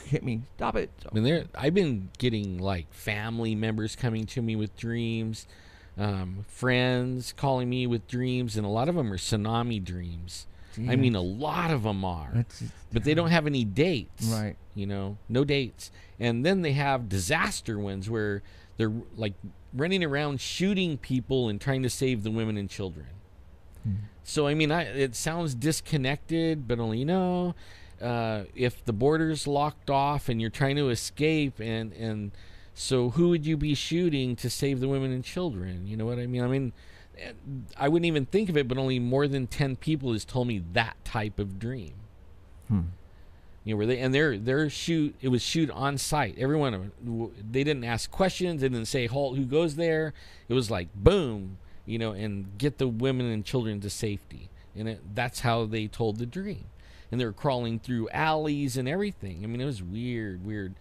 hit me, stop it. So. I mean, I've been getting like family members coming to me with dreams, friends calling me with dreams, and a lot of them are tsunami dreams. Jeez. I mean, a lot of them are, but they don't have any dates. Right. No dates. And then they have disaster ones where they're like running around shooting people and trying to save the women and children. So, I mean, it sounds disconnected, but only if the border's locked off and you're trying to escape, and so who would you be shooting to save the women and children? You know what I mean? I mean, I wouldn't even think of it, but only more than 10 people has told me that type of dream. Where it was shoot on site. Everyone, they didn't ask questions. They didn't say, halt, who goes there? It was like, boom, and get the women and children to safety. And that's how they told the dream. And they were crawling through alleys and everything. I mean, it was weird.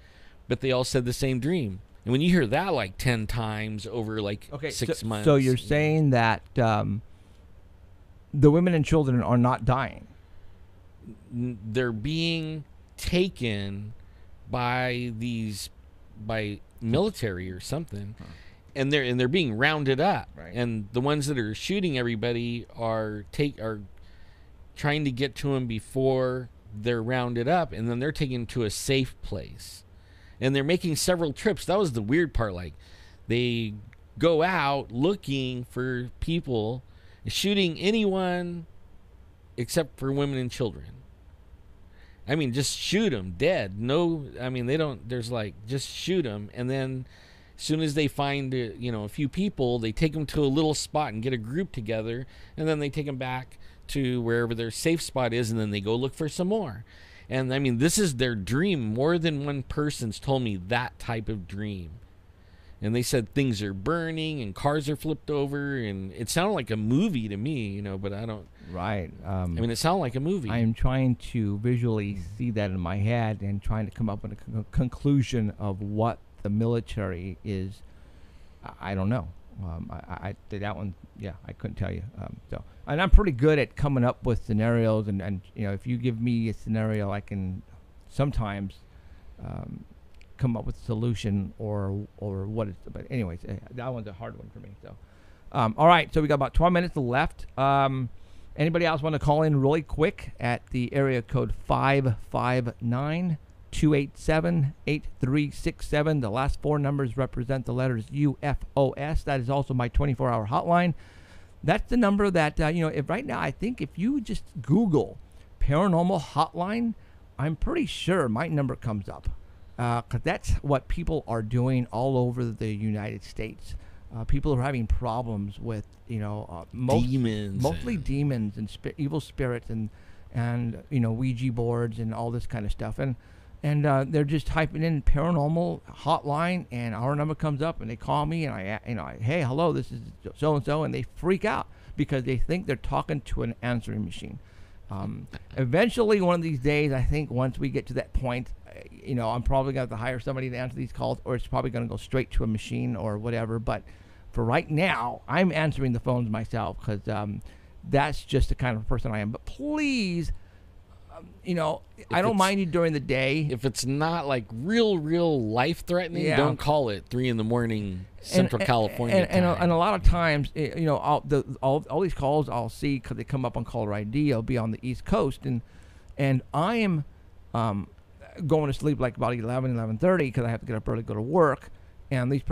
But they all said the same dream. And when you hear that like 10 times over like 6 months. So you're saying that the women and children are not dying? They're being taken by military or something. And they're being rounded up. Right. And the ones that are shooting everybody are trying to get to them before they're rounded up, and then they're taken to a safe place. And they're making several trips. That was the weird part. Like, they go out looking for people, shooting anyone except for women and children. I mean, just shoot them dead. No, I mean, they don't. There's like, just shoot them, and then as soon as they find a few people, they take them to a little spot and get a group together, and then they take them back to wherever their safe spot is, and then they go look for some more. And I mean, this is their dream. More than one person's told me that type of dream. And they said things are burning and cars are flipped over, and it sounded like a movie to me, but I don't. Right. I mean, it sounded like a movie. I am trying to visually see that in my head and trying to come up with a conclusion of what the military is. I don't know. I that one, I couldn't tell you. And I'm pretty good at coming up with scenarios, and if you give me a scenario, I can sometimes come up with a solution or what it's. But anyways, that one's a hard one for me. So, all right. So we got about 12 minutes left. Anybody else want to call in really quick at the area code 559-287-8367. The last four numbers represent the letters UFOS. That is also my 24-hour hotline. That's the number that, if right now, I think if you just Google paranormal hotline, I'm pretty sure my number comes up. Because that's what people are doing all over the United States. People are having problems with, demons. Mostly demons and evil spirits and Ouija boards and all this kind of stuff. And they're just typing in paranormal hotline, and our number comes up, and they call me, and I hey, hello, this is so and so, and they freak out because they think they're talking to an answering machine. Eventually, one of these days, I think once we get to that point, I'm probably going to have to hire somebody to answer these calls, or it's probably going to go straight to a machine or whatever. But for right now, I'm answering the phones myself because that's just the kind of person I am. But please. I don't mind you during the day. If it's not like real life-threatening, don't call it 3 a.m. Central California time. And a lot of times, all these calls I'll see because they come up on caller ID. I'll be on the East Coast, and I am going to sleep like about 11:30 because I have to get up early to go to work. And these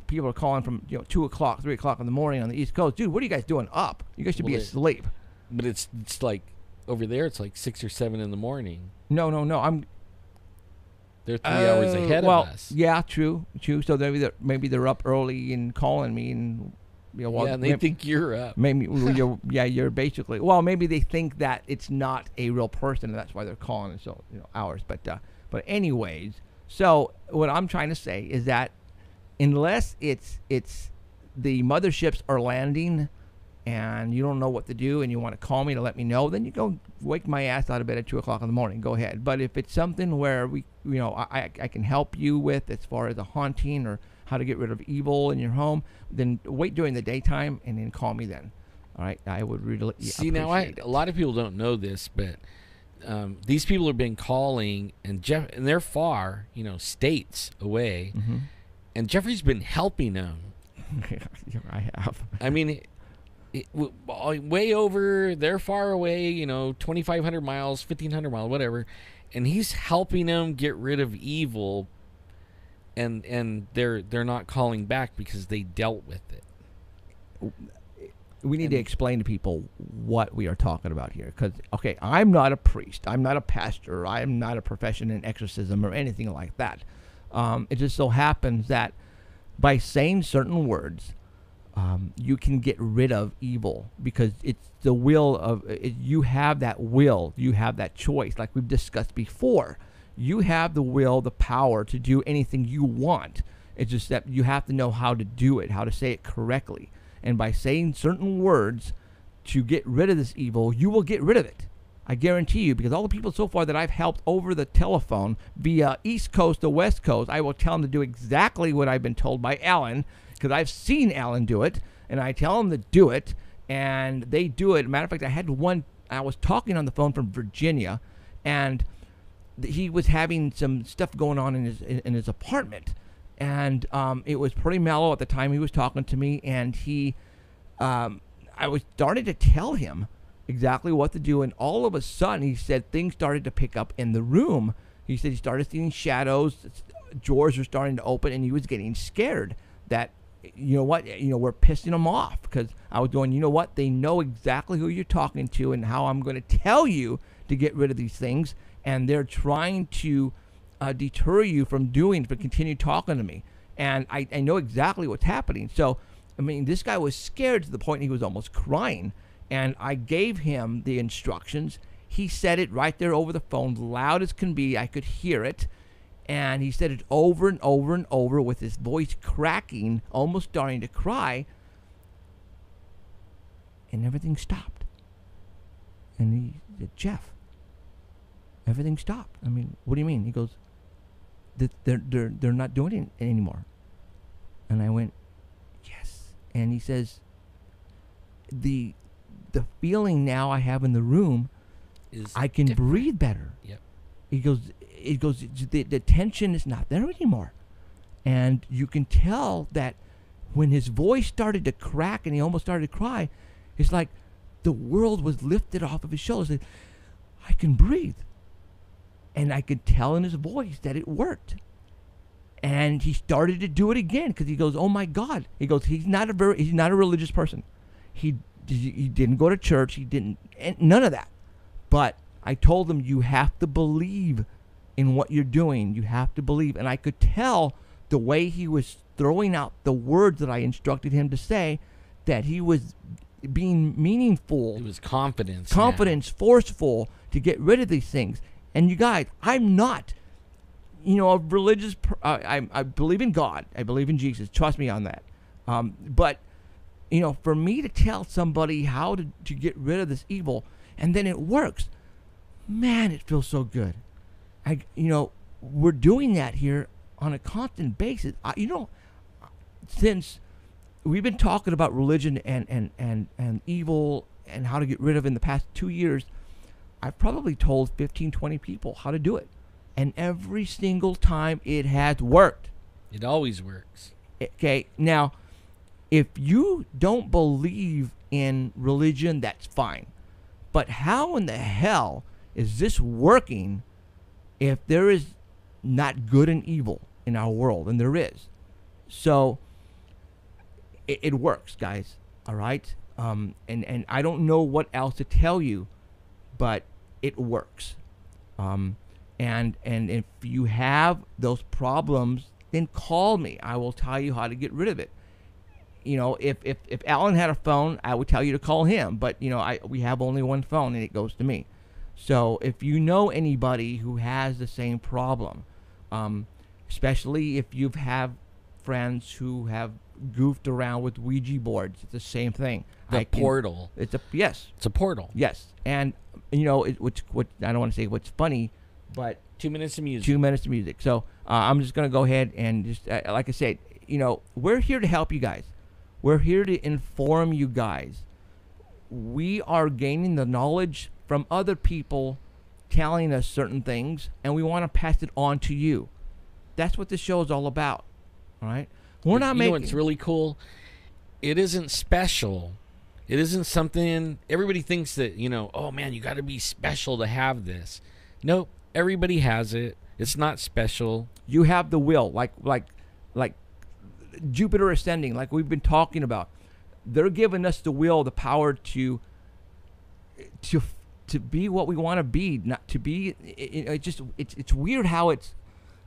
people are calling from 2 o'clock, 3 o'clock in the morning on the East Coast. Dude, what are you guys doing up? You guys should be asleep. But it's like. Over there, it's like 6 or 7 in the morning. No. They're 3 hours ahead of us. Yeah, true. So maybe they're up early and calling me, and and they think you're up. Maybe you're basically. Well, maybe they think that it's not a real person, and that's why they're calling it. So hours. But anyways, so what I'm trying to say is that unless it's the motherships are landing, and you don't know what to do, and you want to call me to let me know, then you go wake my ass out of bed at 2:00 in the morning. Go ahead. But if it's something where I can help you with as far as a haunting or how to get rid of evil in your home, then wait during the daytime and then call me then. All right, I would really see. Now, a lot of people don't know this, but these people have been calling, and they're far, states away, and Jeffrey's been helping them. I have. I mean. Way over, they're far away, 2,500 miles, 1,500 miles, whatever, and he's helping them get rid of evil, and they're not calling back because they dealt with it. We need to explain to people what we are talking about here, because I'm not a priest, I'm not a pastor, I'm not a profession in exorcism or anything like that. It just so happens that by saying certain words, you can get rid of evil, because it's the will of you have that will, you have that choice, like we've discussed before. You have the will, the power to do anything you want. It's just that you have to know how to do it, how to say it correctly. And by saying certain words to get rid of this evil, you will get rid of it. I guarantee you, because all the people so far that I've helped over the telephone via East Coast to West Coast, I will tell them to do exactly what I've been told by Alan, because I've seen Alan do it, and I tell them to do it, and they do it. Matter of fact, I was talking on the phone from Virginia, and he was having some stuff going on in his apartment, and it was pretty mellow at the time he was talking to me, and I was starting to tell him exactly what to do, and all of a sudden he said things started to pick up in the room. He said he started seeing shadows, drawers were starting to open, and he was getting scared that, we're pissing them off, because I was going, they know exactly who you're talking to and how I'm going to tell you to get rid of these things, and they're trying to deter you from continue talking to me, and I know exactly what's happening. So, this guy was scared to the point he was almost crying, and I gave him the instructions. He said it right there over the phone, loud as can be. I could hear it. And he said it over and over and over with his voice cracking, almost starting to cry. And everything stopped. And he said, Jeff, everything stopped. What do you mean? He goes, they're not doing it anymore. And I went, yes. And he says, the feeling now I have in the room is I can breathe better. Yep. He goes, the tension is not there anymore. And you can tell that when his voice started to crack and he almost started to cry, it's like the world was lifted off of his shoulders. I can breathe. And I could tell in his voice that it worked. And he started to do it again, because he goes, oh my God. He goes, he's not a religious person. He didn't go to church. He didn't, none of that. But I told him, you have to believe in what you're doing. You have to believe. And I could tell the way he was throwing out the words that I instructed him to say, that he was being meaningful. It was confidence, forceful to get rid of these things. And you guys, I'm not, a religious, I believe in God. I believe in Jesus. Trust me on that. But, for me to tell somebody how to get rid of this evil, and then it works, man, it feels so good. We're doing that here on a constant basis. Since we've been talking about religion and evil and how to get rid of it in the past 2 years, I've probably told 15, 20 people how to do it. And every single time it has worked. It always works. Okay, now, if you don't believe in religion, that's fine. But how in the hell is this working if there is not good and evil in our world? And there is. So it works, guys. All right? And I don't know what else to tell you, but it works. And if you have those problems, then call me. I will tell you how to get rid of it. You know, if Alan had a phone, I would tell you to call him. But, you know, we have only one phone, and it goes to me. So if you know anybody who has the same problem, especially if you have friends who have goofed around with Ouija boards, it's the same thing. Portal. It's a portal. Yes, and you know what I don't want to say what's funny, but 2 minutes of music. 2 minutes of music. So I'm just gonna go ahead and just like I said, you know, we're here to help you guys. We're here to inform you guys. We are gaining the knowledge from other people telling us certain things, and we want to pass it on to you. That's what this show is all about. All right, we're not making. You know what's really cool? It isn't special. It isn't something everybody thinks that, you know, oh man, you got to be special to have this. Nope, everybody has it. It's not special. You have the will, like Jupiter ascending, like we've been talking about. They're giving us the will, the power to be what we want to be, not to be. It's weird how it's.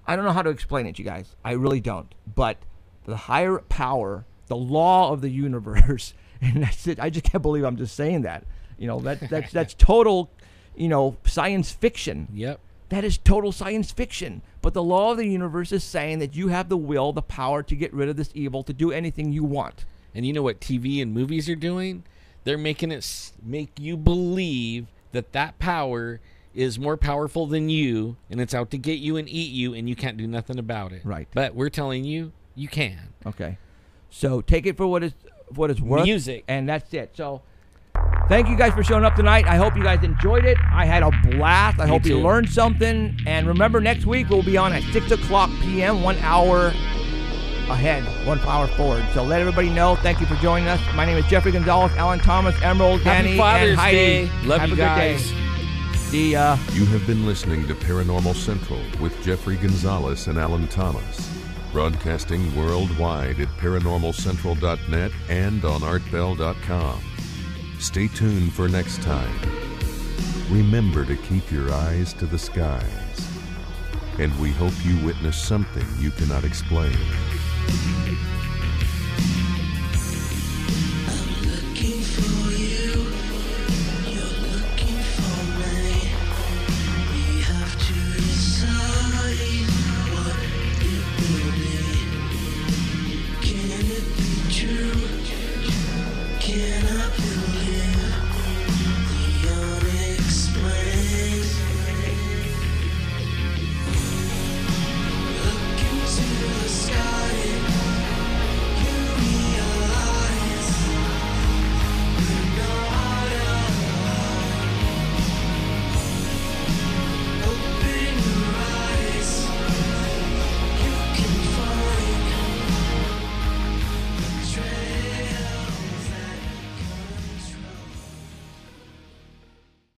I don't know how to explain it, you guys. I really don't. But the higher power, the law of the universe, and that's it. I just can't believe I'm just saying that. You know, that's total, you know, science fiction. Yep. That is total science fiction. But the law of the universe is saying that you have the will, the power to get rid of this evil, to do anything you want. And you know what TV and movies are doing? They're making it make you believe that power is more powerful than you, and it's out to get you and eat you, and you can't do nothing about it. Right. But we're telling you, you can. Okay. So take it for what it's worth. Music. And that's it. So thank you guys for showing up tonight. I hope you guys enjoyed it. I had a blast. I hope you learned something. And remember, next week we'll be on at 6 o'clock p.m., 1 hour ahead, 1 hour forward. So let everybody know. Thank you for joining us. My name is Jeffrey Gonzalez, Alan Thomas, Emerald, Danny, Father's and Heidi. Day. Love Have you a guys. Good day. You have been listening to Paranormal Central with Jeffrey Gonzalez and Alan Thomas. Broadcasting worldwide at ParanormalCentral.net and on ArtBell.com. Stay tuned for next time. Remember to keep your eyes to the skies. And we hope you witness something you cannot explain.